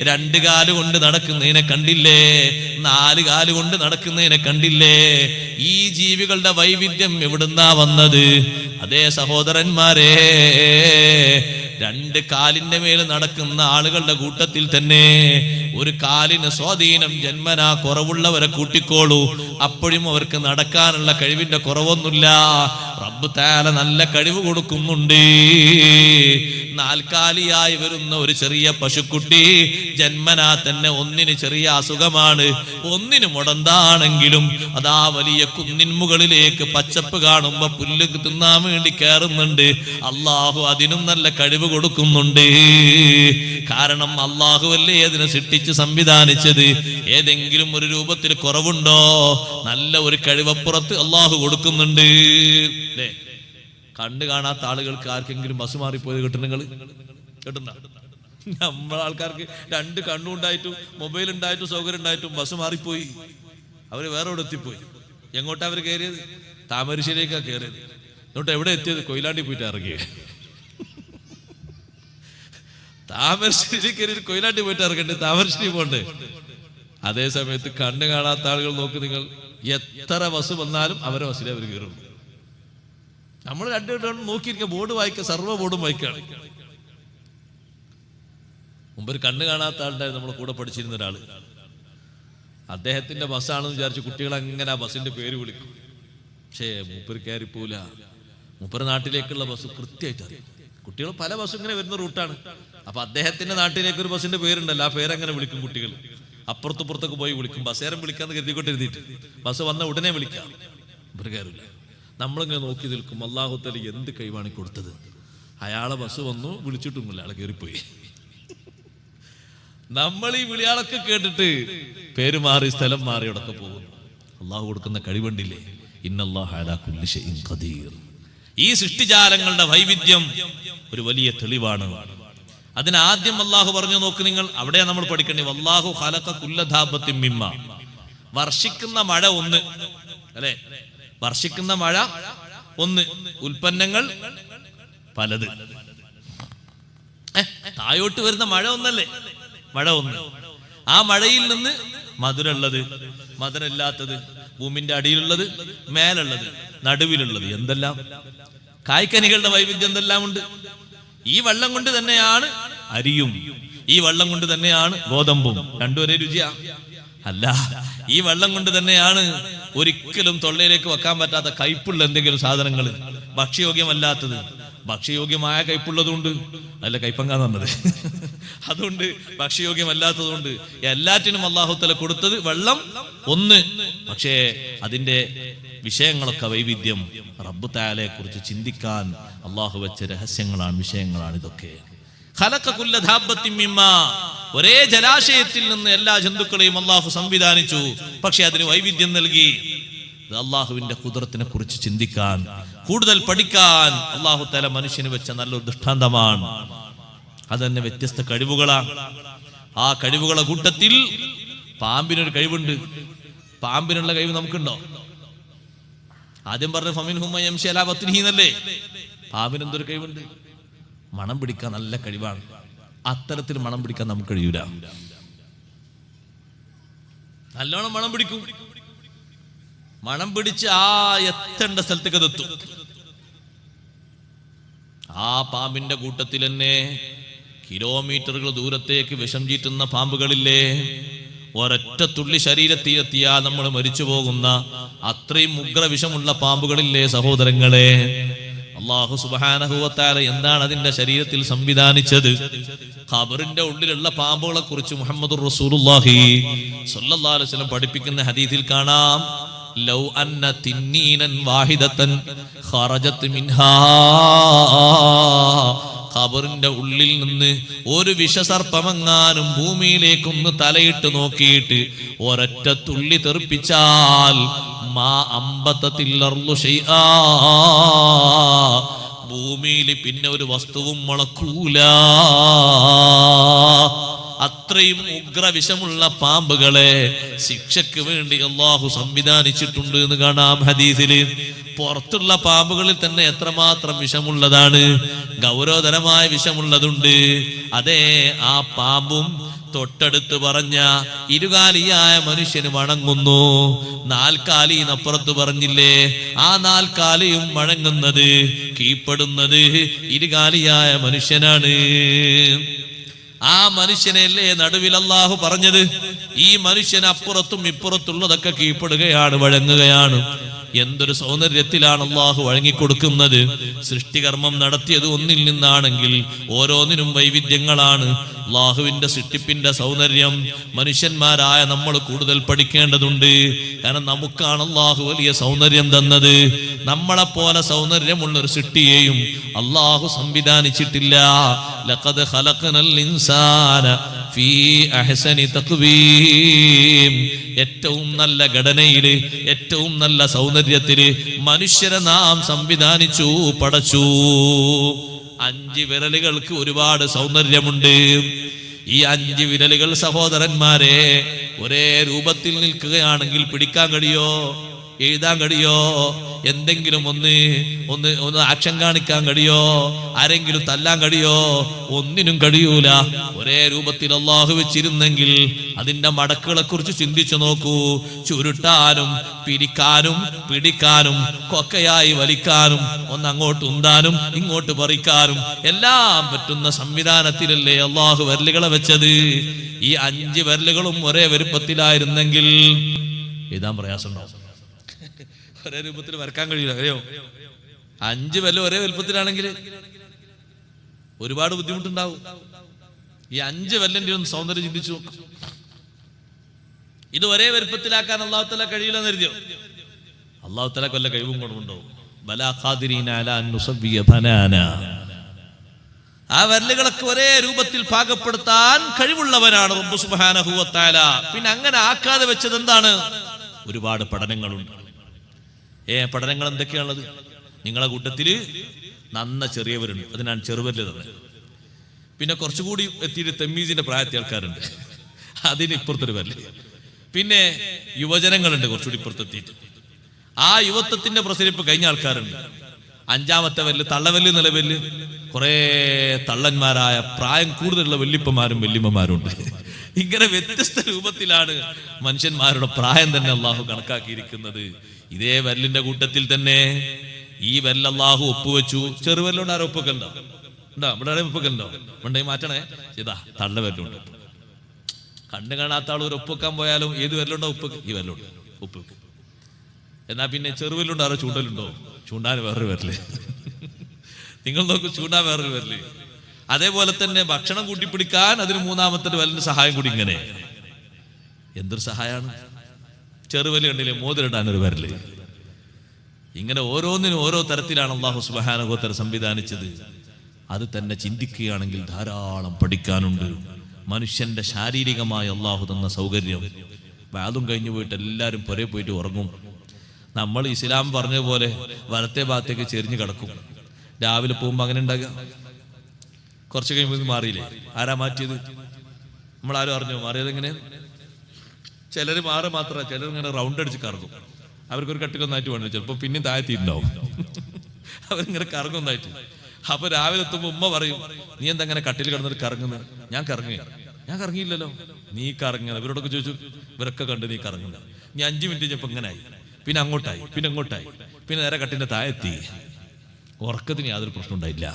2 കാല് കൊണ്ട് നടക്കുന്നതിനെ കണ്ടില്ലേ? 4 കാല് കൊണ്ട് നടക്കുന്നതിനെ കണ്ടില്ലേ? ഈ ജീവികളുടെ വൈവിധ്യം എവിടുന്നാ വന്നത്? അതേ സഹോദരന്മാരെ, 2 കാലിന്റെ മേൽ നടക്കുന്ന ആളുകളുടെ കൂട്ടത്തിൽ തന്നെ ഒരു കാലിന് സ്വാധീനം ജന്മനാ കുറവുള്ളവരെ കൂട്ടിക്കോളൂ. അപ്പോഴും അവർക്ക് നടക്കാനുള്ള കഴിവിന്റെ കുറവൊന്നുമില്ല. റബ്ബ് തആല നല്ല കഴിവ് കൊടുക്കുന്നുണ്ട്. 4 കാലിയായി വരുന്ന ഒരു ചെറിയ പശുക്കുട്ടി ജന്മനാ തന്നെ ഒന്നിന് ചെറിയ അസുഖമാണ്, ഒന്നിന് മുടന്താണെങ്കിലും അതാ വലിയ കുന്നിൻ മുകളിലേക്ക് പച്ചപ്പ് കാണുമ്പോ പുല്ല് തിന്നാൻ വേണ്ടി കയറുന്നുണ്ട്. അള്ളാഹു അതിനും നല്ല കഴിവ് കൊടുക്കുന്നുണ്ട്. കാരണം അള്ളാഹുവല്ലേ അതിനെ സൃഷ്ടിച്ച് സംവിധാനിച്ചത്. ഏതെങ്കിലും ഒരു രൂപത്തിൽ കുറവുണ്ടോ? നല്ല ഒരു കഴിവപ്പുറത്ത് അള്ളാഹു കൊടുക്കുന്നുണ്ട്. അല്ലേ? കണ്ണ് കാണാത്ത ആളുകൾക്ക് ആർക്കെങ്കിലും ബസ് മാറിപ്പോയത് കിട്ടുന്ന കേട്ടുന്ന? നമ്മളെ ആൾക്കാർക്ക് 2 കണ്ണുണ്ടായിട്ടും മൊബൈൽ ഉണ്ടായിട്ടും സൗകര്യം ഉണ്ടായിട്ടും ബസ് മാറിപ്പോയി. അവര് വേറെ എവിടെ എത്തിപ്പോയി. എങ്ങോട്ടാ അവർ കയറിയത്? താമരശ്ശേരിക്കാ കയറിയത്. എന്നിട്ട് എവിടെ എത്തിയത്? കൊയിലാണ്ടി പോയിട്ട് ഇറങ്ങിയത്. താമരശ്ശേരി കയറി കൊയിലാണ്ടി പോയിട്ട് ഇറങ്ങണ്ടേ? താമരശ്ശേരി പോണ്ടേ? അതേ സമയത്ത് കണ്ണ് കാണാത്ത ആളുകൾ നോക്ക് നിങ്ങൾ, എത്ര ബസ് വന്നാലും അവരെ ബസ്സിലെ അവർ കയറും. നമ്മൾ 2 വട്ടം നോക്കിയിരിക്കുക, ബോർഡ് വായിക്കുക, സർവ്വ ബോർഡും വായിക്കുകയാണ്. മുമ്പൊരു കണ്ണ് കാണാത്ത ആളുണ്ടായിരുന്നു, നമ്മളെ കൂടെ പഠിച്ചിരുന്ന ഒരാള്. അദ്ദേഹത്തിന്റെ ബസ്സാണെന്ന് വിചാരിച്ച് കുട്ടികൾ അങ്ങനെ ആ ബസ്സിന്റെ പേര് വിളിക്കും. പക്ഷേ മൂപ്പര് കയറിപ്പോല. മൂപ്പര് നാട്ടിലേക്കുള്ള ബസ് കൃത്യമായിട്ട് അറിയാം. കുട്ടികൾ പല ബസ്സും ഇങ്ങനെ വരുന്ന റൂട്ടാണ്. അപ്പൊ അദ്ദേഹത്തിന്റെ നാട്ടിലേക്ക് ഒരു ബസ്സിന്റെ പേരുണ്ടല്ലോ, ആ പേരങ്ങനെ വിളിക്കും കുട്ടികൾ. അപ്പുറത്തുപുറത്തൊക്കെ പോയി വിളിക്കും. ബസ്സേരം വിളിക്കാന്ന് കരുതിക്കൊണ്ടിരുന്നിട്ട് ബസ് വന്ന ഉടനെ വിളിക്കാം. ഇവര് കയറില്ല. നമ്മളിങ്ങനെ നോക്കി നിൽക്കും. അല്ലാഹു തആല എന്ത് കൈവാണി കൊടുത്തത്. അയാളെ ബസ് വന്നു, വിളിച്ചിട്ടുമില്ല, അയാളെ കയറിപ്പോയി. നമ്മൾ ഈ വിളിയാളൊക്കെ കേട്ടിട്ട് പേര് മാറി സ്ഥലം മാറി അവിടൊക്കെ പോകും. അള്ളാഹു കൊടുക്കുന്ന കഴിവുണ്ടില്ലേ? ഇന്നല്ലാഹ അലാ കുല്ലി ഷൈഇൻ ഖദീർ. ഈ സൃഷ്ടിജാലങ്ങളുടെ വൈവിധ്യം ഒരു വലിയ തെളിവാണ്. അതിനാദ്യം അള്ളാഹു പറഞ്ഞു നോക്ക് നിങ്ങൾ, അവിടെ നമ്മൾ പഠിക്കണ്ടേ. വല്ലാഹു ഖലഖ കുല്ല ദാബത്തിൻ മിമ്മ. വർഷിക്കുന്ന മഴ ഒന്ന്, അല്ലെ? വർഷിക്കുന്ന മഴ ഒന്ന്, ഉൽപ്പന്നങ്ങൾ പലത്. തായോട്ട് വരുന്ന മഴ ഒന്നല്ലേ? മഴ ഒന്ന്. ആ മഴയിൽ നിന്ന് മധുരമുള്ളത്, മധുരമില്ലാത്തത്, ഭൂമിന്റെ അടിയിലുള്ളത്, മേലുള്ളത്, നടുവിലുള്ളത്, എന്തെല്ലാം കായ്ക്കനികളുടെ വൈവിധ്യം എന്തെല്ലാം ഉണ്ട്. ഈ വെള്ളം കൊണ്ട് തന്നെയാണ് അരിയും, ഈ വെള്ളം കൊണ്ട് തന്നെയാണ് ഗോതമ്പും. രണ്ടും ഒരേ രുചിയാ? അല്ല. ഈ വെള്ളം കൊണ്ട് തന്നെയാണ് ഒരിക്കലും തൊള്ളയിലേക്ക് വെക്കാൻ പറ്റാത്ത കയ്പുള്ള എന്തെങ്കിലും സാധനങ്ങൾ, ഭക്ഷ്യയോഗ്യമല്ലാത്തത്. ഭക്ഷ്യയോഗ്യമായ കയ്പുള്ളതുകൊണ്ട്, അല്ല കയ്പങ്കാന്ന് പറഞ്ഞത് അതുകൊണ്ട് ഭക്ഷ്യയോഗ്യമല്ലാത്തതുകൊണ്ട് എല്ലാറ്റിനും അല്ലാഹു തആല കൊടുത്തത് വെള്ളം ഒന്ന്. പക്ഷേ അതിന്റെ വിഷയങ്ങളൊക്കെ വൈവിധ്യം. റബ്ബ് തആലയെ കുറിച്ച് ചിന്തിക്കാൻ അല്ലാഹു വെച്ച രഹസ്യങ്ങളാണ്, വിഷയങ്ങളാണ് ഇതൊക്കെ. ഖലഖ കുല്ല ദാബത്തിൻ മിമ്മാ, ഒരേ ജലാശയത്തിൽ നിന്ന് എല്ലാ ജന്തുക്കളെയും അല്ലാഹു സംവിധാനിച്ചു. പക്ഷെ അതിന് വൈവിധ്യം നൽകി. അള്ളാഹുവിന്റെ ഖുദ്റത്തിനെ കുറിച്ച് ചിന്തിക്കാൻ, കൂടുതൽ പഠിക്കാൻ അല്ലാഹു തആല മനുഷ്യന് വെച്ച നല്ലൊരു ദൃഷ്ടാന്തമാണ്. അതന്നെ വ്യത്യസ്ത കഴിവുകളാണ്. ആ കഴിവുകളെ കൂട്ടത്തിൽ പാമ്പിനൊരു കഴിവുണ്ട്. പാമ്പിനുള്ള കഴിവ് നമുക്കുണ്ടോ? ആദ്യം പറഞ്ഞ ഫമിൻഹും മൻ യംശി അലാ ബത്നിഹി എന്നല്ലേ. പാമ്പിന് എന്തൊരു കഴിവുണ്ട്? മണം പിടിക്കാൻ നല്ല കഴിവാണ്. അത്തരത്തിൽ മണം പിടിക്കാൻ നമുക്ക് കഴിയൂല. നല്ലോണം മണം പിടിക്കും. മണം പിടിച്ച് ആ എത്തേണ്ട സ്ഥലത്തേക്ക് എത്തും. ആ പാമ്പിന്റെ കൂട്ടത്തിൽ തന്നെ കിലോമീറ്ററുകൾ ദൂരത്തേക്ക് വിഷം ചീറ്റുന്ന പാമ്പുകളില്ലേ, ഒരൊറ്റ തുള്ളി ശരീരത്തിലെത്തിയാൽ നമ്മൾ മരിച്ചു പോകുന്ന അത്രയും ഉഗ്രവിഷമുള്ള പാമ്പുകളില്ലേ സഹോദരങ്ങളെ. അല്ലാഹു സുബ്ഹാനഹു വ തആല എന്താണ് അതിന്റെ ശരീരത്തിൽ സംവിധാനിച്ചത്? ഖബറിന്റെ ഉള്ളിലുള്ള പാമ്പുകളെ കുറിച്ച് മുഹമ്മദുർ റസൂലുള്ളാഹി സ്വല്ലല്ലാഹു അലൈഹി വസല്ലം പഠിപ്പിക്കുന്ന ഹദീസിൽ കാണാം, ലൗ അന്ന തിന്നീനൻ വാഹിദതൻ ഖറജത് മിൻഹാ, ഖബറിന്റെ ഉള്ളിൽ നിന്ന് ഒരു വിഷസർപ്പമെങ്ങാനും ഭൂമിയിലേക്കൊന്ന് തലയിട്ട് നോക്കിയിട്ട് ഒരൊറ്റ തുള്ളി തെറിപ്പിച്ചാൽ മാ അംബതത്തിൽ അർളു ശൈആ, ഭൂമിയിൽ പിന്നെ ഒരു വസ്തുവും മുളക്കൂല. അത്രയും ഉഗ്രവിഷമുള്ള പാമ്പുകളെ ശിക്ഷയ്ക്ക് വേണ്ടി അല്ലാഹു സംവിധാനിച്ചിട്ടുണ്ട് എന്ന് കാണാം ഹദീസില്. പുറത്തുള്ള പാമ്പുകളിൽ തന്നെ എത്രമാത്രം വിഷമുള്ളതാണ്, ഗൗരവതരമായ വിഷമുള്ളതുണ്ട്. അതേ ആ പാമ്പും തൊട്ടടുത്ത് പറഞ്ഞ ഇരുകാലിയായ മനുഷ്യന് വണങ്ങുന്നു. നാൽക്കാലിന്നപ്പുറത്ത് പറഞ്ഞില്ലേ, ആ നാൽക്കാലിയും വണങ്ങുന്നത്, കീഴ്പ്പെടുന്നത് ഇരുകാലിയായ മനുഷ്യനാണ്. ആ മനുഷ്യനല്ലേ നടുവിൽ അല്ലാഹു പറഞ്ഞത്, ഈ മനുഷ്യൻ അപ്പുറത്തും ഇപ്പുറത്തുള്ളതൊക്കെ കീഴ്പ്പെടുകയാണ്, വഴങ്ങുകയാണ്. എന്തൊരു സൗന്ദര്യത്തിലാണ് അല്ലാഹു വഴങ്ങിക്കൊടുക്കുന്നത്. സൃഷ്ടികർമ്മം നടത്തിയത് ഒന്നിൽ നിന്നാണെങ്കിൽ ഓരോന്നിനും വൈവിധ്യങ്ങളാണ്. അല്ലാഹുവിന്റെ സൃഷ്ടിപ്പിന്റെ സൗന്ദര്യം മനുഷ്യന്മാരായ നമ്മൾ കൂടുതൽ പഠിക്കേണ്ടതുണ്ട്. കാരണം നമുക്കാണ് അല്ലാഹു വലിയ സൗന്ദര്യം തന്നത്. നമ്മളെപ്പോലെ സൗന്ദര്യമുള്ളൊരു സൃഷ്ടിയെയും അല്ലാഹു സംവിധാനിച്ചിട്ടില്ല. ലഖദ് ഖലഖനൽ ഇൻസാന ഫീ അഹ്സനി തഖ്വീം, ഏറ്റവും നല്ല ഘടനയില്, ഏറ്റവും നല്ല സൗന്ദര്യത്തില് മനുഷ്യരെ നാം സംവിധാനിച്ചു, പടച്ചു. 5 വിരലുകൾക്ക് ഒരുപാട് സൗന്ദര്യമുണ്ട്. ഈ 5 വിരലുകൾ സഹോദരന്മാരെ ഒരേ രൂപത്തിൽ നിൽക്കുകയാണെങ്കിൽ പിടിക്കാൻ കഴിയോ? എഴുതാൻ കഴിയോ? എന്തെങ്കിലും ഒന്ന് ആക്ഷൻ കാണിക്കാൻ കഴിയോ? ആരെങ്കിലും തല്ലാൻ കഴിയോ? ഒന്നിനും കഴിയൂല. ഒരേ രൂപത്തിൽ അല്ലാഹു വെച്ചിരുന്നെങ്കിൽ അതിന്റെ മടക്കുകളെ കുറിച്ച് ചിന്തിച്ചു നോക്കൂ. ചുരുട്ടാനും പിരിക്കാനും പിടിക്കാനും കൊക്കയായി വലിക്കാനും അങ്ങോട്ട് ഉന്താനും ഇങ്ങോട്ട് പറിക്കാനും എല്ലാം പറ്റുന്ന സംവിധാനത്തിലല്ലേ അല്ലാഹു വിരലുകളെ വെച്ചത്. ഈ 5 വിരലുകളും ഒരേ വലുപ്പത്തിലായിരുന്നെങ്കിൽ എഴുതാൻ പ്രയാസമുണ്ടാവും. ഒരേ രൂപത്തിൽ വരക്കാൻ കഴിയില്ല, അറിയോ? 5 വിരൽ ഒരേ വലുപ്പത്തിലാണെങ്കിൽ ഒരുപാട് ബുദ്ധിമുട്ടുണ്ടാവും. ഈ 5 വിരലിന്റെ ഒന്ന് സൗന്ദര്യം ചിന്തിച്ചു നോക്കും. ഇത് ഒരേ വലുപ്പത്തിലാക്കാൻ അല്ലാഹു തആല കഴിയില്ലെന്ന് കരുതിയോ? അല്ലാഹു തആല കൊല്ല കഴിവും കൊണ്ടുണ്ടോ? ബലാ ഖാദിരീന അലാ അൻ നുസവ്വിയ ബനാനാ. ആ വിരലുകളൊക്കെ ഒരേ രൂപത്തിൽ പാകപ്പെടുത്താൻ കഴിവുള്ളവനാണ് റബ്ബ് സുബ്ഹാനഹു വ തആല. പിന്നെ അങ്ങനെ ആക്കാതെ വെച്ചത് എന്താണ്? ഒരുപാട് പഠനങ്ങളുണ്ട്. പഠനങ്ങൾ എന്തൊക്കെയാണുള്ളത്? നിങ്ങളെ കൂട്ടത്തില് നന്ന ചെറിയവരുണ്ട്, അതിനാണ് ചെറുവരല് തന്നെ. പിന്നെ കുറച്ചുകൂടി എത്തിയിട്ട് തെമ്മീസിന്റെ പ്രായത്തെ ആൾക്കാരുണ്ട്, അതിന് ഇപ്പുറത്തൊരു വരല്. പിന്നെ യുവജനങ്ങളുണ്ട് കുറച്ചുകൂടി ഇപ്പുറത്തെത്തിയിട്ട്. ആ യുവത്വത്തിന്റെ പ്രസരിപ്പ് കഴിഞ്ഞ ആൾക്കാരുണ്ട്. 5ാമത്തെ വരല് തള്ളവല്ല് നിലവല്ല്. കുറെ തള്ളന്മാരായ പ്രായം കൂടുതലുള്ള വല്യപ്പന്മാരും വല്യമ്മമാരും ഉണ്ട്. ഇങ്ങനെ വ്യത്യസ്ത രൂപത്തിലാണ് മനുഷ്യന്മാരുടെ പ്രായം തന്നെ അല്ലാഹു കണക്കാക്കിയിരിക്കുന്നത്. ഇതേ വരലിന്റെ കൂട്ടത്തിൽ തന്നെ ഈ വരൽ അല്ലാഹു ഒപ്പുവെച്ചു. ചെറുവരലുണ്ട്. ആരും ഒപ്പൊക്കലുണ്ടോ? ഉണ്ടോ? ഇവിടെ ആരെയും ഒപ്പൊക്കലുണ്ടോ? ഉണ്ടെങ്കിൽ മാറ്റണേ. ഇതാ തള്ളവരലുണ്ട്. കണ്ണു കാണാത്ത ആൾ ഒരു ഒപ്പൊക്കാൻ പോയാലും ഏത് വരലുണ്ടോ ഉപ്പ്? ഈ വരലുണ്ട് ഉപ്പ്. എന്നാ പിന്നെ ചെറുവരലുണ്ട്. ആരോ ചൂണ്ടലുണ്ടോ? ചൂണ്ടാൻ വേറൊരു വരല്. നിങ്ങൾ നോക്കൂ, ചൂടാ വേറൊരു വരല്. അതേപോലെ തന്നെ ഭക്ഷണം കൂട്ടിപ്പിടിക്കാൻ അതിന് മൂന്നാമത്തെ വരലിന്റെ സഹായം കൂടി ഇങ്ങനെ. എന്തൊരു സഹായമാണ്! ചെറുവലി കണ്ടില്ലേ, മോതിരിടാനൊരു വരല്. ഇങ്ങനെ ഓരോന്നിനും ഓരോ തരത്തിലാണ് അല്ലാഹു സുബ്ഹാനഹു വ തആല സംവിധാനിച്ചത്. അത് തന്നെ ചിന്തിക്കുകയാണെങ്കിൽ ധാരാളം പഠിക്കാനുണ്ട്. മനുഷ്യന്റെ ശാരീരികമായ അല്ലാഹു തന്ന സൗകര്യം. വാതും കഴിഞ്ഞു പോയിട്ട് എല്ലാവരും പുറേ പോയിട്ട് ഉറങ്ങും. നമ്മൾ ഇസ്ലാം പറഞ്ഞ പോലെ വലത്തെ ഭാഗത്തേക്ക് ചെരിഞ്ഞു കിടക്കും. രാവിലെ പോകുമ്പോൾ അങ്ങനെ ഉണ്ടാകുക. കുറച്ച് കഴിയുമ്പോൾ മാറിയില്ലേ? ആരാ മാറ്റിയത്? നമ്മളാരും അറിഞ്ഞോ മാറിയത്? എങ്ങനെ? ചിലർ മാറി മാത്രമല്ല, ചിലർ ഇങ്ങനെ റൗണ്ട് അടിച്ച് കറങ്ങും. അവർക്കൊരു കട്ടിലൊന്നായിട്ട് വേണ്ട, ചിലപ്പോൾ പിന്നെയും താഴ്ത്തിയിട്ടുണ്ടാവും. അവരിങ്ങനെ കറങ്ങുന്നതായിട്ട്. അപ്പൊ രാവിലെ എത്തുമ്പോൾ ഉമ്മ പറയും, നീ എന്താ അങ്ങനെ കട്ടിൽ കിടന്നിട്ട് കറങ്ങുന്നത്? ഞാൻ കറങ്ങിയില്ലല്ലോ. നീ കറങ്ങുന്നത് ഇവരോടൊക്കെ ചോദിച്ചു. ഇവരൊക്കെ കണ്ട് നീ കറങ്ങുന്നത്. നീ 5 മിനിറ്റ് കഴിഞ്ഞപ്പോൾ ഇങ്ങനെ ആയി, പിന്നെ അങ്ങോട്ടായി, പിന്നെ നേരെ കട്ടിന്റെ താഴെത്തി. ഉറക്കത്തിന് യാതൊരു പ്രശ്നം ഉണ്ടായില്ല.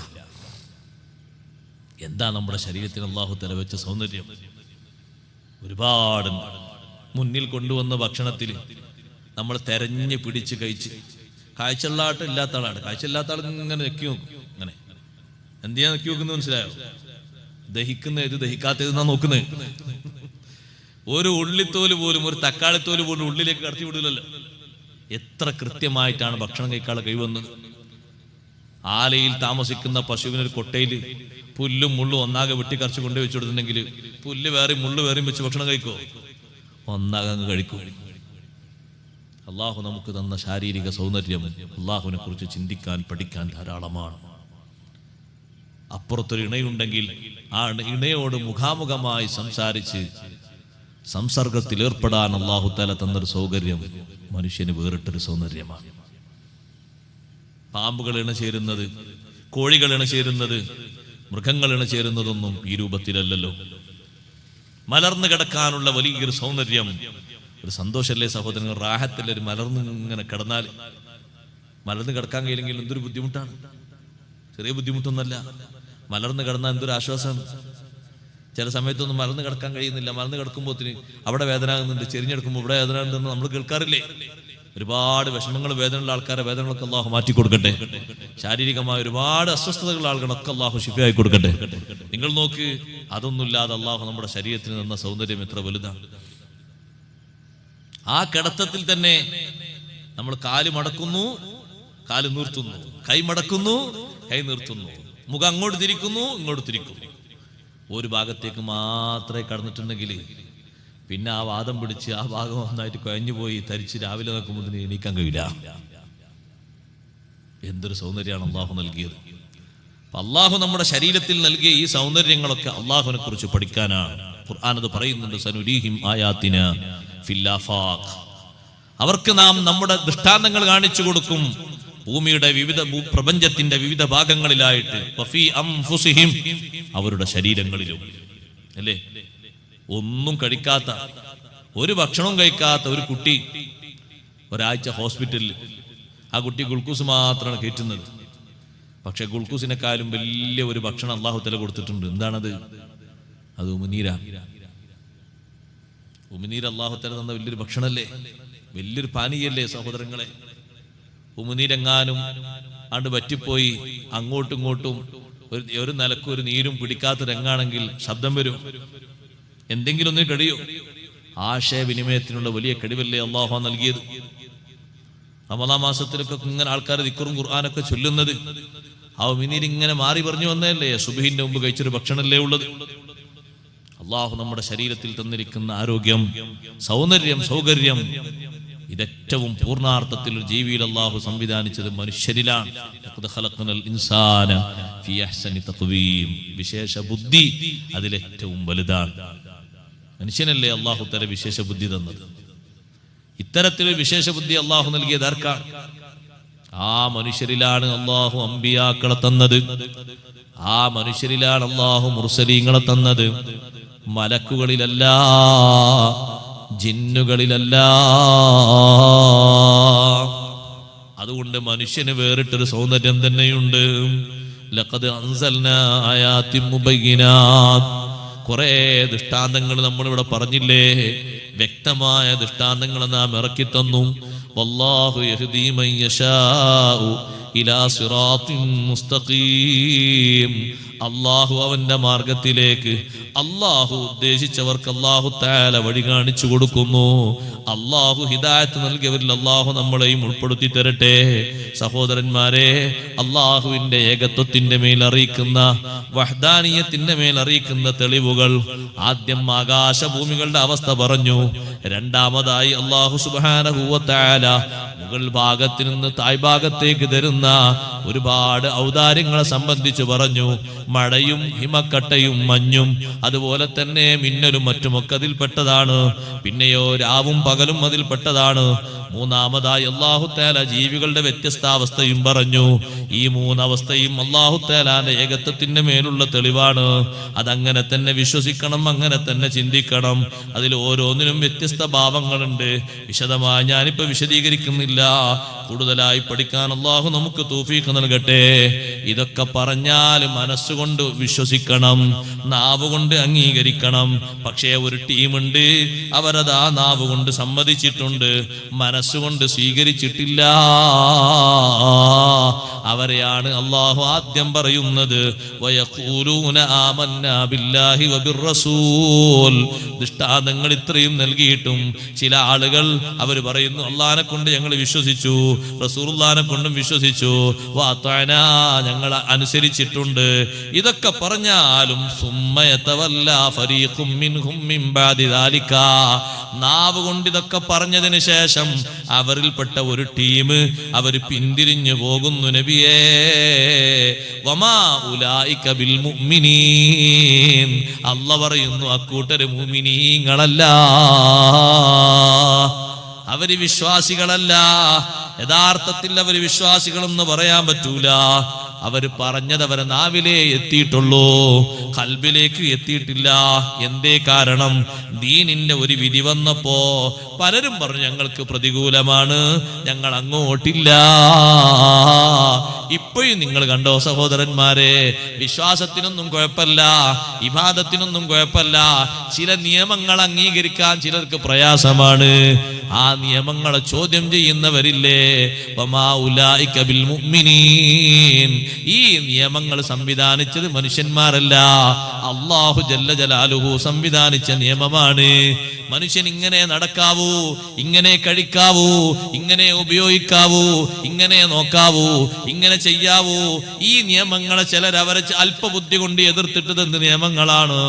എന്താ നമ്മുടെ ശരീരത്തിന് അല്ലാഹു തആല വെച്ച സൗന്ദര്യം! ഒരുപാട് മുന്നിൽ കൊണ്ടുവന്ന ഭക്ഷണത്തിൽ നമ്മൾ തെരഞ്ഞു പിടിച്ച് കഴിച്ച്. കാഴ്ചയുള്ളാട്ട് ഇല്ലാത്ത ആളാണ്. കാഴ്ചയില്ലാത്ത ആൾ ഇങ്ങനെ നെക്കി നോക്കും. അങ്ങനെ എന്തിനാ നെക്കി നോക്കുന്നത് മനസ്സിലായോ? ദഹിക്കുന്ന ഏത് ദഹിക്കാത്തതെന്നാ നോക്കുന്നത്. ഒരു ഉള്ളിത്തോല് പോലും, ഒരു തക്കാളിത്തോല് പോലും ഉള്ളിലേക്ക് കടത്തി വിടില്ലല്ലോ. എത്ര കൃത്യമായിട്ടാണ് ഭക്ഷണം കഴിക്കാനുള്ള കഴിവെന്നത്. ആലയിൽ താമസിക്കുന്ന പശുവിനൊരു കൊട്ടയിൽ പുല്ലും മുള്ളും ഒന്നാകെ വെട്ടിക്കറച്ച് കൊണ്ടുപോയി വെച്ചു കൊടുത്തിട്ടുണ്ടെങ്കിൽ പുല്ല് വേറെയും മുള്ളു വേറെയും വെച്ച് ഭക്ഷണം കഴിക്കുമോ? ഒന്നാകെ അങ്ങ് കഴിക്കും. അള്ളാഹു നമുക്ക് തന്ന ശാരീരിക സൗന്ദര്യം അള്ളാഹുവിനെ കുറിച്ച് ചിന്തിക്കാൻ പഠിക്കാൻ ധാരാളമാണ്. അപ്പുറത്തൊരു ഇണയുണ്ടെങ്കിൽ ആ ഇണയോട് മുഖാമുഖമായി സംസാരിച്ച് സംസർഗത്തിൽ ഏർപ്പെടാൻ അള്ളാഹു തആല തന്നൊരു സൗകര്യം മനുഷ്യന് വേറിട്ടൊരു സൗന്ദര്യമാണ്. പാമ്പുകൾ ഇണചേരുന്നത്, കോഴികൾ ഇണചേരുന്നത്, മൃഗങ്ങൾ ഇണചേരുന്നതൊന്നും ഈ രൂപത്തിലല്ലല്ലോ. മലർന്നു കിടക്കാനുള്ള വലിയൊരു സൗന്ദര്യം, ഒരു സന്തോഷമല്ലേ സഹോദരങ്ങൾ? റാഹത്തിൽ ഒരു മലർന്ന് ഇങ്ങനെ കിടന്നാൽ, മലർന്ന് കിടക്കാൻ കഴിയില്ലെങ്കിൽ എന്തൊരു ബുദ്ധിമുട്ടാണ്. ചെറിയ ബുദ്ധിമുട്ടൊന്നല്ല. മലർന്ന് കിടന്നാൽ എന്തൊരു ആശ്വാസമാണ്. ചില സമയത്തൊന്നും മലർന്ന് കിടക്കാൻ കഴിയുന്നില്ല. മലർന്ന് കിടക്കുമ്പോഴത്തിന് അവിടെ വേദന ആകുന്നുണ്ട്, ചെരിഞ്ഞെടുക്കുമ്പോൾ ഇവിടെ വേദന ഉണ്ടെന്ന് നമ്മൾ കേൾക്കാറില്ലേ? ഒരുപാട് വിഷമങ്ങൾ, വേദനയുള്ള ആൾക്കാരെ വേദനകളൊക്കെ അള്ളാഹു മാറ്റി കൊടുക്കട്ടെ. ശാരീരികമായ ഒരുപാട് അസ്വസ്ഥതകളുള്ള ആളുകളൊക്കെ അള്ളാഹു ശിഫയായി കൊടുക്കട്ടെ. നിങ്ങൾ നോക്ക്, അതൊന്നുമില്ലാതെ അള്ളാഹു നമ്മുടെ ശരീരത്തിന് തന്ന സൗന്ദര്യം എത്ര വലുതാണ്. ആ കിടത്തത്തിൽ തന്നെ നമ്മൾ കാല് മടക്കുന്നു, കാല് നിർത്തുന്നു, കൈ മടക്കുന്നു, കൈ നിർത്തുന്നു, മുഖം അങ്ങോട്ട് തിരിക്കുന്നു, ഇങ്ങോട്ട് തിരിക്കുന്നു. ഒരു ഭാഗത്തേക്ക് മാത്രമേ കടന്നിട്ടുണ്ടെങ്കിൽ പിന്നെ ആ വാദം പിടിച്ച് ആ ഭാഗം ഒന്നായിട്ട് കുഴഞ്ഞു പോയി തരിച്ച് രാവിലെ നോക്കുമ്പോൾ എണീക്കാൻ കഴിയില്ല. എന്തൊരു സൗന്ദര്യമാണ് അള്ളാഹു നൽകിയത്. അള്ളാഹു നമ്മുടെ ശരീരത്തിൽ നൽകിയ ഈ സൗന്ദര്യങ്ങളൊക്കെ അള്ളാഹുവിനെ കുറിച്ച് പഠിക്കാനാണ്. ഖുർആൻ അത് പറയുന്നുണ്ട്, സനുരീഹിം ആയാതിനാ ഫിൽ ആഫാഖ്. അവർക്ക് നാം നമ്മുടെ ദൃഷ്ടാന്തങ്ങൾ കാണിച്ചു കൊടുക്കും ഭൂമിയുടെ പ്രപഞ്ചത്തിന്റെ വിവിധ ഭാഗങ്ങളിലായിട്ട്, വഫീ അൻഫുസിഹിം, അവരുടെ ശരീരങ്ങളിലും. അല്ലേ? ഒന്നും കഴിക്കാത്ത, ഒരു ഭക്ഷണവും കഴിക്കാത്ത ഒരു കുട്ടി ഒരാഴ്ച ഹോസ്പിറ്റലിൽ. ആ കുട്ടി ഗുൾക്കൂസ് മാത്രമാണ് കയറ്റുന്നത്. പക്ഷെ ഗുൾക്കൂസിനെക്കാളും വലിയ ഒരു ഭക്ഷണം അല്ലാഹു തആല കൊടുത്തിട്ടുണ്ട്. എന്താണത്? അത് ഉമിനീരാ. ഉമിനീർ അല്ലാഹു തആല തന്ന വലിയൊരു ഭക്ഷണമല്ലേ, വലിയൊരു പാനീയല്ലേ സഹോദരങ്ങളെ? ഉമിനീരെങ്ങാനും ആണ്ട് വറ്റിപ്പോയി അങ്ങോട്ടും ഇങ്ങോട്ടും ഒരു നിലക്കും ഒരു നീരും പിടിക്കാത്ത രംഗാണെങ്കിൽ ശബ്ദം വരും. എന്തെങ്കിലും ഒന്നും കഴിയോ? ആശയവിനിമയത്തിനുള്ള വലിയ കഴിവല്ലേ അള്ളാഹു നൽകിയത്. റമളാൻ മാസത്തിലൊക്കെ ഇങ്ങനെ ആൾക്കാർ ദിക്റും ഖുർആനൊക്കെ ചൊല്ലുന്നത് ആ ഉമിനീർ ഇങ്ങനെ മാറി പറഞ്ഞു വന്നതല്ലേ? സുബ്ഹിന്റെ മുമ്പ് കഴിച്ചൊരു ഭക്ഷണമല്ലേ ഉള്ളത്. അള്ളാഹു നമ്മുടെ ശരീരത്തിൽ തന്നിരിക്കുന്ന ആരോഗ്യം, സൗന്ദര്യം, സൗകര്യം, ഇതേറ്റവും പൂർണ്ണാർത്ഥത്തിൽ ഒരു ജീവിയിൽ അള്ളാഹു സംവിധാനിച്ചത് മനുഷ്യരിലാണ്. വിശേഷ ബുദ്ധി അതിലേറ്റവും വലുതാണ്. മനുഷ്യനല്ലേ അള്ളാഹു തആല വിശേഷ ബുദ്ധി തന്നത്. ഇത്തരത്തിലൊരു വിശേഷ ബുദ്ധി അള്ളാഹു നൽകിയത് ആർക്കാണ്? ആ മനുഷ്യരിലാണ് അള്ളാഹു അമ്പിയാക്കളെ തന്നത്. ആ മനുഷ്യരിലാണ് അള്ളാഹു മുർസലീങ്ങളെ തന്നത്. മലക്കുകളിലല്ല, ജിന്നുകളിലല്ല. അതുകൊണ്ട് മനുഷ്യന് വേറിട്ടൊരു സൗന്ദര്യം തന്നെയുണ്ട്. ലഖദ് അൻസൽനാ ആയാതിൻ മുബയ്യിനാത്. കുറെ ദൃഷ്ടാന്തങ്ങൾ നമ്മളിവിടെ പറഞ്ഞില്ലേ? വ്യക്തമായ ദൃഷ്ടാന്തങ്ങൾ നാം ഇറക്കി തന്നു. വല്ലാഹു യഹ്ദീ മൻ യശാഉ ഇലാ സിറാത്തിൻ മുസ്തഖീം. അല്ലാഹു അവന്റെ മാർഗത്തിലേക്ക് അല്ലാഹു ഉദ്ദേശിച്ചവർക്ക് അല്ലാഹു തആല വഴി കാണിച്ചു കൊടുക്കുന്നു. അല്ലാഹു ഹിദായത്ത് നൽകിയവരിൽ അല്ലാഹു നമ്മളെയും ഉൾപ്പെടുത്തി തരട്ടെ. സഹോദരന്മാരെ, അല്ലാഹുവിന്റെ ഏകത്വത്തിന്റെ മേൽ അറിയിക്കുന്ന, വഹ്ദാനിയത്തിന്റെ മേൽ അറിയിക്കുന്ന തെളിവുകൾ. ആദ്യം ആകാശഭൂമികളുടെ അവസ്ഥ പറഞ്ഞു. രണ്ടാമതായി അല്ലാഹു സുബ്ഹാനഹു വ തആല മുകൾ ഭാഗത്ത് നിന്ന് താഴ്ഭാഗത്തേക്ക് തരുന്ന ഒരുപാട് ഔദാര്യങ്ങളെ സംബന്ധിച്ച് പറഞ്ഞു. മഴയും ഹിമക്കട്ടയും മഞ്ഞും അതുപോലെ തന്നെ മിന്നലും മറ്റുമൊക്കെ അതിൽപ്പെട്ടതാണ്. പിന്നെയോ രാവും പകലും അതിൽപ്പെട്ടതാണ്. മൂന്നാമതായി അല്ലാഹു തആല ജീവികളുടെ വ്യത്യസ്ത അവസ്ഥയും പറഞ്ഞു. ഈ മൂന്നവസ്ഥയും അല്ലാഹു തആലാന്റെ ഏകത്വത്തിന്റെ മേലുള്ള തെളിവാണ്. അതങ്ങനെ തന്നെ വിശ്വസിക്കണം, അങ്ങനെ തന്നെ ചിന്തിക്കണം. അതിൽ ഓരോന്നിനും വ്യത്യസ്ത ഭാവങ്ങളുണ്ട്. വിശദമായി ഞാനിപ്പോ വിശദീകരിക്കുന്നില്ല. കൂടുതലായി പഠിക്കാൻ അല്ലാഹു നമുക്ക് തൗഫീഖ് നൽകട്ടെ. ഇതൊക്കെ പറഞ്ഞാൽ മനസ്സുകൊണ്ട് വിശ്വസിക്കണം, നാവ് കൊണ്ട് അംഗീകരിക്കണം. പക്ഷേ ഒരു ടീമുണ്ട്, അവരതാ നാവ് കൊണ്ട് സമ്മതിച്ചിട്ടുണ്ട്, മനസ്സുകൊണ്ട് സ്വീകരിച്ചിട്ടില്ല. അവരെയാണ് അല്ലാഹു ആദ്യം പറയുന്നത്. വയഖൂലൂന ആമന്നാ ബില്ലാഹി വബിർറസൂൽ. ദൃഷ്ടാന്തങ്ങൾ ഇത്രയും നൽകിയിട്ടും ചില ആളുകൾ അവർ പറയുന്നു, അല്ലാഹനെ കൊണ്ട് ഞങ്ങൾ വിശ്വസിച്ചു, റസൂലുള്ളാഹിനെ കൊണ്ടും വിശ്വസിച്ചു, വഅതഅനാ ഞങ്ങൾ അനുസരിച്ചിട്ടുണ്ട്. ഇതൊക്കെ പറഞ്ഞാലും സുമ്മയതവല്ലാ ഫരീഖും മിൻഹും മിൻ ബഅദി ദാലിക. നാവ് കൊണ്ട് ഇതൊക്കെ പറഞ്ഞതിന് ശേഷം അവരിൽപ്പെട്ട ഒരു ടീം അവർ പിന്തിരിഞ്ഞു പോകുന്നു. നബിയേ, വമാ ഉലൈക ബിൽ മുഅ്മിനീൻ. അല്ലാഹു പറയുന്നു, അക്കൂട്ടര് മുഅ്മിനീങ്ങളല്ല, അവര് വിശ്വാസികളല്ല. യഥാർത്ഥത്തിൽ അവര് വിശ്വാസികളെന്ന് പറയാൻ പറ്റൂല. അവര് പറഞ്ഞത് അവരെ നാവിലേ എത്തിയിട്ടുള്ളൂ, ഖൽബിലേക്ക് എത്തിയിട്ടില്ല. എന്തേ കാരണം? ദീനിന്റെ ഒരു വിധി വന്നപ്പോ പലരും പറഞ്ഞു ഞങ്ങൾക്ക് പ്രതികൂലമാണ്, ഞങ്ങൾ അങ്ങോട്ടില്ല. ഇപ്പോഴും നിങ്ങൾ കണ്ടോ സഹോദരന്മാരെ, വിശ്വാസത്തിനൊന്നും കുഴപ്പമില്ല, ഇബാദത്തിനൊന്നും കുഴപ്പമില്ല. ചില നിയമങ്ങൾ അംഗീകരിക്കാൻ ചിലർക്ക് പ്രയാസമാണ്. ആ നിയമങ്ങളെ ചോദ്യം ചെയ്യുന്നവരില്ലേ, വമാ ഉലൈക ബിൽ മുഅ്മിനീൻ. ഈ നിയമങ്ങൾ സംവിധാനിച്ചത് മനുഷ്യന്മാരല്ല, അല്ലാഹു ജല്ല ജലാലുഹു സംവിധാനിച്ച നിയമമാണ്. മനുഷ്യൻ ഇങ്ങനെ നടക്കാവൂ, ഇങ്ങനെ കഴിക്കാവൂ, ഇങ്ങനെ ഉപയോഗിക്കാവൂ, ഇങ്ങനെ നോക്കാവൂ, ഇങ്ങനെ ചെയ്യാവൂ. ഈ നിയമങ്ങളെ ചിലർ അവരെ അല്പബുദ്ധി കൊണ്ട് എതിർത്തിട്ടത് എന്ത് നിയമങ്ങളാണ്,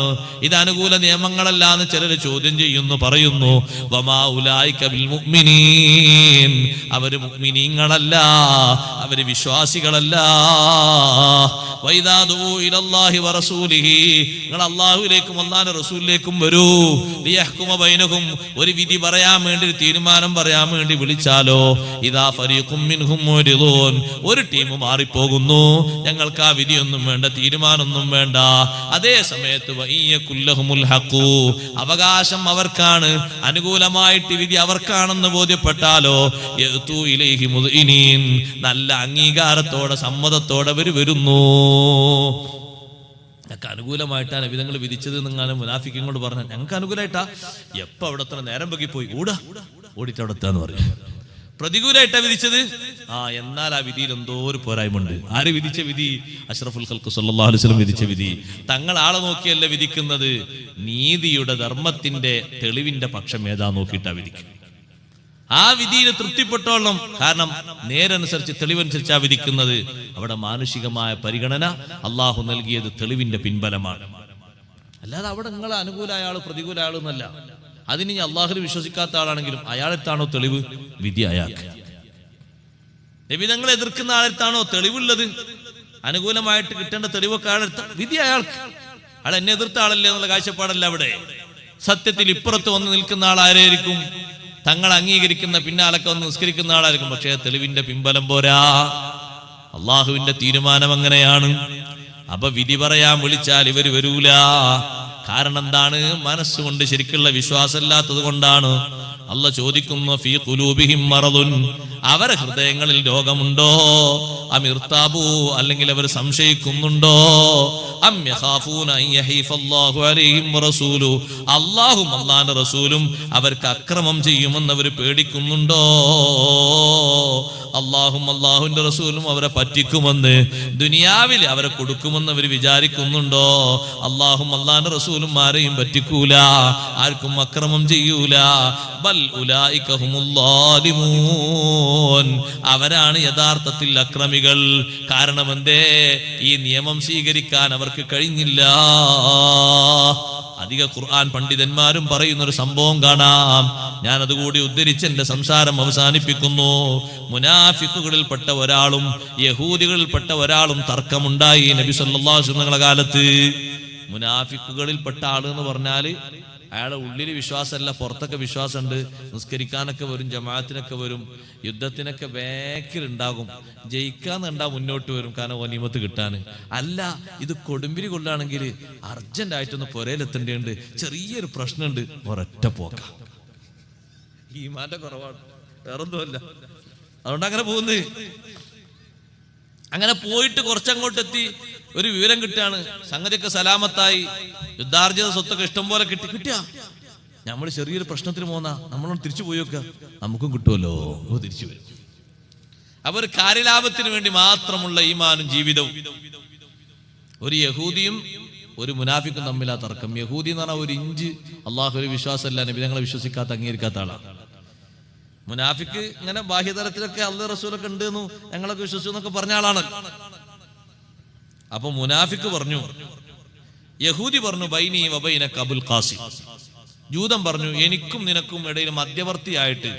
ഇത് അനുകൂല നിയമങ്ങളല്ല എന്ന് ചിലർ ചോദ്യം ചെയ്യുന്നു, പറയുന്നു. വമാ ഉലൈക ബിൽ മുഅ്മിനീൻ. അവര് മുഅ്മിനീങ്ങളല്ല, അവര് വിശ്വാസികളല്ല. വൈദാ ദുഊ ഇലല്ലാഹി വറസൂലിഹി. നിങ്ങൾ അല്ലാഹുവിലേക്കും അല്ലാഹുവിന്റെ റസൂലിലേക്കും വരൂ. ലിയഹ്കുമ ബൈനഹും. ഒരു വിധി പറയാൻ വേണ്ടി, തീരുമാനം പറയാൻ വേണ്ടി വിളിച്ചാലോ, ഇദാ ഫരീഖും മിൻഹും മുരിദൂൻ. ഒരു ടീം മാറിപ്പോകുന്നു, ഞങ്ങൾക്ക് ആ വിധിയൊന്നും വേണ്ട, തീരുമാനമൊന്നും വേണ്ട. അതേ സമയത്ത് വഇയ്യകുല്ലഹുമുൽ ഹഖു. അവകാശം അവർക്കാണ്, അനുകൂലമായിട്ട് വിധി അവർക്കാണെന്ന് ബോധ്യപ്പെട്ടാലോ, യഅ്തു ഇലൈഹി മുദ്ഇനീൻ. നല്ല അംഗീകാരത്തോടെ സമ്മതത്തോടെ അവർ വരുന്നു. ഞങ്ങൾക്ക് അനുകൂലമായിട്ടാണ് നബിതങ്ങൾ വിധിച്ചത് നിങ്ങൾ മുനാഫിക്കോട് പറഞ്ഞാൽ ഞങ്ങൾക്ക് അനുകൂലമായിട്ടാ, എപ്പോ അവിടെ എത്ര നേരം പൊക്കി പോയി ഓടിയിട്ട് അവിടെ എത്താന്ന് പറയും. പ്രതികൂലമായിട്ടാ വിധിച്ചത്. എന്നാൽ ആ വിധിയിൽ എന്തോ ഒരു പോരായ്മയുണ്ട്. ആര് വിധിച്ച വിധി? അഷ്റഫുൽ ഖൽഖ് സല്ലല്ലാഹു അലൈഹി വസല്ലം വിധിച്ച വിധി. തങ്ങൾ ആളെ നോക്കിയല്ല വിധിക്കുന്നത്, നീതിയുടെ ധർമ്മത്തിന്റെ തെളിവിന്റെ പക്ഷം ഏതാ നോക്കിയിട്ടാ വിധിക്കും. ആ വിധിയിൽ തൃപ്തിപ്പെട്ടോളണം. കാരണം നേരനുസരിച്ച്, തെളിവനുസരിച്ചാ വിധിക്കുന്നത്. അവിടെ മാനുഷികമായ പരിഗണന അള്ളാഹു നൽകിയത് തെളിവിന്റെ പിൻബലമാണ്. അല്ലാതെ അവിടെ നിങ്ങളെ അനുകൂല ആള് പ്രതികൂല ആള് എന്നല്ല. അതിന് അള്ളാഹുവിൽ വിശ്വസിക്കാത്ത ആളാണെങ്കിലും അയാളെത്താണോ തെളിവ്? വിധി അയാൾക്ക്. നബിതങ്ങളെ എതിർക്കുന്ന ആളെത്താണോ തെളിവുള്ളത്? അനുകൂലമായിട്ട് കിട്ടേണ്ട തെളിവൊക്കെ ആളെടുത്ത വിധി അയാൾക്ക്. അയാൾ എന്നെ എതിർത്ത ആളല്ലേ എന്നുള്ള കാഴ്ചപ്പാടല്ല അവിടെ. സത്യത്തിൽ ഇപ്പുറത്ത് വന്ന് നിൽക്കുന്ന ആൾ ആരായിരിക്കും? തങ്ങൾ അംഗീകരിക്കുന്ന പിന്നാലൊക്കെ വന്ന് നിസ്കരിക്കുന്ന ആളായിരിക്കും. പക്ഷേ തെളിവിന്റെ പിൻബലം പോരാ. അള്ളാഹുവിന്റെ തീരുമാനം അങ്ങനെയാണ്. അപ്പൊ വിധി പറയാൻ വിളിച്ചാൽ ഇവർ വരൂല. കാരണം എന്താണ്? മനസ്സുകൊണ്ട് ശരിക്കുള്ള വിശ്വാസമില്ലാത്തത് കൊണ്ടാണ്. അള്ളാഹ് ചോദിക്കുന്നു, ഫീ ഖുലൂബിഹിം മറദുൻ. അവരെ ഹൃദയങ്ങളിൽ രോഗമുണ്ടോ? അമിർതാബു, അല്ലെങ്കിൽ അവർ സംശയിക്കുന്നുണ്ടോ? അം യഖാഫൂന അൻ യഹീഫല്ലാഹു അലൈഹിം വറസൂലു, അല്ലാഹും അല്ലാഹുവിന്റെ റസൂലും അവർക്ക് അക്രമം ചെയ്യുമെന്ന് അവർ പേടിക്കുന്നുണ്ടോ? അല്ലാഹും അല്ലാഹുവിന്റെ റസൂലും അവരെ പറ്റിക്കുമെന്ന്, ദുനിയാവിൽ അവരെ കൊടുക്കുമെന്ന് അവർ വിചാരിക്കുന്നുണ്ടോ? അല്ലാഹും അല്ലാഹുവിന്റെ റസൂലും ആരെയും പറ്റിക്കൂല, ആർക്കും അക്രമം ചെയ്യൂല. ബൽ ഉലൈക ഹുമുൽ ളാലിമൂൻ, അവരാണ് യഥാർത്ഥത്തിൽ അക്രമികൾ. കാരണം എന്തേ? ഈ നിയമം സ്വീകരിക്കാൻ അവർക്ക് കഴിഞ്ഞില്ല. അധിക ഖുർആൻ പണ്ഡിതന്മാരും പറയുന്ന ഒരു സംഭവം കാണാം. ഞാൻ അതുകൂടി ഉദ്ധരിച്ച് എന്റെ സംസാരം അവസാനിപ്പിക്കുന്നു. മുനാഫിക്കുകളിൽപ്പെട്ട ഒരാളും യഹൂദികളിൽപ്പെട്ട ഒരാളും തർക്കമുണ്ടായി നബി സല്ലല്ലാഹു അലൈഹി വസല്ലം കാലത്ത്. മുനാഫിക്കുകളിൽപ്പെട്ട ആള് എന്ന് പറഞ്ഞാല് അയാളെ ഉള്ളിൽ വിശ്വാസമല്ല, പുറത്തൊക്കെ വിശ്വാസമുണ്ട്. നിസ്കരിക്കാനൊക്കെ വരും, ജമാഅത്തിനൊക്കെ വരും, യുദ്ധത്തിനൊക്കെ ബാക്കിലുണ്ടാകും, ജയിക്കാന്നുണ്ടാ മുന്നോട്ട് വരും, കാരണം ഗനീമത്ത് കിട്ടാൻ. അല്ല, ഇത് കൊടുമ്പിരി കൊള്ളാണെങ്കിൽ അർജന്റായിട്ടൊന്ന് പുരയിലെത്തേണ്ടതുണ്ട്, ചെറിയൊരു പ്രശ്നമുണ്ട്, ഒരൊറ്റ പോക്ക. ഈമാന്റെ കുറവാണ്, വേറൊന്നുമല്ല. അതുകൊണ്ട് അങ്ങനെ പോകുന്നത്. അങ്ങനെ പോയിട്ട് കുറച്ചങ്ങോട്ടെത്തി ഒരു വിവരം കിട്ടുകയാണ്, സംഗതിയൊക്കെ സലാമത്തായി, യുദ്ധാർജിത സ്വത്തൊക്കെ ഇഷ്ടം പോലെ കിട്ടിയാ നമ്മൾ ചെറിയൊരു പ്രശ്നത്തിന് പോന്നാ നമ്മളൊന്ന് തിരിച്ചു പോയി വെക്കുക, നമുക്കും കിട്ടുമല്ലോ, തിരിച്ചു വരും. അപ്പൊ ഒരു കാര്യലാഭത്തിന് വേണ്ടി മാത്രമുള്ള ഈമാനും ജീവിതവും. ഒരു യഹൂദിയും ഒരു മുനാഫിക്കും തമ്മിലാ തർക്കം. യഹൂദി എന്ന് പറഞ്ഞാൽ ഒരു ഇഞ്ച് അള്ളാഹുവിൽ വിശ്വാസമല്ല, നബി തങ്ങളെ വിശ്വസിക്കാത്ത അംഗീകരിക്കാത്ത ആളാണ്. മുനാഫിക്ക് ഇങ്ങനെ ബാഹ്യതലത്തിലൊക്കെ അള്ളാഹു റസൂലൊക്കെ ഉണ്ട് എന്നു ഞങ്ങളൊക്കെ വിശ്വസിച്ചു എന്നൊക്കെ പറഞ്ഞ ആളാണ്. അപ്പൊ മുനാഫിക്ക് പറഞ്ഞു, യഹൂദി പറഞ്ഞു ബൈനി വബൈനക അബുൽ ഖാസിം, ജൂതൻ പറഞ്ഞു എനിക്കും നിനക്കും ഇടയിൽ മധ്യവർത്തിയായിട്ട്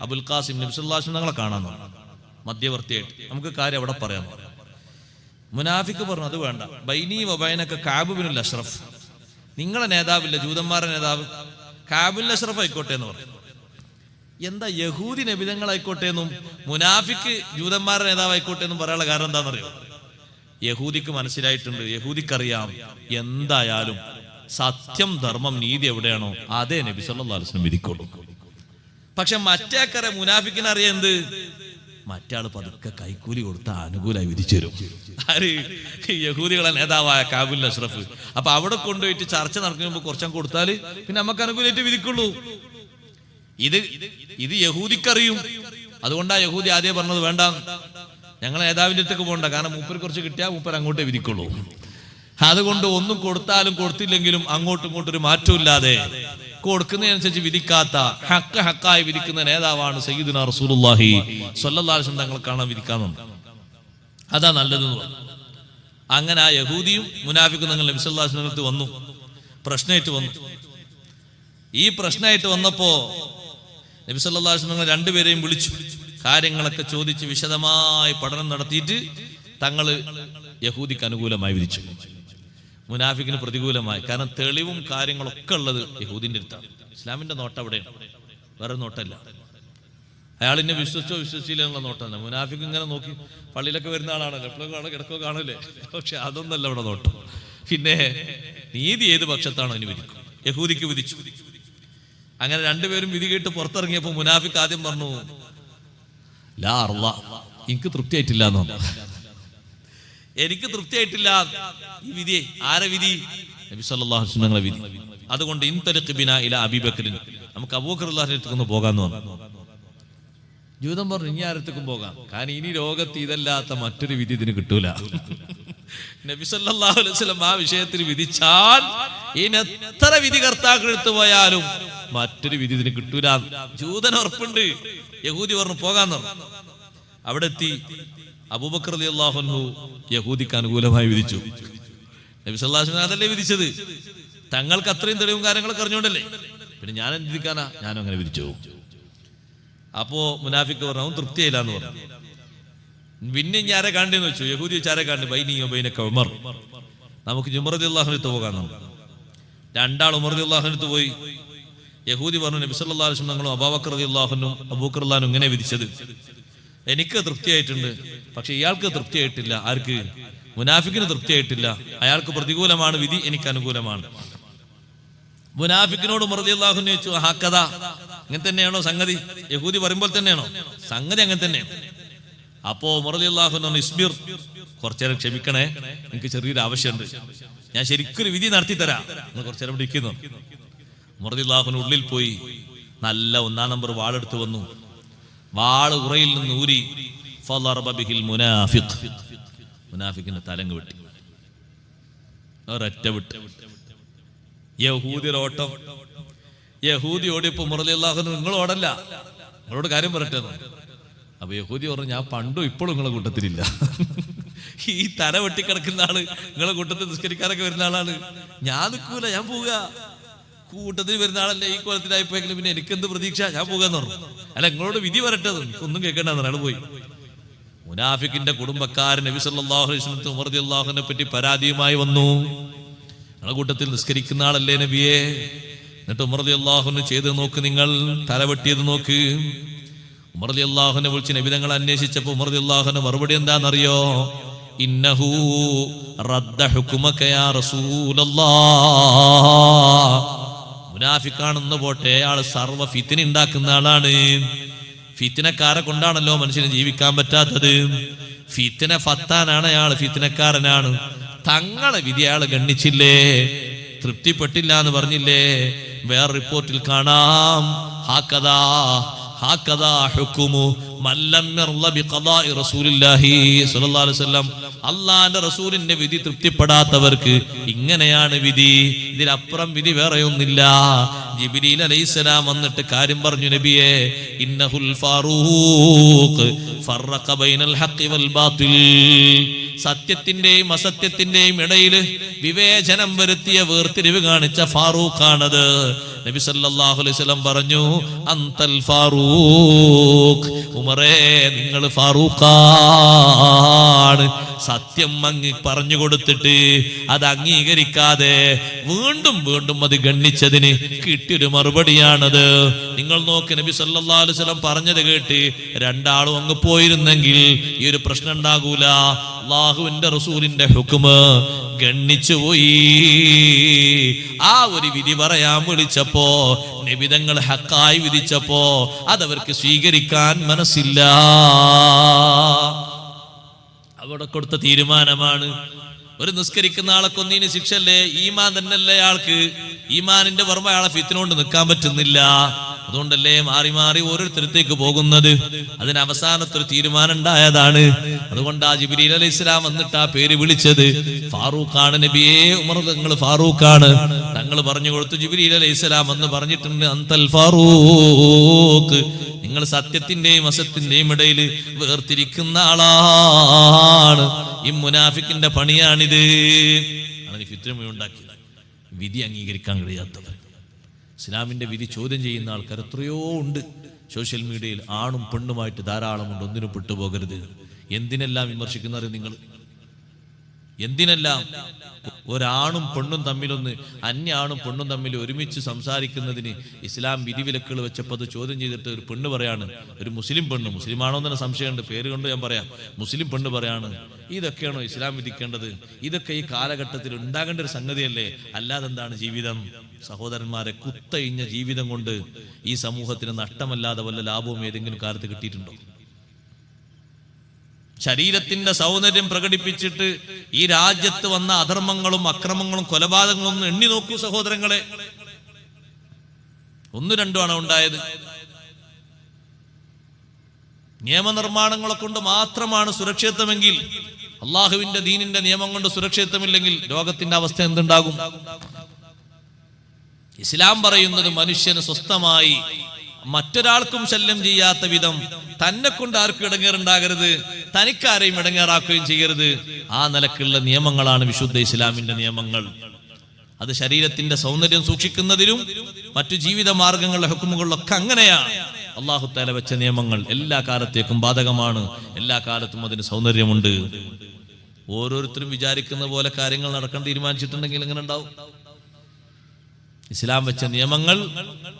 അബുൽ ഖാസിം നബി സല്ലല്ലാഹു അലൈഹി വസല്ലം തങ്ങളെ കാണാൻ, മധ്യവർത്തിയായിട്ട് നമുക്ക് കാര്യം അവിടെ പറയാം. മുനാഫിക്ക് പറഞ്ഞു അത് വേണ്ട, ബൈനി വബൈനക കഅബ് ബിനുൽ അഷ്റഫ്, നിങ്ങളെ നേതാവില്ല, ജൂതന്മാരുടെ നേതാവ് കഅബ് ബിനുൽ അഷ്റഫ് ആയിക്കോട്ടെ എന്ന് പറഞ്ഞു. എന്താ യഹൂദി നബിതങ്ങളായിക്കോട്ടെ എന്നും മുനാഫിക്ക് ജൂതന്മാരുടെ നേതാവായിക്കോട്ടെ എന്നും പറയാനുള്ള കാരണം എന്താണെന്നറിയോ? യഹൂദിക്ക് മനസ്സിലായിട്ടുണ്ട്, യഹൂദിക്കറിയാം എന്തായാലും സത്യം, ധർമ്മം, നീതി എവിടെയാണോ അതേ നബി സല്ലല്ലാഹു അലൈഹി വസല്ലം വിധിക്കുള്ളൂ. പക്ഷെ മറ്റേക്കറെ മുനാഫിക്കിന് അറിയാം എന്ത്, മറ്റാള് പതുക്കെ കൈക്കൂലി കൊടുത്ത അനുകൂലമായി വിധിച്ചു തരും. ആര്? യഹൂദികളെ നേതാവായ കഅബ് ബിനുൽ അഷ്റഫ്. അപ്പൊ അവിടെ കൊണ്ടുപോയിട്ട് ചർച്ച നടക്കുമ്പോൾ കുറച്ചങ്ങ് കൊടുത്താല് പിന്നെ നമുക്ക് അനുകൂലമായിട്ട് വിധിക്കുള്ളൂ. ഇത് യഹൂദിക്കറിയും. അതുകൊണ്ടാ യഹൂദി ആദ്യം പറഞ്ഞത് വേണ്ട, ഞങ്ങൾ നേതാവിന്റെ അടുത്തേക്ക് പോകണ്ട, കാരണം മൂപ്പർ കുറച്ച് കിട്ടിയാൽ മൂപ്പർ അങ്ങോട്ടേ വിധിക്കുള്ളൂ. അതുകൊണ്ട് ഒന്നും കൊടുത്താലും കൊടുത്തില്ലെങ്കിലും അങ്ങോട്ടും ഇങ്ങോട്ടും ഒരു മാറ്റമില്ലാതെ കൊടുക്കുന്നതിനനുസരിച്ച് വിധിക്കാത്ത ഹക്കായി വിധിക്കുന്ന നേതാവാണ് സയ്യിദുനാ റസൂലുള്ളാഹി സ്വല്ലല്ലാഹു അലൈഹി വസല്ലം തങ്ങൾ കാണാൻ വിധിക്കാമെന്ന്. അതാ നല്ലതെന്ന് പറഞ്ഞു. അങ്ങനെ ആ യഹൂദിയും മുനാഫിക്കും തങ്ങൾ നബി സല്ലല്ലാഹു അലൈഹി വസല്ലം വന്നു, പ്രശ്നമായിട്ട് വന്നു. ഈ പ്രശ്നമായിട്ട് വന്നപ്പോ നബി സല്ലല്ലാഹു അലൈഹി വസല്ലം രണ്ടുപേരെയും വിളിച്ചു, കാര്യങ്ങളൊക്കെ ചോദിച്ച് വിശദമായി പഠനം നടത്തിയിട്ട് തങ്ങള് യഹൂദിക്ക് അനുകൂലമായി വിധിച്ചു, മുനാഫിക്കിന് പ്രതികൂലമായി. കാരണം തെളിവും കാര്യങ്ങളൊക്കെ ഉള്ളത് യഹൂദിന്റെ അടുത്താണ്. ഇസ്ലാമിന്റെ നോട്ടം അവിടെയാണ്, വേറെ നോട്ടല്ല. അയാളിനെ വിശ്വസിച്ചോ വിശ്വസിച്ചില്ല എന്നുള്ള നോട്ടമല്ല. മുനാഫിക്ക് ഇങ്ങനെ നോക്കി പള്ളിയിലൊക്കെ വരുന്ന ആളാണല്ലോ, എപ്പോഴും കിടക്കോ കാണൂലേ, പക്ഷെ അതൊന്നല്ല ഇവിടെ നോട്ടം. പിന്നെ നീതി ഏത് പക്ഷത്താണോ അതിന് വിധിക്കും, യഹൂദിക്ക് വിധിച്ചു. അങ്ങനെ രണ്ടുപേരും വിധി കേട്ട് പുറത്തിറങ്ങിയപ്പോ മുനാഫിക്ക് ആദ്യം പറഞ്ഞു, ലാ അർള, എനിക്ക് തൃപ്തിയായിട്ടില്ല എന്ന് പറഞ്ഞു. എനിക്ക് തൃപ്തിയായിട്ടില്ല ഈ വിധി. ആരെ വിധി? നബി സല്ലല്ലാഹു അലൈഹി വസല്ലം വിധി. അതുകൊണ്ട് ഇൻതലിഖ് ബിനാ ഇലാ അബീ ബക്കറിൻ, നമുക്ക് അബൂബക്കർ റളിയല്ലാഹു അൻഹു ഒന്ന് പോകാന്ന് പറഞ്ഞു. ജൂതൻ പറഞ്ഞു ഇനി ആരത്തേക്കും പോകാം, കാരണം ഇനി ലോകത്ത് ഇതല്ലാത്ത മറ്റൊരു വിധി ഇതിന് കിട്ടൂല. നബി സല്ലല്ലാഹു അലൈഹി വസല്ലം ആ വിഷയത്തിൽ വിധിച്ചാൽ ഇനി എത്ര വിധി കർത്താക്കളെടുത്ത് പോയാലും മറ്റൊരു വിധി ഇതിന് കിട്ടൂല. ജൂതൻ ഉറപ്പുണ്ട്. യഹൂദി പറഞ്ഞു പോകാന്ന് പറഞ്ഞു. അവിടെ എത്തി അബൂബക്കർ റളിയല്ലാഹു അൻഹു യഹൂദിക്ക് അനുകൂലമായി വിധിച്ചു. നബി സല്ലല്ലാഹു അലൈഹി വസല്ലം അതല്ലേ വിധിച്ചത്, തങ്ങൾക്ക് അത്രയും തെളിവും കാര്യങ്ങളൊക്കെ അറിഞ്ഞോണ്ടല്ലേ, പിന്നെ ഞാൻ എന്ത് വിധിക്കാനാ, ഞാനും അങ്ങനെ വിധിച്ചു. അപ്പോ മുനാഫിക്ക് പറഞ്ഞു അവൻ തൃപ്തിയായില്ലാന്ന് പറഞ്ഞു. പിന്നെ ഇനി ആരെ കാണണ്ടെന്ന് വെച്ചു. യഹൂദി വെച്ച് ആരെ കാണുന്നു, ബൈനി വബൈനക ഉമർ, നമുക്ക് ഉമർ റളിയല്ലാഹു അൻഹു പോകാന്ന്. രണ്ടാൾ ഉമർ റളിയല്ലാഹു അൻഹു പോയി. യഹൂദി പറഞ്ഞു നബി സല്ലല്ലാഹു അലൈഹി വസല്ലം അബൂബക്കർ റളിയല്ലാഹു അൻഹു അബൂബക്കർ റളിയല്ലാഹു അൻഹു ഇങ്ങനെ വിധിച്ചത്, എനിക്ക് തൃപ്തിയായിട്ടുണ്ട്, പക്ഷെ ഇയാൾക്ക് തൃപ്തിയായിട്ടില്ല. ആർക്ക്? മുനാഫിക്കിന് തൃപ്തിയായിട്ടില്ല. അയാൾക്ക് പ്രതികൂലമാണ് വിധി, എനിക്ക് അനുകൂലമാണ്. മുനാഫിക്കിനോട് ഉമർ റളിയല്ലാഹു അൻഹു ചോദിച്ചു, ഹാക്കദാ, ഇങ്ങനെ തന്നെയാണോ സംഗതി? യഹൂദി പറയുമ്പോൾ തന്നെയാണോ? സംഗതി അങ്ങനെ തന്നെ. അപ്പോ ഉമർ റളിയല്ലാഹു അൻഹു ഇസ്ബിർ, കുറച്ചേരം ക്ഷമിക്കണേ, എനിക്ക് ചെറിയൊരു ആവശ്യമുണ്ട്, ഞാൻ ശരിക്കൊരു വിധി നടത്തി തരാം, നിങ്ങൾ കുറച്ചേരം ഇവിടെ ഇരിക്കുന്നു. ഉമർ റളിയല്ലാഹു അൻഹു ഉള്ളിൽ പോയി നല്ല 1-ാം നമ്പർ വാളെടുത്ത് വന്നു. വാള് ഉറയിൽ നിന്ന് ഊരി ഫളറബ ബിഹിൽ മുനാഫിഖ്, മുനാഫിക്കിന്റെ തലങ്ങ് വെട്ടി, ഒരൊറ്റ വിട്ട്. യഹൂദിയുടെ ഓട്ടം. യഹൂദി ഓടിയപ്പോ ഉമർ റളിയല്ലാഹു അൻഹു നിങ്ങൾ ഓടല്ല, നിങ്ങളോട് കാര്യം പറയട്ടെ. അപ്പൊ യഹൂദി പറഞ്ഞു ഞാൻ പണ്ടും ഇപ്പോഴും നിങ്ങളെ കൂട്ടത്തിലില്ല. ഈ തല വെട്ടിക്കിടക്കുന്ന ആള് നിങ്ങളെ കൂട്ടത്തിൽ നിസ്കരിക്കാനൊക്കെ വരുന്ന ആളാണ്, ഞാൻ നിൽക്കൂല, ഞാൻ പോവുക. കൂട്ടത്തിൽ വരുന്ന ആളല്ലേ, ഈ കോലത്തിലായിപ്പോയെങ്കിലും പിന്നെ എനിക്കെന്ത് പ്രതീക്ഷ, ഞാൻ പോകാന്ന് പറഞ്ഞു. അല്ല നിങ്ങളോട് വിധി പറയട്ടെ, എനിക്കൊന്നും കേൾക്കണ്ടെന്ന് അയാൾ പോയി. മുനാഫിക്കിന്റെ കുടുംബക്കാരൻ നബി സല്ലല്ലാഹു അലൈഹി വസല്ലം ഉമർ റളിയല്ലാഹു അൻഹുവിനെ പറ്റി പരാതിയുമായി വന്നു. നിങ്ങളെ കൂട്ടത്തിൽ നിസ്കരിക്കുന്ന ആളല്ലേ നബിയെ? എന്നിട്ട് ഉമർ റളിയല്ലാഹു അൻഹു ചെയ്ത് നോക്ക്, നിങ്ങൾ തല വെട്ടിയത് നോക്ക്. ഉമർ റളിയല്ലാഹു അൻഹു വിളിച്ച് നബി തങ്ങൾ അന്വേഷിച്ചപ്പോൾ ഉമർ റളിയല്ലാഹു അൻഹു മറുപടി എന്താണെന്നറിയോ? ഇന്നഹു റദ്ദ ഹുക്മക യാ റസൂലല്ലാഹ്. മുനാഫിക്കാണെന്ന് പോട്ടെ, അയാൾ സർവ്വ ഫിത്ന ഉണ്ടാക്കുന്ന ആളാണ്. ഫിത്നക്കാരെ കൊണ്ടാണല്ലോ മനുഷ്യന് ജീവിക്കാൻ പറ്റാത്തത്. ഫിത്ന ഫത്താനാണ് അയാൾ, ഫിത്നക്കാരനാണ്. തങ്ങളെ വിധി അയാൾ ഗണ്ണിച്ചില്ലേ, തൃപ്തിപ്പെട്ടില്ല എന്ന് പറഞ്ഞില്ലേ? വേറെ റിപ്പോർട്ടിൽ കാണാം ഹാക്കദാ ഹുക്കുമു മല്ലം യർള ബിഖദാഇ റസൂലില്ലാഹി സ്വല്ലല്ലാഹു അലൈഹി വസല്ലം. അല്ലാഹുവിന്റെ റസൂലിന്റെ വിധി തൃപ്തിപ്പെടാത്തവർക്ക് ഇങ്ങനെയാണ് വിധി, ഇതിലപ്പുറം വിധി വേറെയൊന്നില്ല. ജിബ്രീൽ അലൈഹിസ്സലാം വന്നിട്ട് കാര്യം പറഞ്ഞു, നബിയെ ഇന്നഹുൽ ഫാറൂഖ് ഫറഖ ബൈനൽ ഹഖ് വൽ ബാത്തിൽ. സത്യത്തിന്റെയും അസത്യത്തിന്റെയും ഇടയിൽ വിവേചനം വരുത്തിയ, വേർതിരിവ് കാണിച്ച ഫാറൂഖാണത്. നബി സല്ലല്ലാഹു അലൈഹി വസല്ലം പറഞ്ഞു, അന്തൽ ഫാറൂഖ്, ഉമറേ നിങ്ങൾ ഫാറൂഖാണ്. സത്യം അങ്ങ് പറഞ്ഞു കൊടുത്തിട്ട് അത് അംഗീകരിക്കാതെ വീണ്ടും വീണ്ടും അത് ഗണ്ണിച്ചതിന് കിട്ടിയൊരു മറുപടിയാണത്. നിങ്ങൾ നോക്ക്, നബി സല്ലല്ലാഹു അലൈഹി വസല്ലം പറഞ്ഞത് കേട്ട് രണ്ടാളും അങ്ങ് പോയിരുന്നെങ്കിൽ ഈ ഒരു പ്രശ്നം ഉണ്ടാകൂല. അല്ലാഹുവിന്റെ റസൂലിന്റെ ഹുക്മ് ഗണ്ണിച്ചു പോയി. ആ ഒരു വിധി പറയാൻ വിളിച്ചപ്പോ, നിബിധങ്ങൾ ഹക്കായി വിധിച്ചപ്പോ അതവർക്ക് സ്വീകരിക്കാൻ മനസ്സില്ല. അവിടെ കൊടുത്ത തീരുമാനമാണ്. ഒരു നിസ്കരിക്കുന്ന ആളെ കൊന്നീന് ശിക്ഷല്ലേ? ഈമാൻ തന്നെയല്ലേ അയാൾക്ക്? ഈമാനിന്റെ പുറമെ അയാളെ ഫിത്ന കൊണ്ട് നിൽക്കാൻ പറ്റുന്നില്ല. അതുകൊണ്ടല്ലേ മാറി മാറി ഓരോരുത്തരത്തേക്ക് പോകുന്നത്. അതിന് അവസാനത്തൊരു തീരുമാനം ഉണ്ടായതാണ്. അതുകൊണ്ടാ ജിബ്രീൽ അലൈഹിസ്സലാം വന്നിട്ട് ആ പേര് വിളിച്ചത്. ഫാറൂഖാണ് നബിയേ, ഉമർ തങ്ങൾ ഫാറൂഖാണ്. തങ്ങൾ പറഞ്ഞു കൊടുത്തു. ജിബ്രീൽ അലൈഹിസ്സലാം വന്ന് പറഞ്ഞിട്ടുണ്ട്, അന്തൽ ഫാറൂഖ്, നിങ്ങൾ സത്യത്തിന്റെയും അസത്യത്തിന്റെയും ഇടയിൽ വേർതിരിക്കുന്ന ആളാണ്. ഈ മുനാഫിക്കിന്റെ പണിയാണിത്. അങ്ങനെ ഫിത്ന ഉണ്ടാക്കിയത്, വിധി അംഗീകരിക്കാൻ കഴിയാത്തവർ, ഇസ്ലാമിന്റെ വിധി ചോദ്യം ചെയ്യുന്ന ആൾക്കാർ എത്രയോ ഉണ്ട്. സോഷ്യൽ മീഡിയയിൽ ആണും പെണ്ണുമായിട്ട് ധാരാളമുണ്ട്. ഒന്നിനും പെട്ടുപോകരുത്. എന്തിനെല്ലാം വിമർശിക്കുന്നത് നിങ്ങൾ? എന്തിനെല്ലാം? ഒരാണും പെണ്ണും തമ്മിലൊന്ന്, അന്യ ആണും പെണ്ണും തമ്മിൽ ഒരുമിച്ച് സംസാരിക്കുന്നതിന് ഇസ്ലാം വിധിവിലക്കുകൾ വെച്ചപ്പോൾ അത് ചോദ്യം ചെയ്തിട്ട് ഒരു പെണ്ണ് പറയാണ്, ഒരു മുസ്ലിം പെണ്ണ്, മുസ്ലിമാണോ എന്ന് സംശയമുണ്ട്, പേര് കൊണ്ട് ഞാൻ പറയാം, മുസ്ലിം പെണ്ണ് പറയാണ്, ഇതൊക്കെയാണോ ഇസ്ലാം വിധിക്കേണ്ടത്? ഇതൊക്കെ ഈ കാലഘട്ടത്തിൽ ഉണ്ടാകേണ്ട ഒരു സംഗതിയല്ലേ? അല്ലാതെ എന്താണ് ജീവിതം? സഹോദരന്മാരെ, കുത്തയിഞ്ഞ ജീവിതം കൊണ്ട് ഈ സമൂഹത്തിന് നഷ്ടമല്ലാതെ വല്ല ലാഭവും ഏതെങ്കിലും കാലത്ത് കിട്ടിയിട്ടുണ്ടോ? ശരീരത്തിന്റെ സൗന്ദര്യം പ്രകടിപ്പിച്ചിട്ട് ഈ രാജ്യത്ത് വന്ന അധർമ്മങ്ങളും അക്രമങ്ങളും കൊലപാതകങ്ങളും ഒന്ന് എണ്ണി നോക്കൂ സഹോദരങ്ങളെ. 1-2 ആണ് ഉണ്ടായത്. നിയമനിർമ്മാണങ്ങളെ കൊണ്ട് മാത്രമാണ് സുരക്ഷിതത്വമെങ്കിൽ, അള്ളാഹുവിന്റെ ദീനിന്റെ നിയമം കൊണ്ട് സുരക്ഷിതത്വമില്ലെങ്കിൽ ലോകത്തിന്റെ അവസ്ഥ എന്തുണ്ടാകും? ഇസ്ലാം പറയുന്നത് മനുഷ്യന് സ്വസ്ഥമായി മറ്റൊരാൾക്കും ശല്യം ചെയ്യാത്ത വിധം, തന്നെ കൊണ്ട് ആർക്കും ഇടങ്ങേറുണ്ടാകരുത്, തനിക്കാരെയും ഇടങ്ങേറാക്കുകയും ചെയ്യരുത്. ആ നിലക്കുള്ള നിയമങ്ങളാണ് വിശുദ്ധ ഇസ്ലാമിന്റെ നിയമങ്ങൾ. അത് ശരീരത്തിന്റെ സൗന്ദര്യം സൂക്ഷിക്കുന്നതിലും മറ്റു ജീവിത മാർഗങ്ങളുടെ ഹുക്കുമുകളിലൊക്കെ അങ്ങനെയാണ്. അല്ലാഹു തആല വെച്ച നിയമങ്ങൾ എല്ലാ കാലത്തേക്കും ബാധകമാണ്. എല്ലാ കാലത്തും അതിന് സൗന്ദര്യമുണ്ട്. ഓരോരുത്തരും വിചാരിക്കുന്ന പോലെ കാര്യങ്ങൾ നടക്കാൻ തീരുമാനിച്ചിട്ടുണ്ടെങ്കിൽ എങ്ങനെ ഉണ്ടാവും? ഇസ്ലാം വെച്ച നിയമങ്ങൾ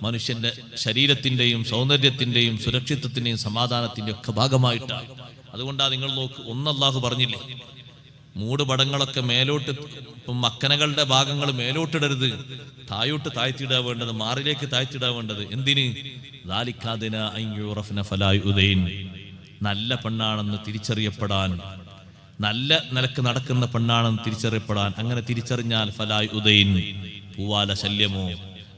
മനുഷ്യന്റെ ശരീരത്തിന്റെയും സൗന്ദര്യത്തിന്റെയും സുരക്ഷിതത്വത്തിന്റെയും സമാധാനത്തിന്റെയും ഒക്കെ ഭാഗമായിട്ടാണ്. അതുകൊണ്ടാണ് നിങ്ങൾ നോക്ക്, ഒന്ന് അല്ലാഹു പറഞ്ഞില്ലേ, മൂടുപടങ്ങളൊക്കെ മേലോട്ട്, മക്കനകളുടെ ഭാഗങ്ങൾ മേലോട്ടിടരുത്, തായോട്ട് താഴ്ത്തിയിടാ വേണ്ടത്, മാറിലേക്ക് താഴ്ത്തിയിടാ വേണ്ടത്. എന്തിന്? നല്ല പെണ്ണാണെന്ന് തിരിച്ചറിയപ്പെടാൻ, നല്ല നിലക്ക് നടക്കുന്ന പെണ്ണാണെന്ന് തിരിച്ചറിയപ്പെടാൻ. അങ്ങനെ തിരിച്ചറിഞ്ഞാൽ ഫലായ് ഉദൈൻ, പൂവാല ശല്യമോ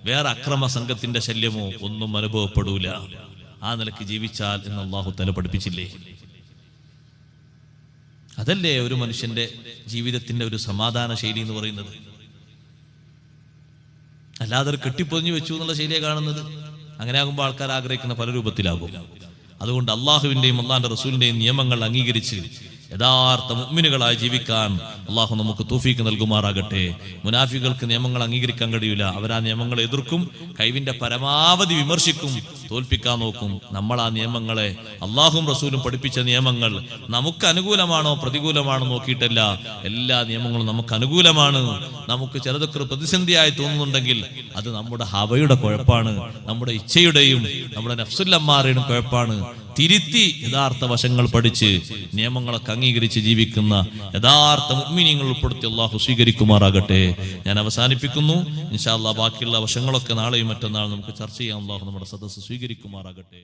വേറെ അക്രമ സംഘത്തിന്റെ ശല്യമോ ഒന്നും അനുഭവപ്പെടൂല. ആ നിലക്ക് ജീവിച്ചാൽ എന്ന് അല്ലാഹു തആല പഠിപ്പിച്ചില്ലേ? അതല്ലേ ഒരു മനുഷ്യന്റെ ജീവിതത്തിന്റെ ഒരു സമാധാന ശൈലി എന്ന് പറയുന്നത്. അല്ലാതെ ഒരു കെട്ടിപ്പൊതിഞ്ഞു വെച്ചു എന്നുള്ള ശൈലിയെ കാണുന്നത്. അങ്ങനെ ആകുമ്പോൾ ആൾക്കാർ ആഗ്രഹിക്കുന്ന പല രൂപത്തിലാകും. അതുകൊണ്ട് അള്ളാഹുവിന്റെയും അള്ളാഹിന്റെ റസൂലിന്റെയും നിയമങ്ങൾ അംഗീകരിച്ച് യഥാർത്ഥ മുഅ്മിനുകളായി ജീവിക്കാൻ അള്ളാഹു നമുക്ക് തൗഫീഖ് നൽകുമാറാകട്ടെ. മുനാഫികൾക്ക് നിയമങ്ങൾ അംഗീകരിക്കാൻ കഴിയില്ല. അവരാ നിയമങ്ങളെ എതിർക്കും, കഴിവിന്റെ പരമാവധി വിമർശിക്കും, തോൽപ്പിക്കാൻ നോക്കും. നമ്മൾ ആ നിയമങ്ങളെ, അള്ളാഹും റസൂലും പഠിപ്പിച്ച നിയമങ്ങൾ നമുക്ക് അനുകൂലമാണോ പ്രതികൂലമാണോ നോക്കിയിട്ടല്ല. എല്ലാ നിയമങ്ങളും നമുക്ക് അനുകൂലമാണ്. നമുക്ക് ചിലതൊക്കെ പ്രതിസന്ധിയായി തോന്നുന്നുണ്ടെങ്കിൽ അത് നമ്മുടെ ഹവയുടെ കുഴപ്പമാണ്, നമ്മുടെ ഇച്ഛയുടെയും നമ്മുടെ നഫ്സുൽ അമ്മാറയുടെയും കുഴപ്പമാണ്. തിരുത്തി യഥാർത്ഥ വശങ്ങൾ പഠിച്ച് നിയമങ്ങളൊക്കെ അംഗീകരിച്ച് ജീവിക്കുന്ന യഥാർത്ഥ മുഅ്മിനീങ്ങൾ ഉൾപ്പെടുത്തി അല്ലാഹു സ്വീകരിക്കുമാറാകട്ടെ. ഞാൻ അവസാനിപ്പിക്കുന്നു. ഇൻഷാ അല്ലാഹ് ബാക്കിയുള്ള വശങ്ങളൊക്കെ നാളെയും മറ്റന്നാൾ നമുക്ക് ചർച്ച ചെയ്യാം. അല്ലാഹു നമ്മുടെ സദസ്സ് സ്വീകരിക്കുമാറാകട്ടെ.